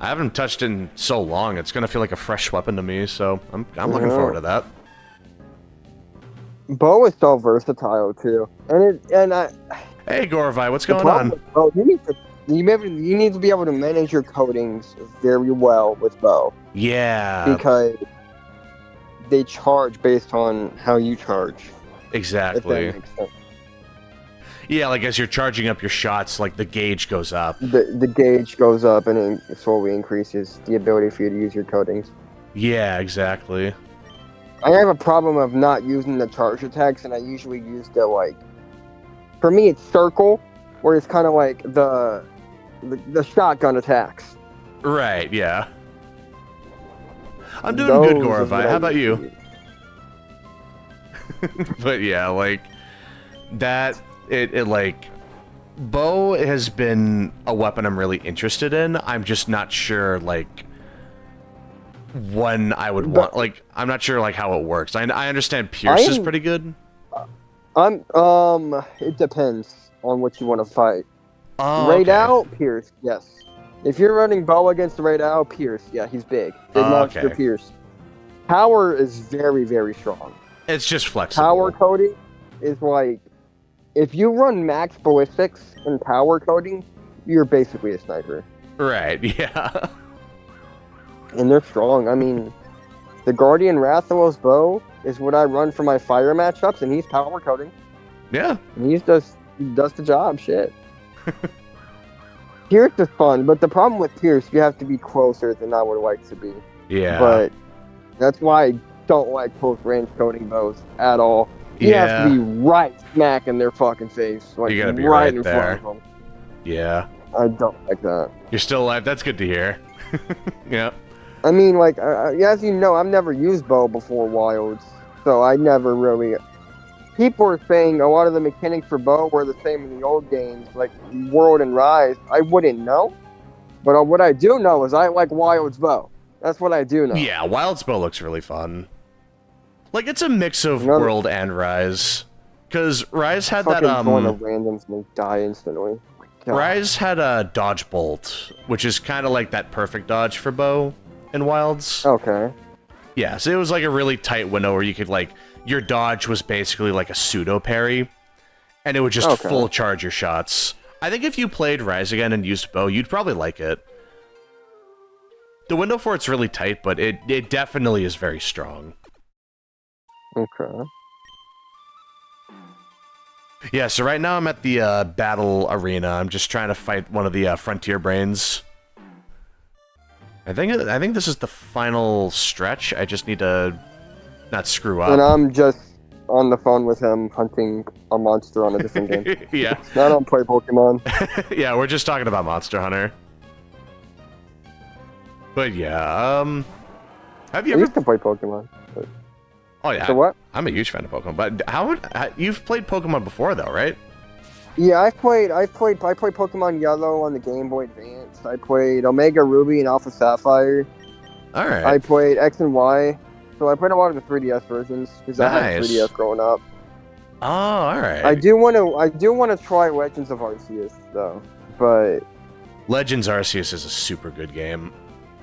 I haven't touched it in so long. It's gonna feel like a fresh weapon to me, so I'm looking forward to that. Bow is so versatile too, and I. Hey Gorvai, what's going on? Oh, you need to be able to manage your coatings very well with bow. Yeah. Because they charge based on how you charge. Exactly. If that makes sense. Yeah, like as you're charging up your shots, like the gauge goes up. The gauge goes up and it slowly increases the ability for you to use your coatings. Yeah, exactly. I have a problem of not using the charge attacks, and I usually use the, like, for me it's circle, where it's kind of like the shotgun attacks. Right, yeah. I'm doing good, Gorvai. How about you? But yeah, like, that, it like, bow has been a weapon I'm really interested in. I'm just not sure, like, when I would want, like, I'm not sure, like, how it works. I understand Pierce is pretty good. It depends on what you want to fight. Oh, Raidao, Pierce, yes. If you're running bow against Raidao, Pierce, yeah, he's big. Big monster Pierce. Power is very, very strong. It's just flexible. Power coding is like, if you run max ballistics and power coding, you're basically a sniper. Right, yeah. And they're strong. I mean, the Guardian Rathalos bow is what I run for my fire matchups, and he's power coding. Yeah. And he does the job, shit. Pierce is fun, but the problem with Pierce, you have to be closer than I would like to be. Yeah. But that's why I don't like close range coding bows at all. You have to be right smack in their fucking face. Like, you gotta be right in there. front of them. Yeah. I don't like that. You're still alive. That's good to hear. Yeah. I mean, like, as you know, I've never used bow before Wilds, so I never really... People are saying a lot of the mechanics for bow were the same in the old games, like World and Rise. I wouldn't know, but what I do know is I like Wilds bow. That's what I do know. Yeah, Wild's bow looks really fun. Like, it's a mix of World and Rise. Because Rise had that, going to randoms and die instantly. Rise had a dodge bolt, which is kind of like that perfect dodge for bow in Wilds. Okay. Yeah, so it was like a really tight window where you could, like, your dodge was basically like a pseudo parry, and it would just full charge your shots. I think if you played Rise again and used bow, you'd probably like it. The window for it's really tight, but it definitely is very strong. Okay. Yeah, so right now I'm at the battle arena. I'm just trying to fight one of the Frontier Brains. I think this is the final stretch. I just need to not screw up. And I'm just on the phone with him hunting a monster on a different game. Yeah. I don't play Pokemon. Yeah, we're just talking about Monster Hunter. But yeah, have you I ever... used to play Pokemon. Oh yeah. So what? I'm a huge fan of Pokemon, but you've played Pokemon before though, right? Yeah, I played Pokemon Yellow on the Game Boy Advance. I played Omega Ruby and Alpha Sapphire. All right. I played X and Y. So I played a lot of the 3DS versions because I had 3DS growing up. Oh, all right. I do want to try Legends of Arceus though, but Legends Arceus is a super good game.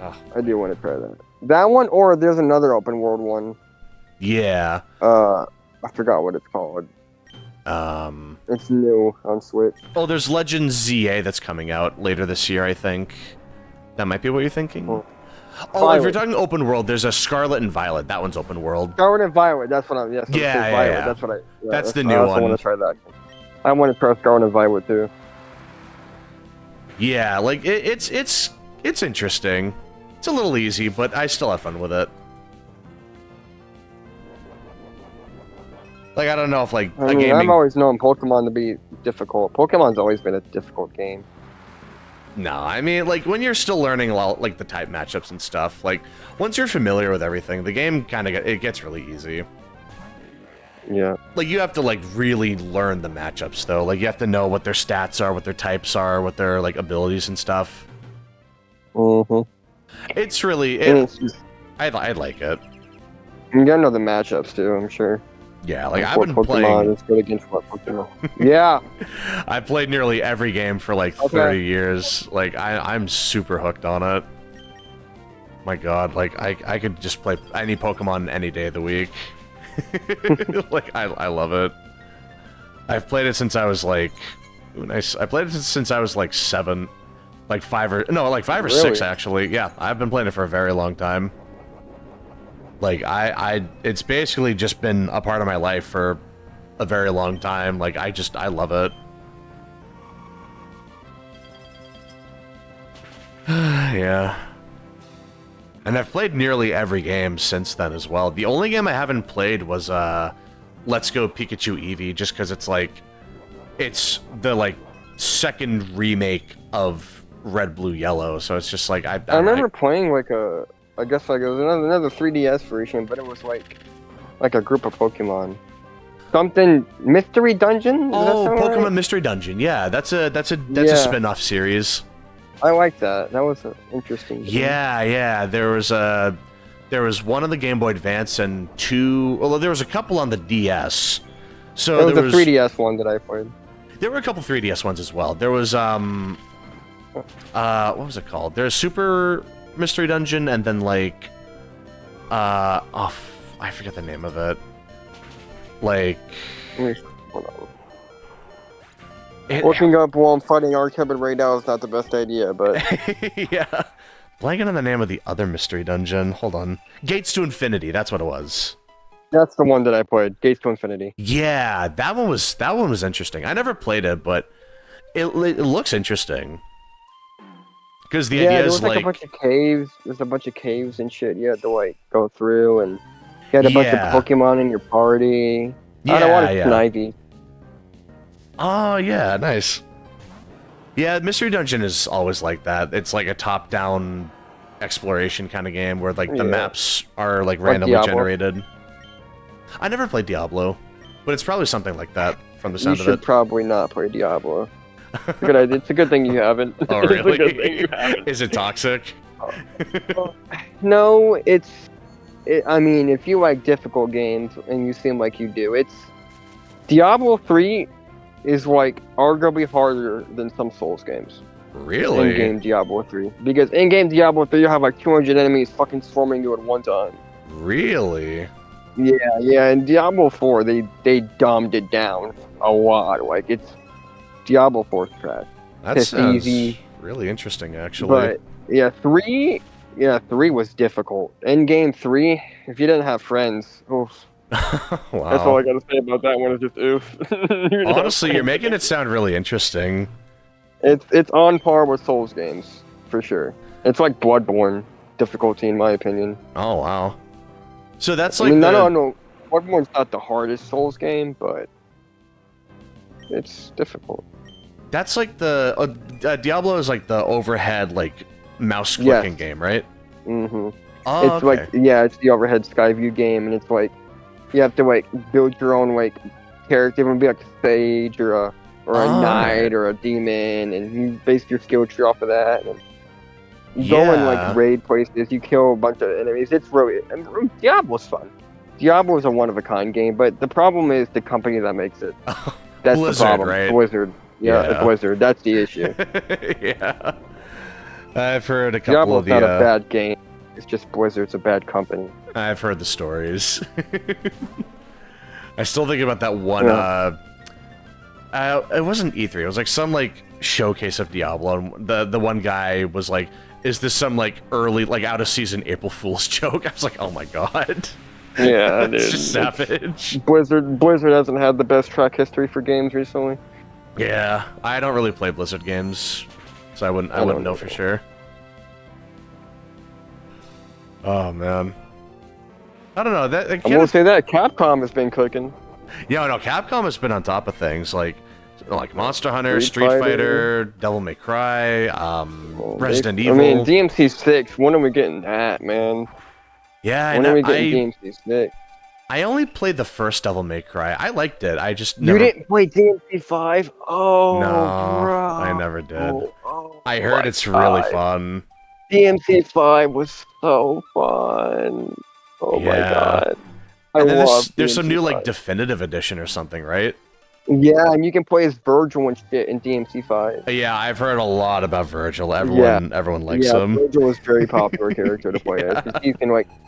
I do want to try that. That one, or there's another open world one. Yeah. I forgot what it's called. It's new on Switch. Oh, there's Legends ZA that's coming out later this year, I think. That might be what you're thinking. Oh, if you're talking open world, there's a Scarlet and Violet. That one's open world. Scarlet and Violet. That's what I'm. Yes, Yeah. Violet. That's what I. Yeah, that's the new one. I also want to try that. I want to try Scarlet and Violet too. Yeah, like it's interesting. It's a little easy, but I still have fun with it. Like, I don't know if, like, I've always known Pokemon to be difficult. Pokemon's always been a difficult game. No, I mean, like, when you're still learning, like, the type matchups and stuff, like, once you're familiar with everything, the game kind of it gets really easy. Yeah. Like, you have to, like, really learn the matchups, though. Like, you have to know what their stats are, what their types are, what their, like, abilities and stuff. Mm-hmm. It's really... I like it. You gotta know the matchups, too, I'm sure. Yeah, like, I've been playing... It's good against what Pokemon. Yeah! I played nearly every game for, like, 30 years. Like, I'm super hooked on it. My god, like, I could just play any Pokemon any day of the week. Like, I love it. I've played it since I was, like... Ooh, nice. I played it since I was, like, 7. Like, 5 or... No, like, 5 or 6, actually. Yeah, I've been playing it for a very long time. Like, it's basically just been a part of my life for a very long time. Like, I love it. Yeah. And I've played nearly every game since then as well. The only game I haven't played was, Let's Go Pikachu Eevee, just because it's, like, it's the, like, second remake of Red, Blue, Yellow, so it's just, like, I remember playing, like, I guess like it was another 3DS version, but it was like a group of Pokemon. Something Mystery Dungeon? Oh, Pokemon Mystery Dungeon. Yeah, that's a spin-off series. I like that. That was interesting. Yeah. There was one on the Game Boy Advance and two. Well, there was a couple on the DS. So there was a 3DS one that I played. There were a couple 3DS ones as well. There was what was it called? There's Super Mystery Dungeon, and then, like, I forget the name of it. Like... Hold on. Looking up while I'm fighting Archibald right now is not the best idea, but... Yeah. Blanking on the name of the other Mystery Dungeon. Hold on. Gates to Infinity, that's what it was. That's the one that I played, Gates to Infinity. Yeah, that one was interesting. I never played it, but it looks interesting. Because the idea is, like... a bunch of caves. There's a bunch of caves and shit you had to, like, go through, and you had a bunch of Pokemon in your party. Yeah, I don't want to Snivy. Oh, yeah, nice. Yeah, Mystery Dungeon is always like that. It's like a top-down exploration kind of game where, like, the maps are, like, randomly generated. I never played Diablo, but it's probably something like that from the sound of it. You should probably not play Diablo. It's a good thing you haven't. Oh, really? It's a good thing you haven't. Is it toxic? No, I mean, if you like difficult games, and you seem like you do, Diablo 3 is, like, arguably harder than some Souls games. Really? In-game Diablo 3. Because in-game Diablo 3, you have, like, 200 enemies fucking swarming you at one time. Really? Yeah, in Diablo 4, they dumbed it down a lot. Like, Diablo 4's trash. That sounds easy. Really interesting, actually. But yeah, 3 was difficult. In game 3, if you didn't have friends, oof. Wow. That's all I gotta say about that one. Is just oof. Honestly, you're making it sound really interesting. It's on par with Souls games for sure. It's like Bloodborne difficulty, in my opinion. Oh wow. So that's like no. Bloodborne's not the hardest Souls game, but it's difficult. That's like the Diablo is like the overhead, like, mouse clicking game, right? Mm-hmm. Oh, it's like it's the overhead sky view game, and it's like you have to, like, build your own, like, character. It would be like a sage or a knight or a demon, and you base your skill tree off of that. And you go in, like, raid places. You kill a bunch of enemies. It's really Diablo's fun. Diablo's a one-of-a-kind game, but the problem is the company that makes it. That's Blizzard, the problem. Right? Blizzard. Yeah, it's Blizzard. That's the issue. Yeah. I've heard a couple Diablo's of the. not a bad game. It's just Blizzard's a bad company. I've heard the stories. I still think about that one. It wasn't E3. It was like some like showcase of Diablo, and the one guy was like, "Is this some like early like out of season April Fool's joke?" I was like, "Oh my god." Yeah, it's dude. just savage. Blizzard hasn't had the best track history for games recently. Yeah, I don't really play Blizzard games, so I wouldn't know for sure. Oh man, I don't know. That I will say that Capcom has been cooking. Yeah, no, Capcom has been on top of things like Monster Hunter, Street Fighter, Devil May Cry, Resident Evil. I mean, DMC6. When are we getting that, man? Yeah, when are we getting DMC6? I only played the first Devil May Cry. I liked it. I just never... You didn't play DMC5? Oh, no, bro. I never did. I heard it's really fun. DMC5 was so fun. Oh my god. And then there's some new like definitive edition or something, right? Yeah, and you can play as Virgil and shit in DMC5. Yeah, I've heard a lot about Virgil. Everyone likes him. Virgil is a very popular character to play as.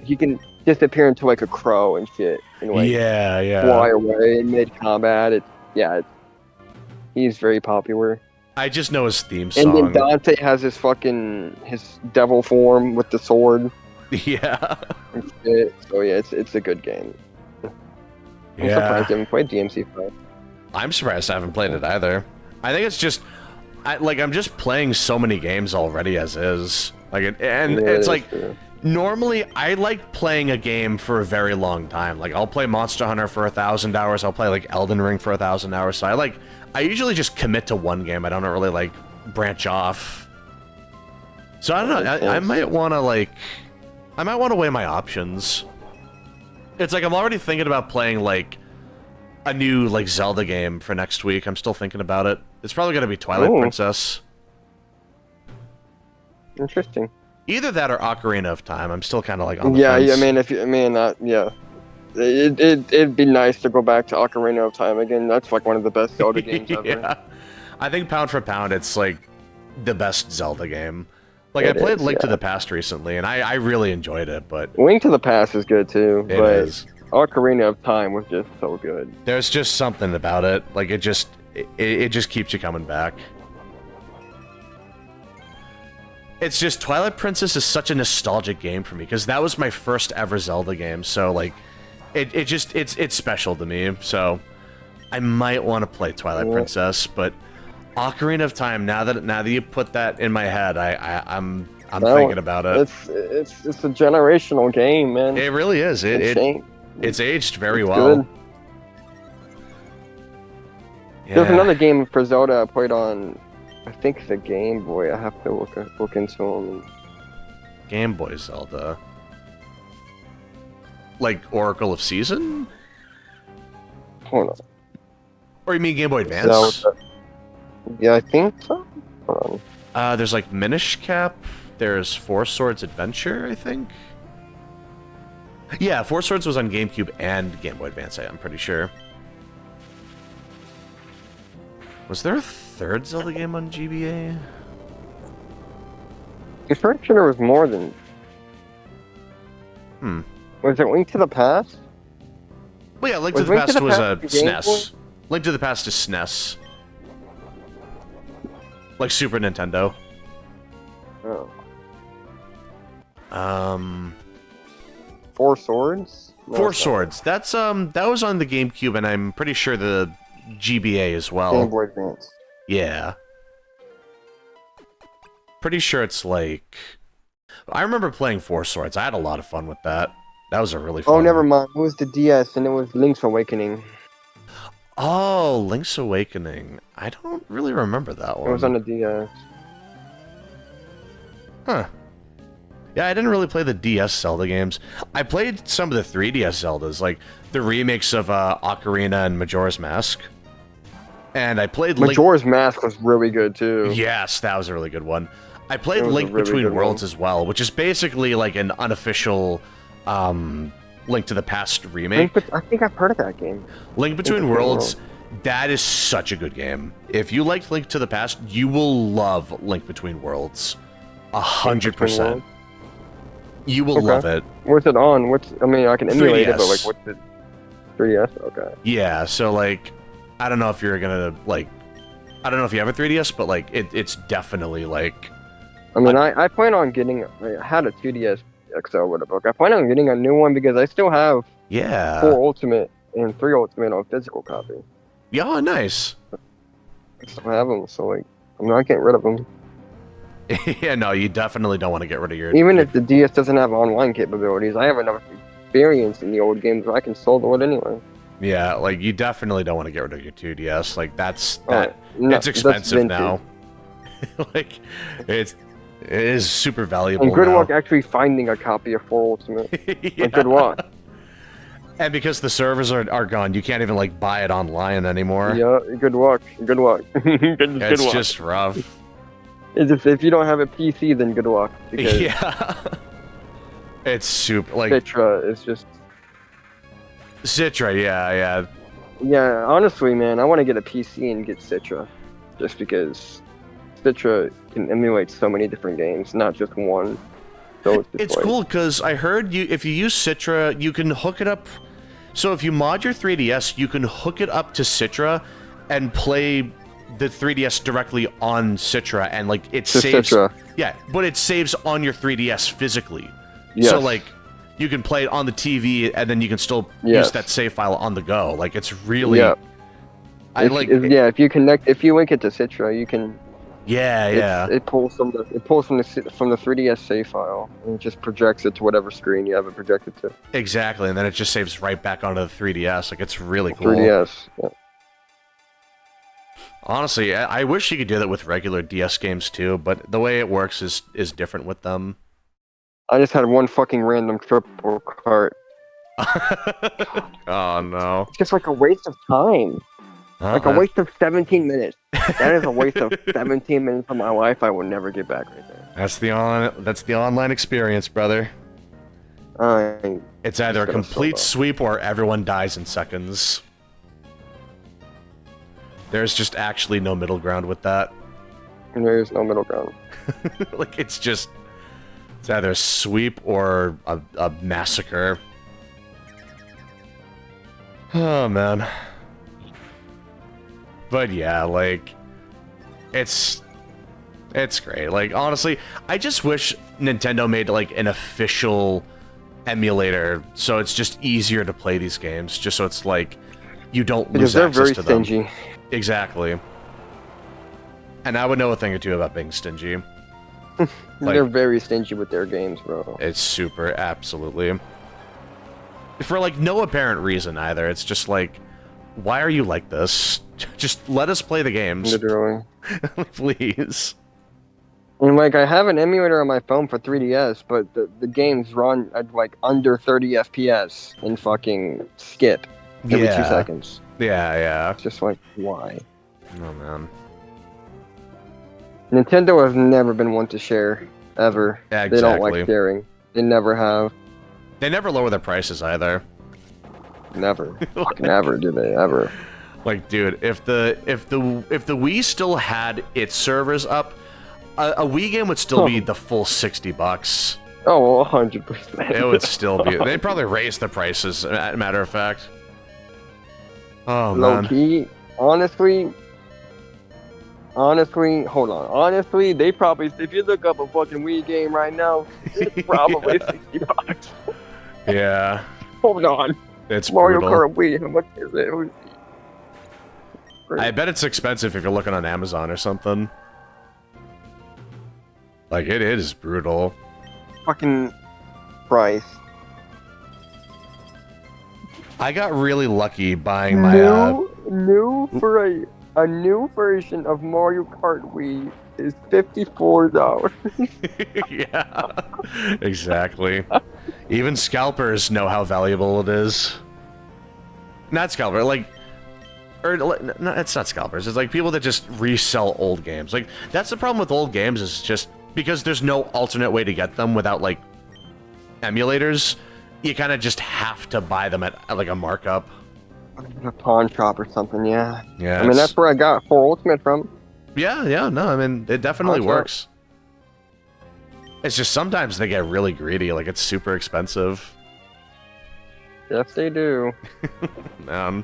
He can disappear into like a crow and shit, and like fly away in mid combat. He's very popular. I just know his theme song. And then Dante has his devil form with the sword. Yeah. And shit. So yeah, it's a good game. I'm surprised I haven't played DMC5. I'm surprised I haven't played it either. I think it's just, I'm just playing so many games already as is. It's like, normally I like playing a game for a very long time. Like I'll play Monster Hunter for 1,000 hours. I'll play like Elden Ring for 1,000 hours. So I usually just commit to one game. I don't really like branch off. So I don't know. I might want to weigh my options. It's like I'm already thinking about playing like a new like Zelda game for next week. I'm still thinking about it. It's probably going to be Twilight Princess. Interesting. Either that or Ocarina of Time. I'm still kind of like on the fence. It'd be nice to go back to Ocarina of Time again. That's like one of the best Zelda games ever. Yeah. I think pound for pound, it's like the best Zelda game. Like I played Link to the Past recently, and I really enjoyed it. But Link to the Past is good too. It is. Ocarina of Time was just so good. There's just something about it. Like it just keeps you coming back. It's just Twilight Princess is such a nostalgic game for me because that was my first ever Zelda game. So like, it's special to me. So I might want to play Twilight Princess, but Ocarina of Time. Now that you put that in my head, I'm thinking about it. It's a generational game, man. It really is. It's aged very well. Good. Yeah. There's another game for Zelda I played on, I think the Game Boy. I have to look into them. Game Boy Zelda. Like Oracle of Season? Hold on. Or you mean Game Boy Advance? Zelda. Yeah, I think so. Hold on. There's like Minish Cap. There's Four Swords Adventure, I think. Yeah, Four Swords was on GameCube and Game Boy Advance, I'm pretty sure. Was there a third Zelda game on GBA? I'm pretty sure there was more than... Was it Link to the Past? Well, yeah, Link to the Past was a SNES. Link to the Past is SNES. Like Super Nintendo. Oh. Four Swords? No, Four Swords. That's that was on the GameCube, and I'm pretty sure the GBA as well. Game Boy Advance. Yeah. Pretty sure it's like... I remember playing Four Swords. I had a lot of fun with that. That was a really fun... Oh, never mind. It was the DS, and it was Link's Awakening. Oh, Link's Awakening. I don't really remember that one. It was on the DS. Huh. Yeah, I didn't really play the DS Zelda games. I played some of the 3DS Zeldas, like the remakes of Ocarina and Majora's Mask. And I played Majora's Mask was really good, too. Yes, that was a really good one. I played Link Between Worlds as well, which is basically like an unofficial Link to the Past remake. I think I've heard of that game. Link Between Worlds, that is such a good game. If you liked Link to the Past, you will love Link Between Worlds. 100%. You will love it. What's it on? I mean, I can emulate it, but 3DS. like, what's it? 3DS. Okay. Yeah, so like, I don't know if you're gonna like, I don't know if you have a 3DS, but like, it's definitely like. I mean, I plan on getting. I had a 2DS XL with a book. I plan on getting a new one because I still have 4 Ultimate and 3 Ultimate on physical copy. Yeah, nice. I still have them, so like, I'm not getting rid of them. Yeah, no, you definitely don't want to get rid of your. Even if the DS doesn't have online capabilities, I have enough experience in the old games where I can solo it anyway. Yeah, like you definitely don't want to get rid of your 2DS. Like that's No, it's expensive that's now. Like it is super valuable. And good now. luck actually finding a copy of 4 Ultimate. Yeah. Like, good luck. And because the servers are gone, you can't even like buy it online anymore. Yeah, good luck. Good luck. good It's luck. just rough. It's just, if you don't have a PC, then good luck. Because Yeah. It's super like Citra is just. Citra, yeah. Yeah, honestly, man, I want to get a PC and get Citra, just because Citra can emulate so many different games, not just one. So It's like, cool because I heard if you use Citra, you can hook it up. So if you mod your 3DS, you can hook it up to Citra and play the 3DS directly on Citra, and like it saves. Citra. Yeah, but it saves on your 3DS physically. Yes. So like you can play it on the TV, and then you can still use that save file on the go. Like it's really. Yeah. Yeah, if you link it to Citra, you can. Yeah. It pulls from the 3DS save file and it just projects it to whatever screen you have it projected to. Exactly, and then it just saves right back onto the 3DS. Like it's really cool. 3DS. Yeah. Honestly, I wish you could do that with regular DS games too, but the way it works is different with them. I just had one fucking random triple cart. Oh no. It's just like a waste of time. Like a waste of 17 minutes. That is a waste of 17 minutes of my life I will never get back right there. That's the online experience, brother. It's either a complete sweep or everyone dies in seconds. There's just actually no middle ground with that. There is no middle ground. Like it's either a sweep or a massacre. Oh man. But yeah, like it's great. Like honestly, I just wish Nintendo made like an official emulator so it's just easier to play these games, just so it's like you don't lose access to them. Because they're very stingy. Exactly. And I would know a thing or two about being stingy. They're very stingy with their games, bro. It's super, absolutely. For like no apparent reason either. It's just like, why are you like this? Just let us play the games. Literally. Please. And like, I have an emulator on my phone for 3DS, but the games run at like under 30 FPS and fucking skip every 2 seconds. Yeah. It's just like, why? Oh man. Nintendo has never been one to share, ever. Yeah, exactly. They don't like sharing. They never have. They never lower their prices either. Never. Never do they ever. Like, dude, if the Wii still had its servers up, a Wii game would still be the full $60. Oh, 100%. It would still be. They'd probably raise the prices. As a matter of fact. Oh man. Low key, honestly, hold on. Honestly, they probably, if you look up a fucking Wii game right now, it's probably $60. Yeah. Hold on. It's Mario brutal. Kart Wii, how much is it? I bet it's expensive if you're looking on Amazon or something. Like, it is brutal. Fucking price. I got really lucky buying my... New for a new version of Mario Kart Wii is $54. Yeah, exactly. Even scalpers know how valuable it is. Not scalper, like... Or, no, it's not scalpers. It's like people that just resell old games. Like, that's the problem with old games, is just because there's no alternate way to get them without, like, emulators, you kind of just have to buy them at like, a markup. A pawn shop or something, yeah. Yeah. I mean, that's where I got 4 Ultimate from. Yeah, no, I mean, it definitely works. It's just sometimes they get really greedy, like it's super expensive. Yes, they do. Man.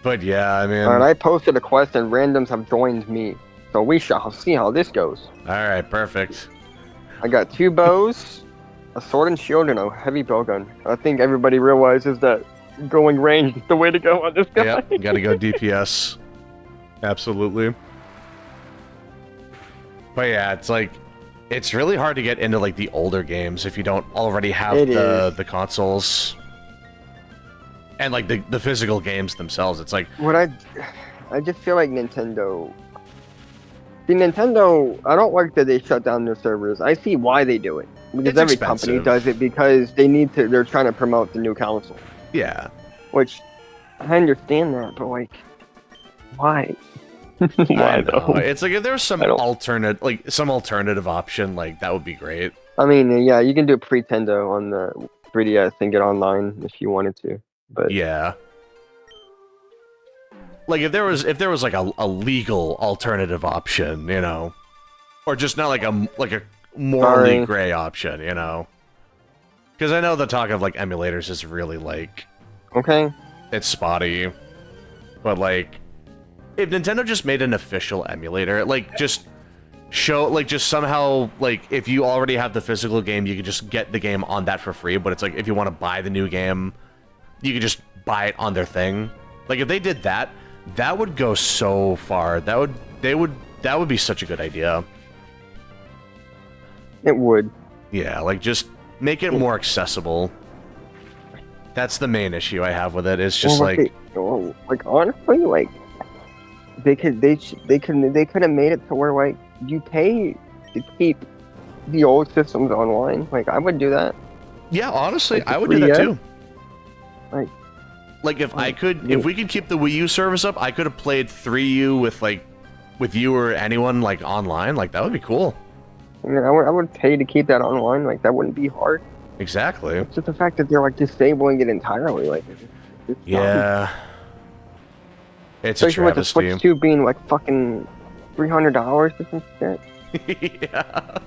But yeah, I mean... Alright, I posted a quest and randoms have joined me. So we shall see how this goes. Alright, perfect. I got 2 bows, a sword and shield, and a heavy bowgun. I think everybody realizes that going range is the way to go on this guy. Yep, gotta go DPS. Absolutely. But yeah, it's like... It's really hard to get into like the older games if you don't already have the consoles. And like the physical games themselves. It's like... What I just feel like Nintendo... See, Nintendo, I don't like that they shut down their servers. I see why they do it. Because It's every expensive. company does it because they're trying to promote the new console. Yeah. Which, I understand that, but like, why? I Why know. though? It's like if there's some alternative option, like that would be great. I mean, yeah, you can do Pretendo on the 3DS and get online if you wanted to. But Yeah. Like if there was like a legal alternative option, you know, or just not like a morally Sorry. gray option, you know. Because I know the talk of like emulators is really like okay, it's spotty, but like if Nintendo just made an official emulator, like just somehow like if you already have the physical game, you could just get the game on that for free. But it's like if you want to buy the new game, you could just buy it on their thing. Like if they did that, that would go so far. That would be such a good idea. it would. Yeah, like just make it more accessible. That's the main issue I have with it. It's just like honestly, like they could have made it to where like you pay to keep the old systems online. Like I would do that. yeah, honestly, Like the I would do that 3DS? too. Like If we could keep the Wii U service up, I could have played 3U with you or anyone like online. Like that would be cool. I mean, I would pay to keep that online. Like that wouldn't be hard. Exactly. It's just the fact that they're like disabling it entirely. Like it's Yeah. It's a especially with the travesty. Switch 2 being like fucking $300 or some shit. Yeah.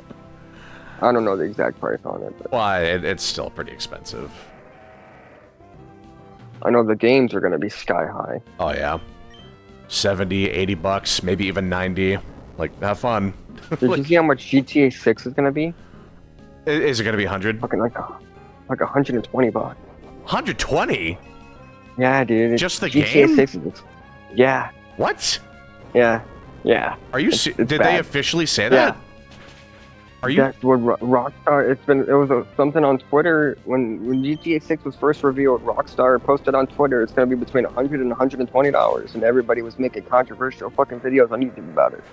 I don't know the exact price on it, but Why? It's still pretty expensive. I know the games are gonna be sky high. Oh yeah. 70, 80 bucks, maybe even 90. Like, have fun. Did you see how much GTA 6 is gonna be? Is it gonna be 100? Fucking like $120. 120? Yeah, dude. Just the GTA game? 6 is, yeah, What? yeah. Are you? It's Did they bad. officially say Yeah. that? Are you? That's what Rockstar. It was something on Twitter when GTA 6 was first revealed. Rockstar posted on Twitter it's gonna be between $100 and $120, and everybody was making controversial fucking videos on YouTube about it.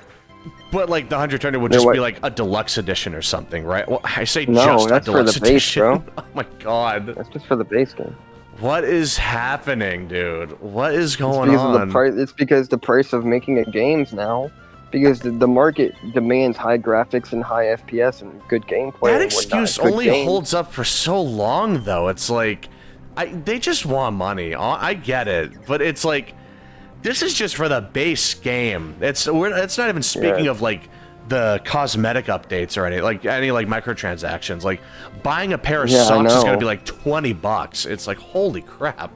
But like the 120 would They're just what- be like a deluxe edition or something, right? Well, I say No, just that's a for the deluxe base, edition. bro. Oh my god. That's just for the base game. What is happening, dude? What is It's going because of on? the price. It's because the price of making a games now. Because the market demands high graphics and high FPS and good gameplay. That and whatnot. excuse Good only games. holds up for so long, though. It's like, they just want money. I get it, but it's like, this is just for the base game. It's not even speaking Yeah. of like the cosmetic updates or any microtransactions. Like buying a pair of Yeah, I socks is gonna know. be like $20. It's like holy crap.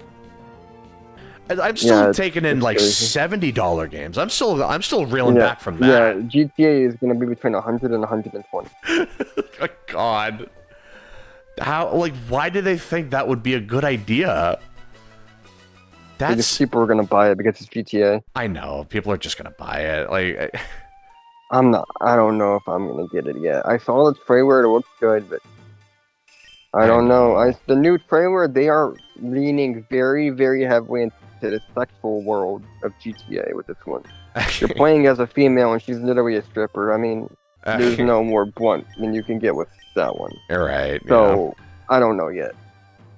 I'm still Yeah, taking in it's like crazy. $70 games. I'm still reeling Yeah, back from that. Yeah, GTA is gonna be between 100 and 120. My God. How, like, why do they think that would be a good idea? Because That's, people are gonna buy it because it's GTA. I know, people are just gonna buy it. Like, I'm not. I don't know if I'm gonna get it yet. I saw the trailer; it looks good, but I don't know. The new trailer, they are leaning very, very heavily into the sexual world of GTA with this one. You're playing as a female, and she's literally a stripper. I mean, there's no more blunt than you can get with that one. You're right. So I don't know yet.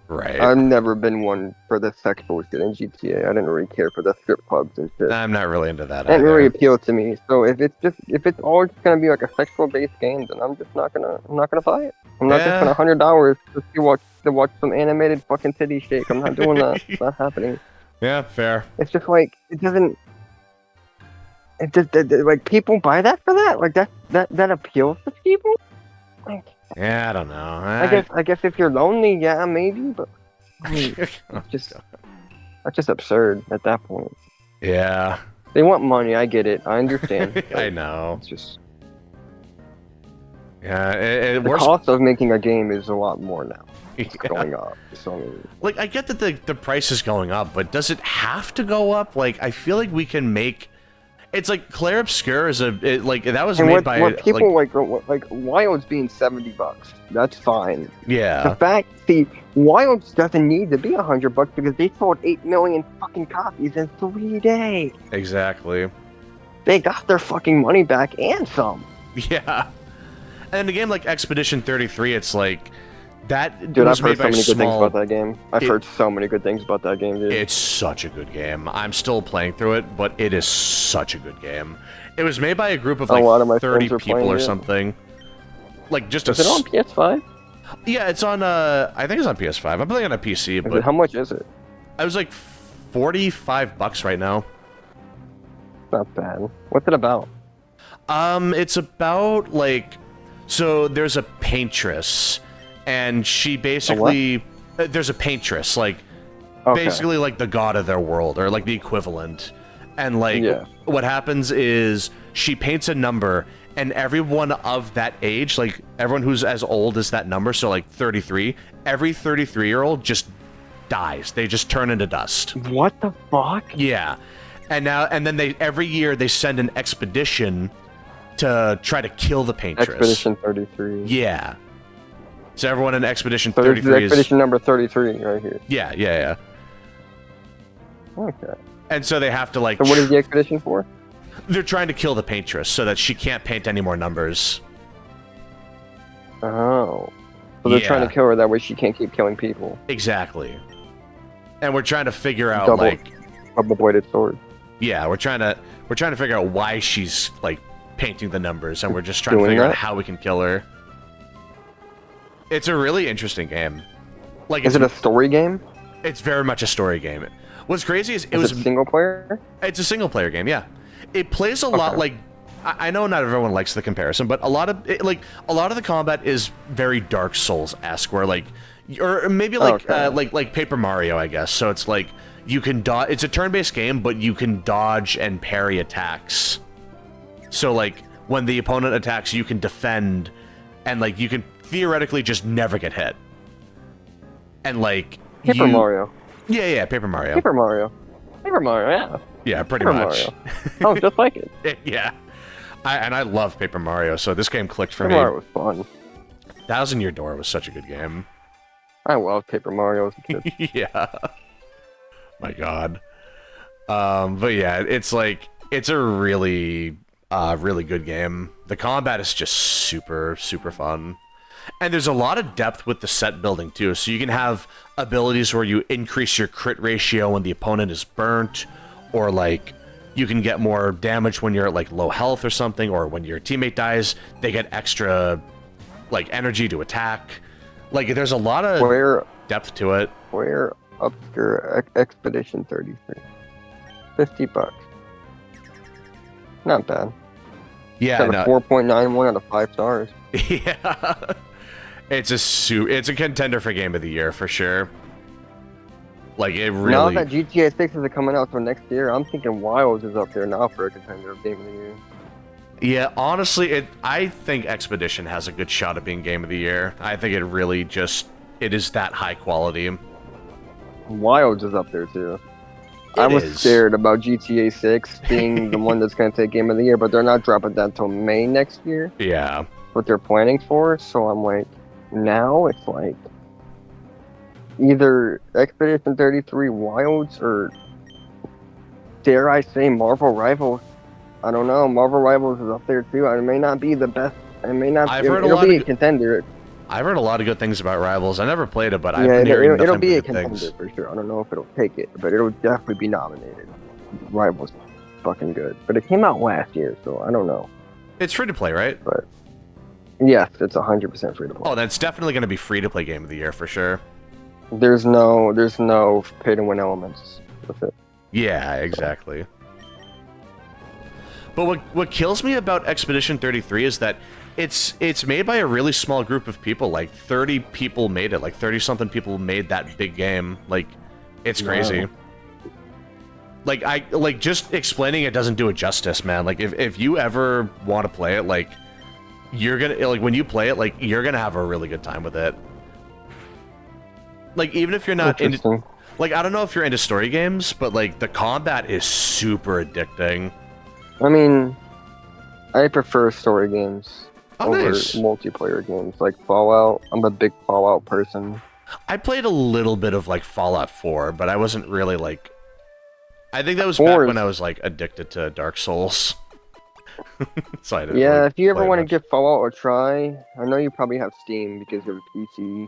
yeah, right. I've never been one for the sexual shit in GTA. I didn't really care for the strip clubs and shit. I'm not really into that That didn't either. really appeal to me. So if it's all just gonna be like a sexual based game, then I'm not gonna buy it. I'm not Yeah. just gonna $100 to watch some animated fucking titty shake. I'm not doing that. It's not happening. Yeah, fair. It's just like it doesn't. Like people buy that for that? Like that appeals to people? Like, Yeah, I don't know. I guess if you're lonely, yeah, maybe, but I mean, that's just absurd at that point. Yeah. They want money, I get it, I understand. I know. It's just Yeah, the cost of making a game is a lot more now. It's Yeah. going up. So Like, I get that the price is going up, but does it have to go up? Like, I feel like we can make... It's like Claire Obscure is like that was made by what people like Wild's being $70. That's fine. yeah. The fact, see, Wilds doesn't need to be $100 because they sold 8 million fucking copies in 3 days. Exactly. They got their fucking money back and some. Yeah. And a game like Expedition 33, it's like that Dude, was I've heard made so by many good things small. about that game. I've heard so many good things about that game, dude. It's such a good game. I'm still playing through it, but it is such a good game. It was made by a group of like lot of my 30 friends are people playing or it. something. Like just Is it on PS5? Yeah, it's on I think it's on PS5. I'm playing on a PC, but How much is it? I was like $45 right now. Not bad. What's it about? It's about like, so there's a paintress, and she basically there's a paintress, like basically like the god of their world or like the equivalent, and like what happens is she paints a number, and everyone of that age, like everyone who's as old as that number, so like 33, every 33-year-old just dies. They just turn into dust. What the fuck? Yeah. And then they every year they send an expedition to try to kill the paintress. Expedition 33. Yeah. So everyone in Expedition So this is 33 Expedition number 33 right here. Yeah. Okay. And so they have to like... So what is the expedition for? They're trying to kill the paintress so that she can't paint any more numbers. Oh. So they're trying to kill her, that way she can't keep killing people. Exactly. And we're trying to figure out double-bladed sword. Yeah, we're trying to figure out why she's like painting the numbers, and we're just trying to figure out how we can kill her. It's a really interesting game. Like, is it a story game? It's very much a story game. What's crazy is it single player? It's a single player game, yeah. It plays a lot like, I know not everyone likes the comparison, but a lot of the combat is very Dark Souls-esque, where like, or maybe like like Paper Mario, I guess. So it's like you can dodge. It's a turn-based game, but you can dodge and parry attacks. So like when the opponent attacks, you can defend, and like you can theoretically just never get hit. And like Paper Mario. Yeah, Paper Mario. Paper Mario, yeah. Yeah, pretty Paper much. Mario. Oh, just like it. Yeah. I love Paper Mario, so this game clicked for me. Paper Mario was fun. Thousand Year Door was such a good game. I loved Paper Mario as a kid. Yeah. My God. But yeah, it's like, it's a really, really good game. The combat is just super, super fun. And there's a lot of depth with the set building too. So you can have abilities where you increase your crit ratio when the opponent is burnt, or like you can get more damage when you're at like low health or something, or when your teammate dies, they get extra like energy to attack. Like there's a lot of depth to it. Where Obscure Expedition 33. $50. Not bad. Yeah, it's got a 4.91 out of 5 stars. Yeah. It's a contender for Game of the Year for sure. Like it really. Now that GTA 6 is coming out for next year, I'm thinking Wilds is up there now for a contender of Game of the Year. Yeah, honestly, I think Expedition has a good shot at being Game of the Year. I think it really it is that high quality. Wilds is up there too. I was scared about GTA 6 being the one that's going to take Game of the Year, but they're not dropping that until May next year. Yeah. What they're planning for, so I'm like, now it's like either Expedition 33 Wilds or, dare I say, Marvel Rivals. I don't know. Marvel Rivals is up there too. It may not be the best. It may not. It'll be a contender. I've heard a lot of good things about Rivals. I never played it, but I've been hearing it'll be a contender things. For sure. I don't know if it'll take it, but it'll definitely be nominated. Rivals, fucking good. But it came out last year, so I don't know. It's free to play, right? But yes, it's 100% free to play. Oh, that's definitely going to be free to play Game of the Year for sure. There's no pay to win elements with it. Yeah, exactly. But what kills me about Expedition 33 is that it's made by a really small group of people. Like 30 people made it. Like 30-something people made that big game. Like, it's crazy. Wow. Like just explaining it doesn't do it justice, man. Like if you ever want to play it, like you're gonna like when you play it, like you're gonna have a really good time with it. Like even if you're not into, like I don't know if you're into story games, but like the combat is super addicting. I mean, I prefer story games over nice. multiplayer games like Fallout. I'm a big Fallout person. I played a little bit of like Fallout 4, but I wasn't really like. I think that was back when I was like addicted to Dark Souls. So I didn't really If you ever play want to much. give Fallout a try, I know you probably have Steam because you're PC.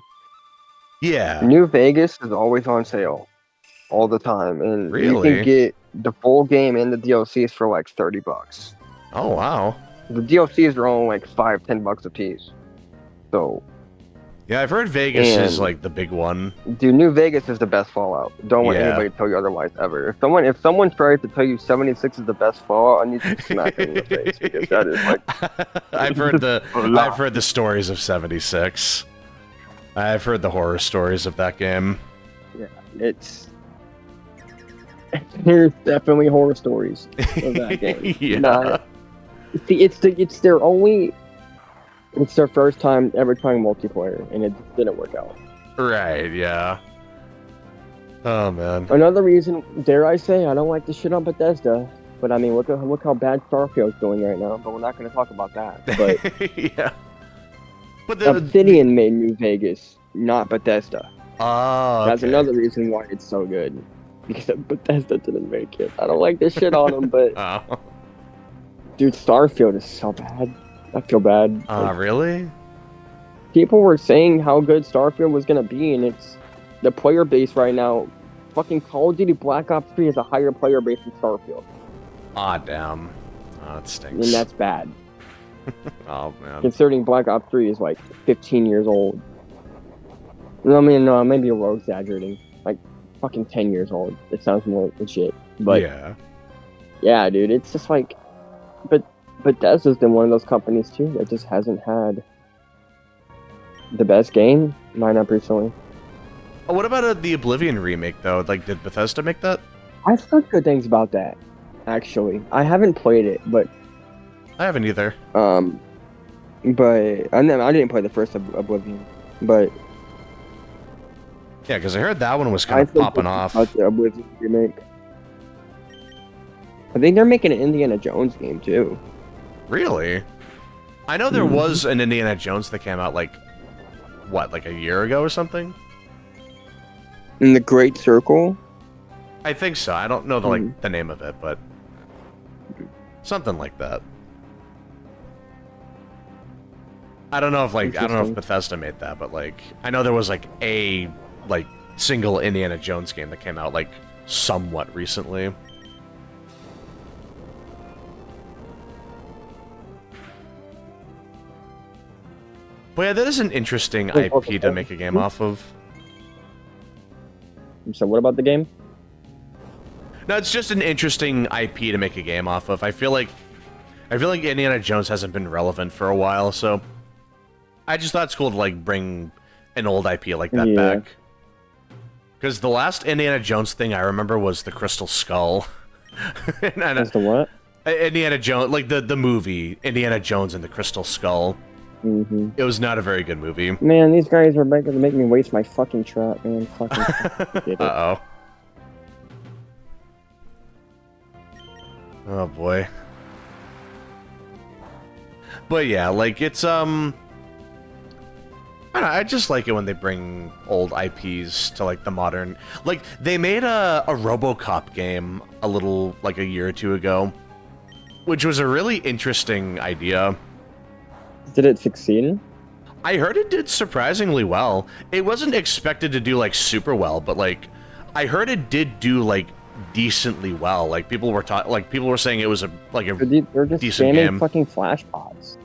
Yeah. New Vegas is always on sale, all the time, and you Really? can get the full game and the DLCs for like $30. Oh wow. The DLCs are only like $5-10 a piece. So, Yeah, I've heard Vegas is And- like the big one. dude, New Vegas is the best Fallout. Don't let Yeah. anybody tell you otherwise ever. If someone tries to tell you 76 is the best Fallout, I need to smack them in the face because that is like I've heard the stories of 76. I've heard the horror stories of that game. it's. There's definitely horror stories of that game. Yeah. Not- See, it's their first time ever trying multiplayer, and it didn't work out. Right, yeah. Oh man. Another reason, dare I say, I don't like to shit on Bethesda, but I mean, look how bad Starfield's doing right now. But we're not going to talk about that. But Yeah. But the Obsidian made New Vegas, not Bethesda. Oh, That's okay. another reason why it's so good. Because Bethesda didn't make it. I don't like this shit on them, but Oh. dude, Starfield is so bad. I feel bad. Like, Really? people were saying how good Starfield was gonna be, and it's the player base right now. Fucking Call of Duty Black Ops 3 has a higher player base than Starfield, Ah, damn. Oh, that stinks. and that's bad. Oh man. Considering Black Ops 3 is like 15 years old. No, I mean, no, maybe a little exaggerating. Like fucking 10 years old. It sounds more legit, but yeah. yeah, dude, it's just like, but Bethesda's been one of those companies too that just hasn't had the best game lineup recently. Oh, what about the Oblivion remake though? Like, did Bethesda make that? I've heard good things about that. Actually, I haven't played it, but I haven't either. but I didn't play the first Oblivion, but Yeah, because I heard that one was I kind of feel popping good off. about the Oblivion remake. I think they're making an Indiana Jones game too. Really? I know there was an Indiana Jones that came out like, what, like a year ago or something? In the Great Circle. I think so. I don't know the name of it, but something like that. I don't know if I don't know if Interesting. Bethesda made that, but like I know there was like a like single Indiana Jones game that came out like somewhat recently. But yeah, that is an interesting Wait, IP to make a game off of. So what about the game? No, it's just an interesting IP to make a game off of. I feel like Indiana Jones hasn't been relevant for a while, so I just thought it's cool to like bring an old IP like that Yeah. back. Because the last Indiana Jones thing I remember was the Crystal Skull. And As the what? Indiana Jones, like the movie Indiana Jones and the Crystal Skull. Mm-hmm. It was not a very good movie. Man, these guys are making make me waste my fucking trap, man. Fucking. Get it. Uh-oh. Oh boy. But yeah, like it's I don't know, I just like it when they bring old IPs to like the modern. Like they made a RoboCop game a little like a year or two ago, which was a really interesting idea. Did it succeed? I heard it did surprisingly well. It wasn't expected to do like super well, but like I heard it did do like decently well. Like people were people were saying it was a They're just decent spamming game. fucking flash pods.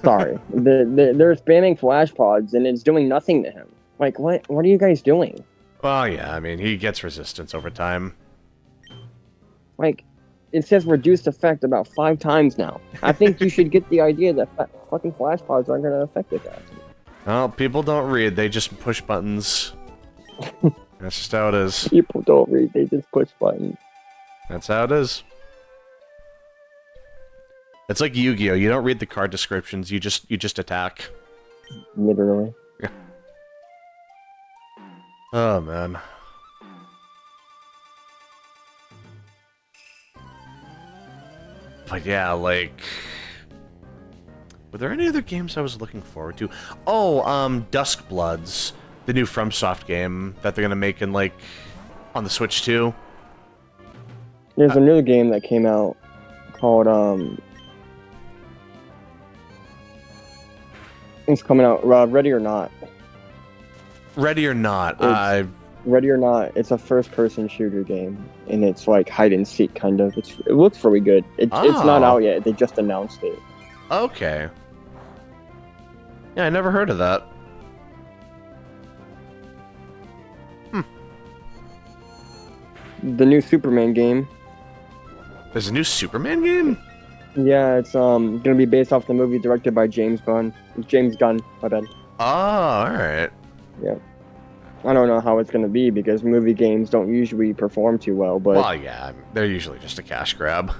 Sorry, they're spamming flash pods and it's doing nothing to him. Like, what are you guys doing? Well, yeah, I mean, he gets resistance over time. Like, it says reduced effect about 5 times now. I think you should get the idea that fucking flash pods aren't gonna affect it that. Well, people don't read, they just push buttons. That's just how it is. People don't read, they just push buttons. That's how it is. It's like Yu-Gi-Oh! You don't read the card descriptions, you just attack. Literally. Yeah. Oh, man. But yeah, like... Were there any other games I was looking forward to? Oh, Dusk Bloods. The new FromSoft game that they're gonna make in, like... on the Switch too. There's a new game that came out called, it's coming out, Ready or Not. Ready or Not. Ready or Not, it's a first-person shooter game, and it's like hide-and-seek, kind of. It looks really good. It's not out yet, they just announced it. Okay. Yeah, I never heard of that. The new Superman game. There's a new Superman game? Yeah, it's gonna be based off the movie directed by James Gunn. James Gunn, my bad. Oh, alright. Yeah. I don't know how it's gonna be because movie games don't usually perform too well, but Well, yeah, they're usually just a cash grab.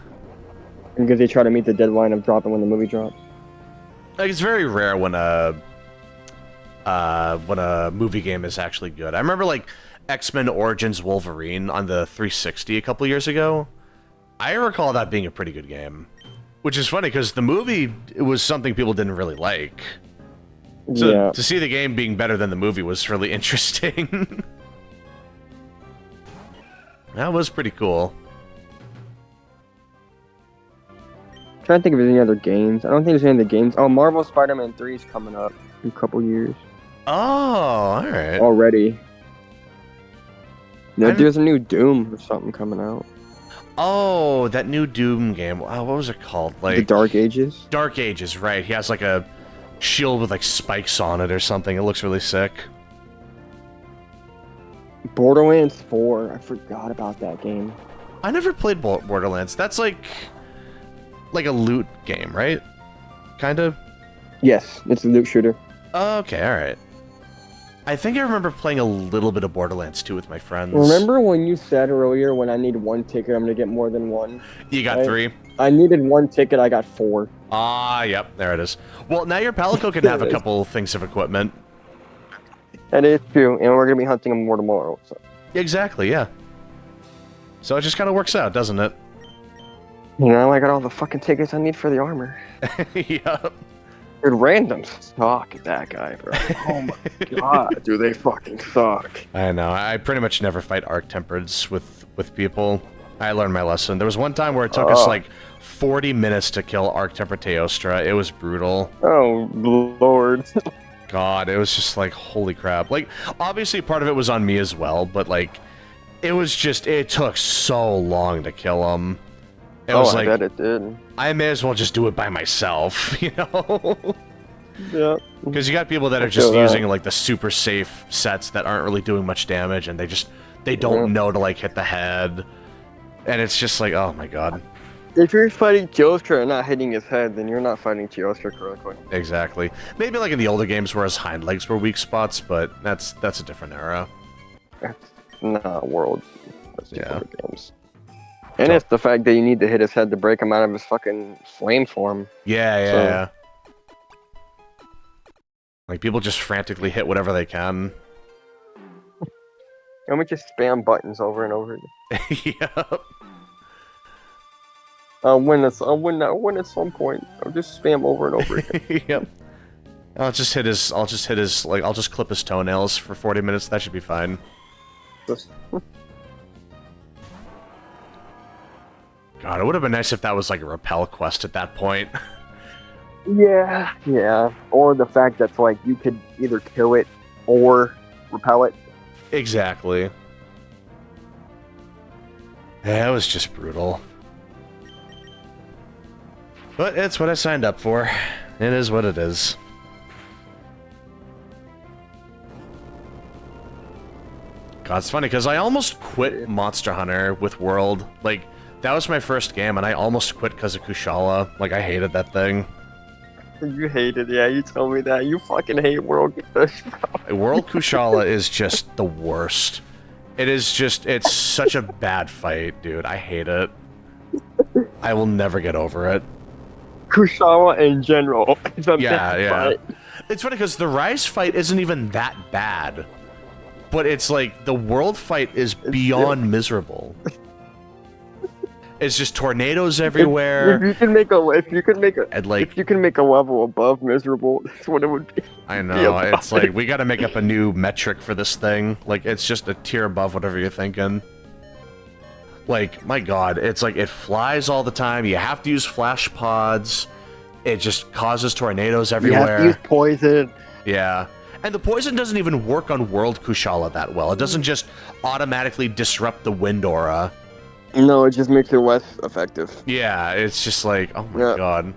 because they try to meet the deadline of dropping when the movie drops. Like, it's very rare when a movie game is actually good. I remember, like, X-Men Origins Wolverine on the 360 a couple years ago. I recall that being a pretty good game. Which is funny, because the movie was something people didn't really like. So Yeah. to see the game being better than the movie was really interesting. That was pretty cool. Trying to think if there's any other games. I don't think there's any other games. Oh, Marvel Spider-Man 3 is coming up in a couple years. Oh, alright. Already. I'm- There's a new Doom or something coming out. Oh, that new Doom game. What was it called? Like The Dark Ages. Dark Ages, right. He has like a shield with like spikes on it or something. It looks really sick. Borderlands 4. I forgot about that game. I never played Borderlands. That's like a loot game, right? Kinda? Yes, it's a loot shooter. Okay, alright. I think I remember playing a little bit of Borderlands 2 with my friends. Remember when you said earlier when I need 1 ticket, I'm gonna get more than 1? You got Right. 3? I needed 1 ticket, I got 4. Ah, yep, there it is. Well, now your Palico can have a couple things of equipment. That is true, and we're gonna be hunting them more tomorrow. So. Exactly, yeah. So it just kind of works out, doesn't it? You know, I got all the fucking tickets I need for the armor. Yep. Dude, randoms suck at that guy, bro. Oh my god, dude, they fucking suck. I know. I pretty much never fight arc tempereds with people. I learned my lesson. There was one time where it took us like 40 minutes to kill arc tempered Teostra. It was brutal. Oh lord. God, it was just like, holy crap. Like, obviously part of it was on me as well, but like, it was just, it took so long to kill him. It was I like, bet it did. I may as well just do it by myself, you know? Yeah. Because you got people that are I just feel that. using like the super safe sets that aren't really doing much damage, and they don't know to like hit the head, and it's just like, oh my god. If you're fighting Teostra and not hitting his head, then you're not fighting Teostra correctly. Exactly. Maybe like in the older games where his hind legs were weak spots, but that's a different era. That's not world. That's just Yeah. other games. And it's the fact that you need to hit his head to break him out of his fucking flame form. Yeah. So- Like people just frantically hit whatever they can. And we just spam buttons over and over again. Yep. I'll win at some point. I'll just spam over and over again. Yep. I'll just clip his toenails for 40 minutes. That should be fine. God, it would have been nice if that was like a repel quest at that point. Yeah. Or the fact that's like you could either kill it or repel it. Exactly. Yeah, it was just brutal. But it's what I signed up for. It is what it is. God, it's funny because I almost quit Monster Hunter with World. Like, That was my first game, and I almost quit because of Kushala. Like, I hated that thing. You hate it, yeah. You told me that. You fucking hate World Kush, bro. World Kushala is just the worst. It is just, it's such a bad fight, dude. I hate it. I will never get over it. Kushala in general is a Yeah, bad yeah. fight. It's funny because the Rise fight isn't even that bad. But it's like, the World fight is beyond miserable. It's just tornadoes everywhere. If you can make a And like, if you can make a level above miserable, that's what it would be. I know, it's like, we gotta make up a new metric for this thing. Like, it's just a tier above whatever you're thinking. Like, my god, it's like, it flies all the time, you have to use flash pods, it just causes tornadoes everywhere. You have to use poison. Yeah. And the poison doesn't even work on World Kushala that well. It doesn't just automatically disrupt the wind aura. No, it just makes it less effective. Yeah, it's just like, oh my Yeah. god.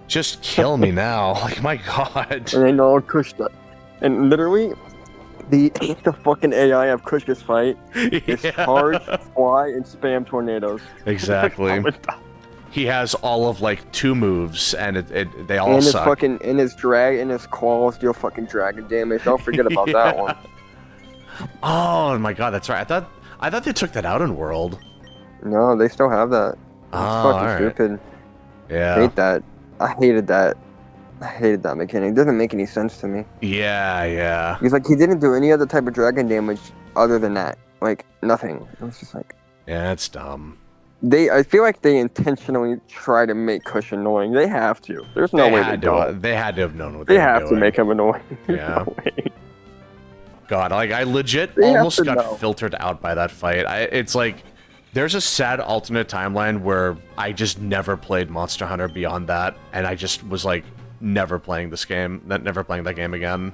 Just kill me now. Like, my god. And they know Kush does. And literally, the fucking AI of Kush's fight is Yeah. charge, fly, and spam tornadoes. Exactly. He has all of, like, 2 moves, and they all And his suck. fucking, and his claws deal fucking dragon damage. Don't forget about that Yeah. one. Oh my god, that's right. I thought they took that out in World. No, they still have that. It's Oh, fucking alright. stupid. Yeah. Hate that. I hated that. I hated that mechanic. It doesn't make any sense to me. Yeah, yeah. He's like, he didn't do any other type of dragon damage other than that. Like, nothing. It was just like... Yeah, it's dumb. I feel like they intentionally try to make Kush annoying. They have to. There's no way they don't. They had to have known what They they were have to doing. make him annoying. There's Yeah. no way. God, like, I legit They have almost to got know. filtered out by that fight. It's like, there's a sad alternate timeline where I just never played Monster Hunter beyond that, and I just was like, never playing this game, never playing that game again.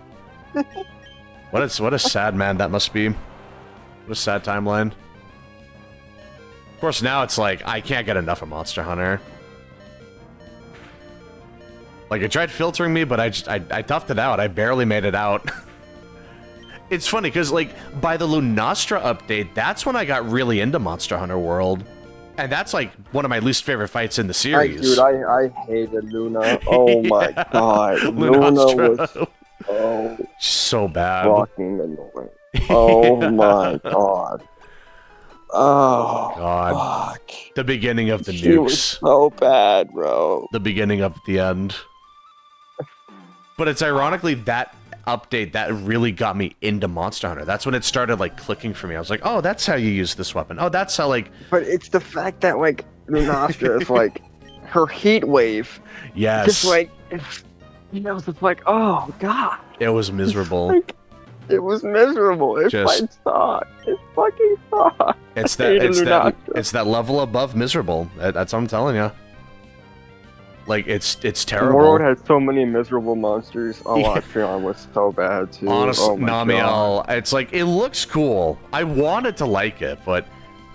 What a sad man that must be. What a sad timeline. Of course, now it's like, I can't get enough of Monster Hunter. Like, it tried filtering me, but I toughed it out. I barely made it out. It's funny, because, like, by the Lunastra update, that's when I got really into Monster Hunter World. And that's, like, one of my least favorite fights in the series. I hated Luna. Oh my god. Luna Lunastra. was So bad. fucking annoying. Oh my god. Oh God. fuck. The beginning of the She was nukes. so bad, bro. The beginning of the end. But it's ironically that update that really got me into Monster Hunter. That's when it started, like, clicking for me. I was like, oh, that's how you use this weapon. Oh, that's how, like... But it's the fact that, like, Lunastra is like her heat wave. Yes. Just like it's just like, oh god. It was miserable. Like, it was miserable. It Just- fucking sucked. It fucking sucked. It's I that hated it's that Lunastra. it's that level above miserable. That's what I'm telling you. Like, it's The terrible. world has so many miserable monsters. Oh, Yeah. Atrion was so bad too. Honestly, oh my god. Namiel, it's like, it looks cool. I wanted to like it, but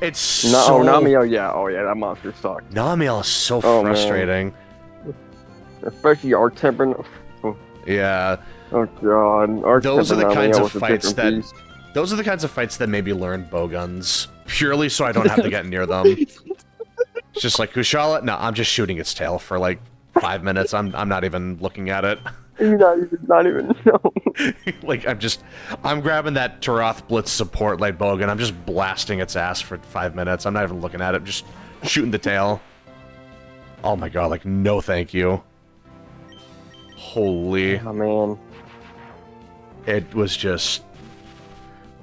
it's No, so... Namiel, yeah. Oh yeah, that monster sucked. Namiel is so Oh, man. frustrating. Especially Arc Temper. Yeah, Oh god. Arc Those are the Temper kinds Namiel of was a fights different that- beast. those are the kinds of fights that made me learn bowguns. Purely so I don't have to get near them. It's just like, Kushala, no, I'm just shooting its tail for like 5 minutes. I'm not even looking at it. You're not even no. Like, I'm grabbing that Tarath Blitz support light bowgun. I'm just blasting its ass for 5 minutes. I'm not even looking at it. I'm just shooting the tail. Oh my god, like, no thank you. Holy. Oh man. It was just...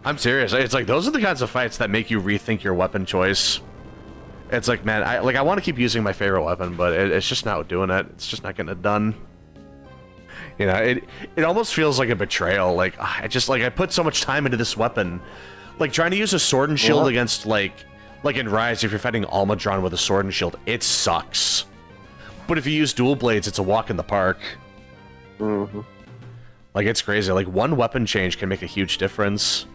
I'm serious. It's like, those are the kinds of fights that make you rethink your weapon choice. It's like, man, I want to keep using my favorite weapon, but it's just not doing it. It's just not getting it done. You know, it almost feels like a betrayal. Like, I put so much time into this weapon. Like, trying to use a sword and shield against, like in Rise, if you're fighting Almadron with a sword and shield, it sucks. But if you use dual blades, it's a walk in the park. Mm-hmm. Like, it's crazy. Like, one weapon change can make a huge difference.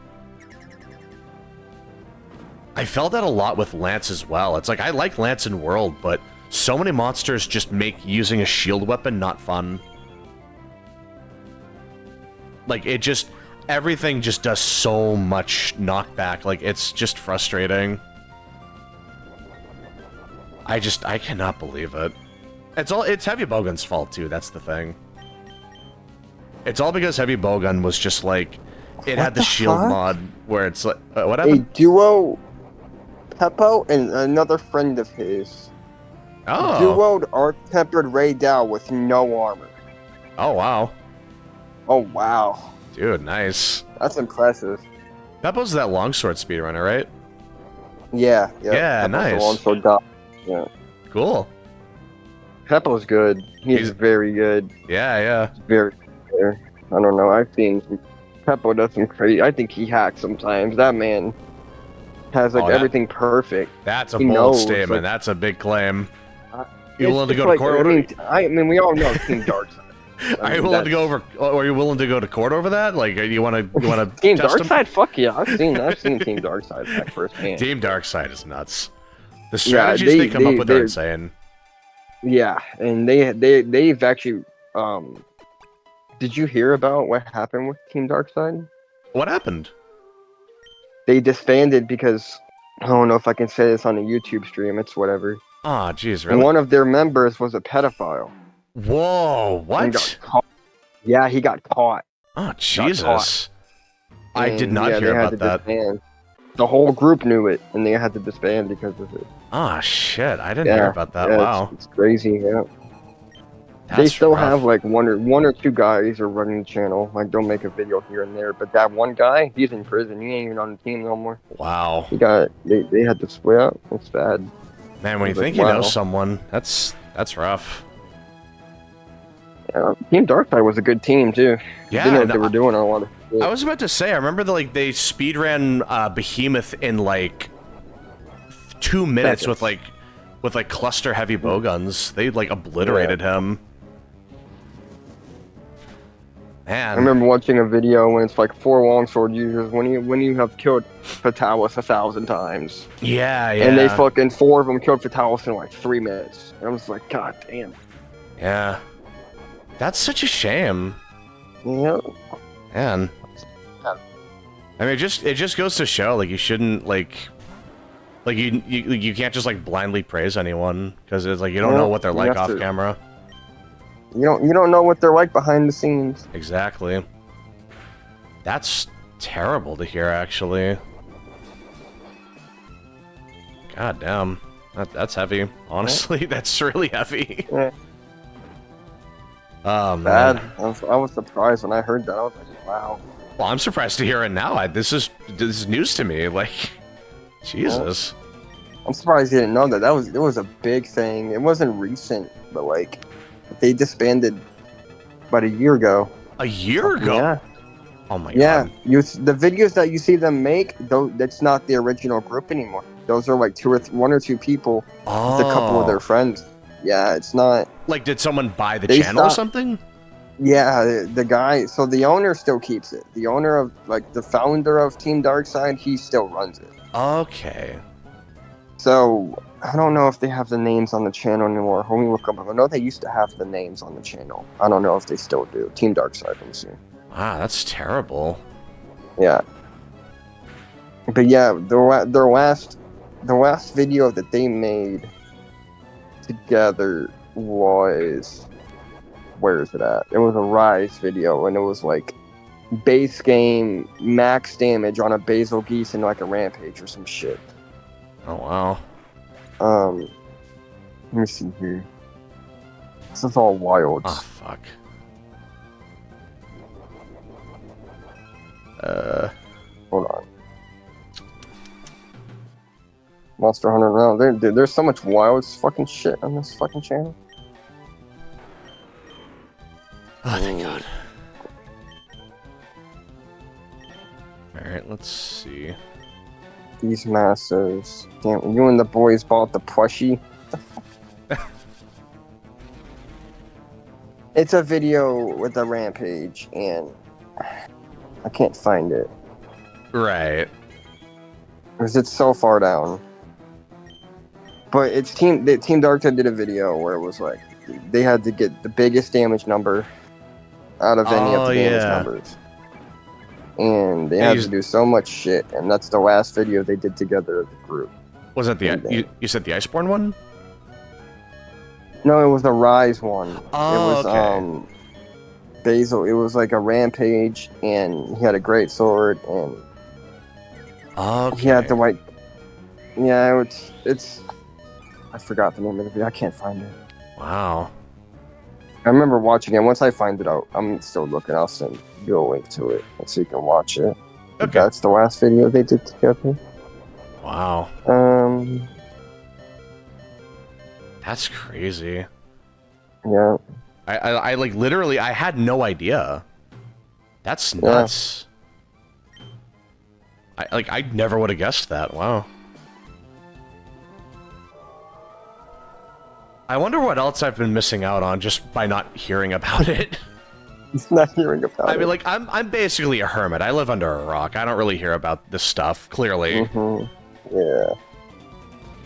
I felt that a lot with Lance as well. It's like, I like Lance in World, but so many monsters just make using a shield weapon not fun. Like, it just... everything just does so much knockback. Like, it's just frustrating. I cannot believe it. It's Heavy Bowgun's fault too, that's the thing. It's all because Heavy Bowgun was just like, it had the shield fuck? mod where it's like, what A happened? duo, Peppo and another friend of his, Oh. duoed Arc-Tempered Ray Dow with no armor. Oh, wow. Oh, wow. Dude, nice. That's impressive. Peppo's that longsword speedrunner, right? Yeah. Yeah, Peppo's nice. the longsword doc. Yeah. Cool. Peppo's good. He's very good. Yeah. Very good. I don't know. I've seen Peppo does some crazy. I think he hacks sometimes. That man has like everything perfect. That's a He bold knows, statement. like- That's a big claim. You willing to It's go like, to court? I mean, we all know Team Darkseid. Are you willing to go over? Are you willing to go to court over that? Like, you want to Team test him? Darkseid? Fuck yeah! I've seen Team Darkseid hack firsthand. Team Darkseid is nuts. The strategies they come up with are insane. Yeah, and they've actually. Did you hear about what happened with Team Darkseid? What happened? They disbanded because I don't know if I can say this on a YouTube stream. It's whatever. Oh, jeez, And really? one of their members was a pedophile. Whoa, He what? got caught. Yeah, he got caught. Oh, Jesus. I did And, not yeah, hear they had about to that. disband. The whole group knew it, and they had to disband because of it. Oh, shit. I didn't hear about that. Yeah, Wow. it's crazy. Yeah, That's they still rough. have like one or two guys are running the channel. Like, they'll make a video here and there, but that one guy, he's in prison. He ain't even on the team no more. Wow. They had to split up. It's bad. Man, when you Like, think you know wow. someone, that's rough. Yeah, Team Darkseid was a good team too. Yeah, they knew what and they were doing on a lot of shit. I was about to say, I remember they speedran Behemoth in like 2 minutes Seconds. with like cluster heavy bowguns. They like obliterated him. Man. I remember watching a video when it's like 4 longsword users when you have killed Fatalis 1,000 times. Yeah. And they fucking 4 of them killed Fatalis in like 3 minutes. And I was like, God damn. Yeah. That's such a shame. Yeah. Man. I mean, it just goes to show, like, you shouldn't, like you can't just, like, blindly praise anyone, because it's like, you don't know what they're like off camera. You don't know what they're like behind the scenes. Exactly. That's terrible to hear, actually. God damn. That's heavy. Honestly, that's really heavy. Yeah. Man. Bad. I was surprised when I heard that. I was like, wow. Well, I'm surprised to hear it now. This is news to me. Like, Jesus. I'm surprised you didn't know that. It was a big thing. It wasn't recent, but like they disbanded about a year ago. A year ago? Yeah. Oh my Yeah. god. The videos that you see them make, that's not the original group anymore. Those are like 1 or 2 people Oh. with a couple of their friends. Yeah, it's not. Like, did someone buy the They channel or stopped- something? Yeah, the guy. So the owner still keeps it. The owner of the founder of Team Darkseid, he still runs it. Okay. So I don't know if they have the names on the channel anymore. Let me look up. I know they used to have the names on the channel. I don't know if they still do. Team Darkseid, let me see. Wow, that's terrible. Yeah. But yeah, their last video that they made together was, where is it at? It was a Rise video, and it was like base game max damage on a Basil Geese and like a Rampage or some shit. Oh wow. Let me see here. This is all wilds. Oh fuck. Hold on. Monster Hunter. No, there's so much wilds fucking shit on this fucking channel. Oh, thank God. Alright, let's see. These massives. Damn, you and the boys bought the plushie. It's a video with a Rampage, and I can't find it Right. because it's so far down. But it's Team Darkseid did a video where it was like they had to get the biggest damage number out of any of the damage numbers, and they had to do so much shit. And that's the last video they did together as a group. Was that you said the Iceborne one? No, it was the Rise one. It Oh, was okay. Basil. It was like a rampage, and he had a great sword, and he had the Okay. white. Yeah, it's. I forgot the name of the video. I can't find it. Wow. I remember watching it. Once I find it out, I'm still looking. I'll send you a link to it so you can watch it. But Okay. that's the last video they did together. Wow. Um, That's crazy. yeah. I like literally I had no idea. That's nuts. I never would have guessed that. Wow. I wonder what else I've been missing out on just by not hearing about it. It's not hearing about I it. mean, like I'm basically a hermit. I live under a rock. I don't really hear about this stuff. Clearly, Yeah.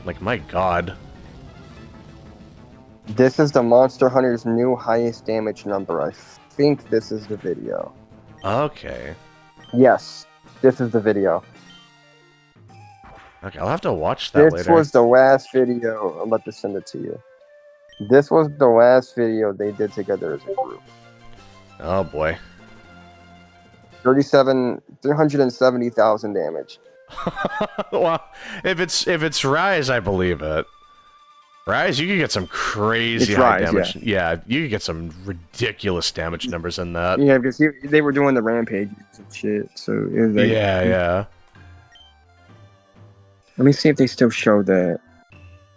like my god. This is the Monster Hunter's new highest damage number. I think this is the video. Okay. Yes, this is the video. Okay, I'll have to watch that This later. was the last video. I'm about to send it to you. This was the last video they did together as a group. Oh boy. 370,000 damage. Well, if it's Rise, I believe it. Rise, you could get some crazy It's high Rise, damage. Yeah, you could get some ridiculous damage numbers in that. Yeah, because they were doing the rampages and shit. So it was like, Yeah. Let me see if they still show that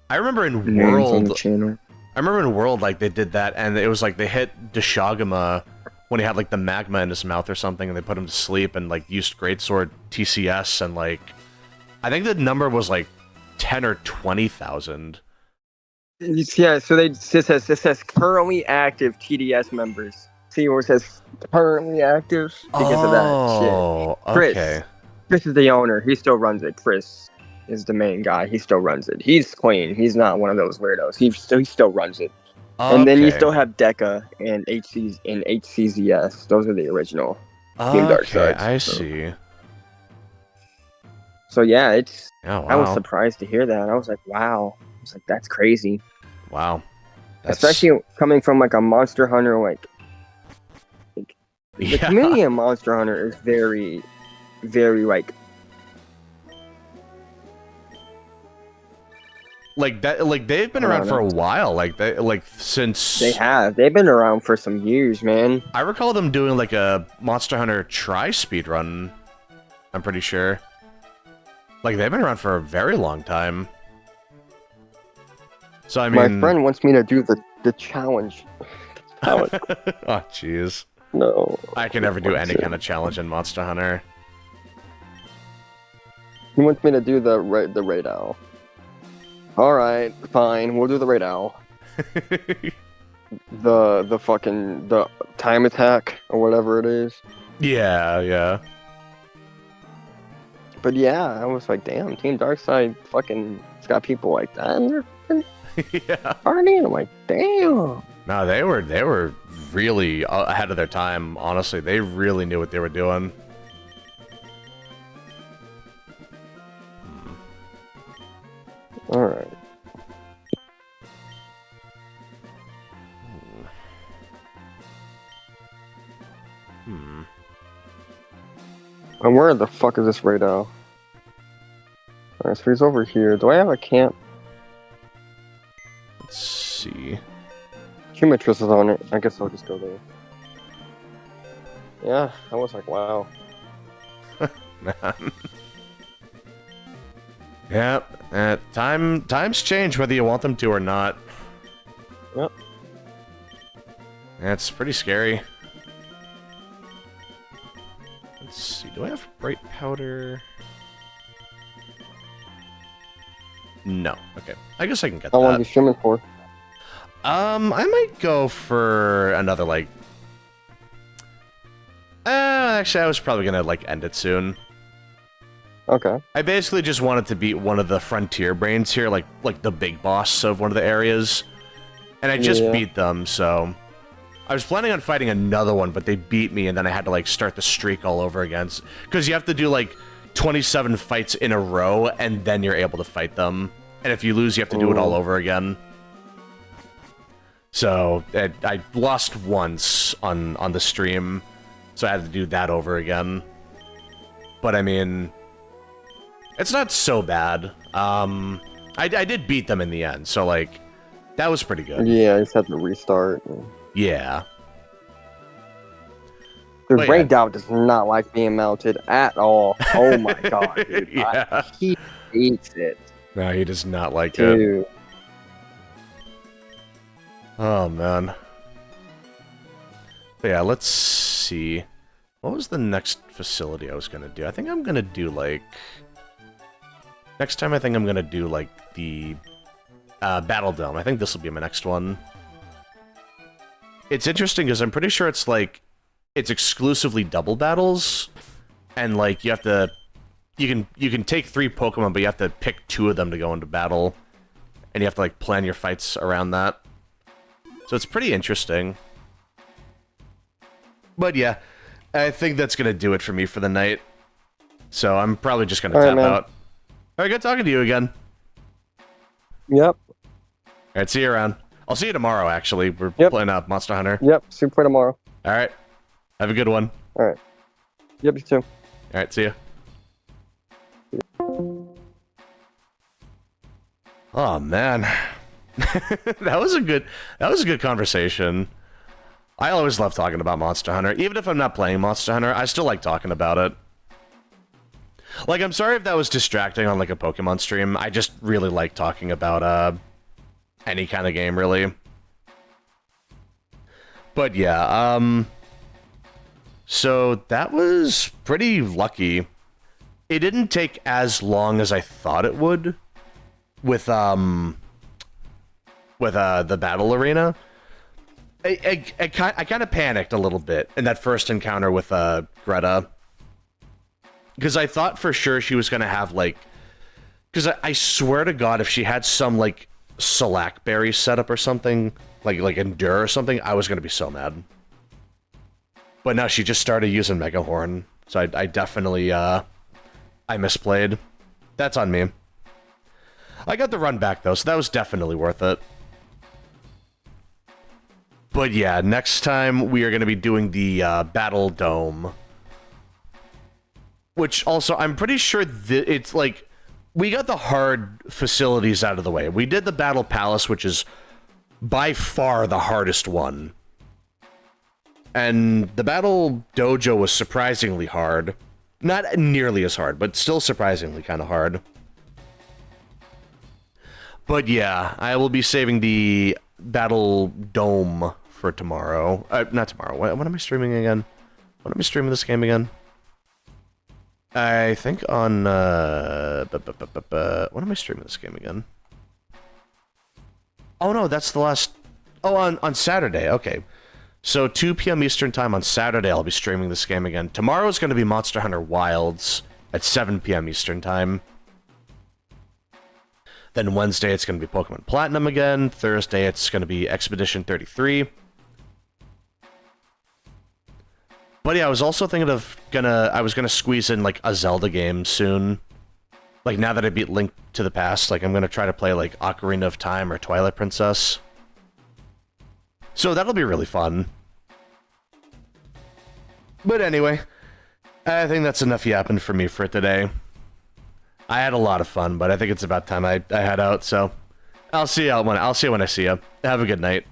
I remember in names on the World, channel. like they did that, and it was like they hit Deshagama when he had like the magma in his mouth or something, and they put him to sleep and like used Greatsword TCS, and like I think the number was like 10 or 20,000. Yeah, so it says currently active TDS members. See where it says currently active because of that shit. Oh, Chris. okay. Chris is the owner. He still runs it. Chris is the main guy. He still runs it. He's clean. He's not one of those weirdos. He still runs it. And then you Okay. still have Deca and HCZS. Those are the original Team Dark Okay, Sides. I see. So yeah, it's. Oh, wow. I was surprised to hear that. I was like, wow. I was like, that's crazy. Wow. That's... Especially coming from like a Monster Hunter, like the Yeah. community in Monster Hunter is very, very like that. Like they've been around for a while. Like since they've been around for some years, man. I recall them doing like a Monster Hunter try speed run. I'm pretty sure. Like they've been around for a very long time. So I mean, My friend wants me to do the challenge. Oh jeez. No. I can never do any kind of challenge in Monster Hunter. He wants me to do the raid owl. All right, fine. We'll do the raid owl. the fucking time attack or whatever it is. Yeah. But yeah, I was like, damn, Team Darkside fucking it's got people like that in there. Yeah. Partying. I'm like, damn. No, they were really ahead of their time. Honestly, they really knew what they were doing. All right. And where the fuck is this raid owl? Alright, so he's over here. Do I have a camp? Let's see. Humatris is on it. I guess I'll just go there. Yeah, I was like, wow. Man. Yeah, times change whether you want them to or not. Yep. That's pretty scary. Let's see, do I have bright powder? No. Okay. I guess I can get How long are that. you streaming for? I might go for another, like... actually, I was probably gonna, like, end it soon. Okay. I basically just wanted to beat one of the frontier brains here, like the big boss of one of the areas. And I just beat them, so... I was planning on fighting another one, but they beat me, and then I had to, like, start the streak all over again. Because you have to do, like, 27 fights in a row, and then you're able to fight them. And if you lose, you have to do it all over again. So I lost once on the stream, so I had to do that over again. But I mean, it's not so bad. I did beat them in the end, so like, that was pretty good. Yeah, I just had to restart. Yeah. Dude, But Ranked Out does not like being mounted at all. Oh my god, dude. Yeah. He hates it. No, he does not like it. Dude. Oh, man. But yeah, let's see. What was the next facility I was going to do? I think I'm going to do, like... Next time, I think I'm going to do, like, the Battle Dome. I think this will be my next one. It's interesting because I'm pretty sure it's, like... It's exclusively double battles. And, like, you have to... You can take 3 Pokemon, but you have to pick 2 of them to go into battle. And you have to, like, plan your fights around that. So it's pretty interesting. But yeah, I think that's going to do it for me for the night. So I'm probably just going to tap out. Alright, good talking to you again. Yep. Alright, see you around. I'll see you tomorrow, actually. We're playing Monster Hunter. Yep, see you tomorrow. Alright. Have a good one. Alright. Yep, you too. Alright, see ya. Oh, man. that was a good conversation. I always love talking about Monster Hunter. Even if I'm not playing Monster Hunter, I still like talking about it. Like, I'm sorry if that was distracting on, like, a Pokemon stream. I just really like talking about, any kind of game, really. But, yeah, so that was pretty lucky. It didn't take as long as I thought it would with the battle arena. I kind of panicked a little bit in that first encounter with Greta, because I thought for sure she was gonna have like, because I swear to God, if she had some like Slack berry setup or something, like Endure or something, I was gonna be so mad. But no, she just started using Mega Horn, so I definitely I misplayed. That's on me. I got the run back though, so that was definitely worth it. But yeah, next time we are going to be doing the Battle Dome. Which also, I'm pretty sure it's like, we got the hard facilities out of the way. We did the Battle Palace, which is by far the hardest one. And the Battle Dojo was surprisingly hard. Not nearly as hard, but still surprisingly kind of hard. But yeah, I will be saving the Battle Dome for tomorrow. Not tomorrow. When am I streaming again? When am I streaming this game again? I think on... when am I streaming this game again? Oh no, that's the last... Oh, on Saturday. Okay. So 2 p.m. Eastern Time on Saturday, I'll be streaming this game again. Tomorrow is going to be Monster Hunter Wilds at 7 p.m. Eastern Time. Then Wednesday, it's going to be Pokemon Platinum again. Thursday, it's going to be Expedition 33. But yeah, I was also thinking of I was gonna squeeze in like a Zelda game soon. Like now that I beat Link to the Past, like I'm gonna try to play like Ocarina of Time or Twilight Princess. So that'll be really fun. But anyway, I think that's enough yapping for me for today. I had a lot of fun, but I think it's about time I head out, so I'll see you when I see you. Have a good night.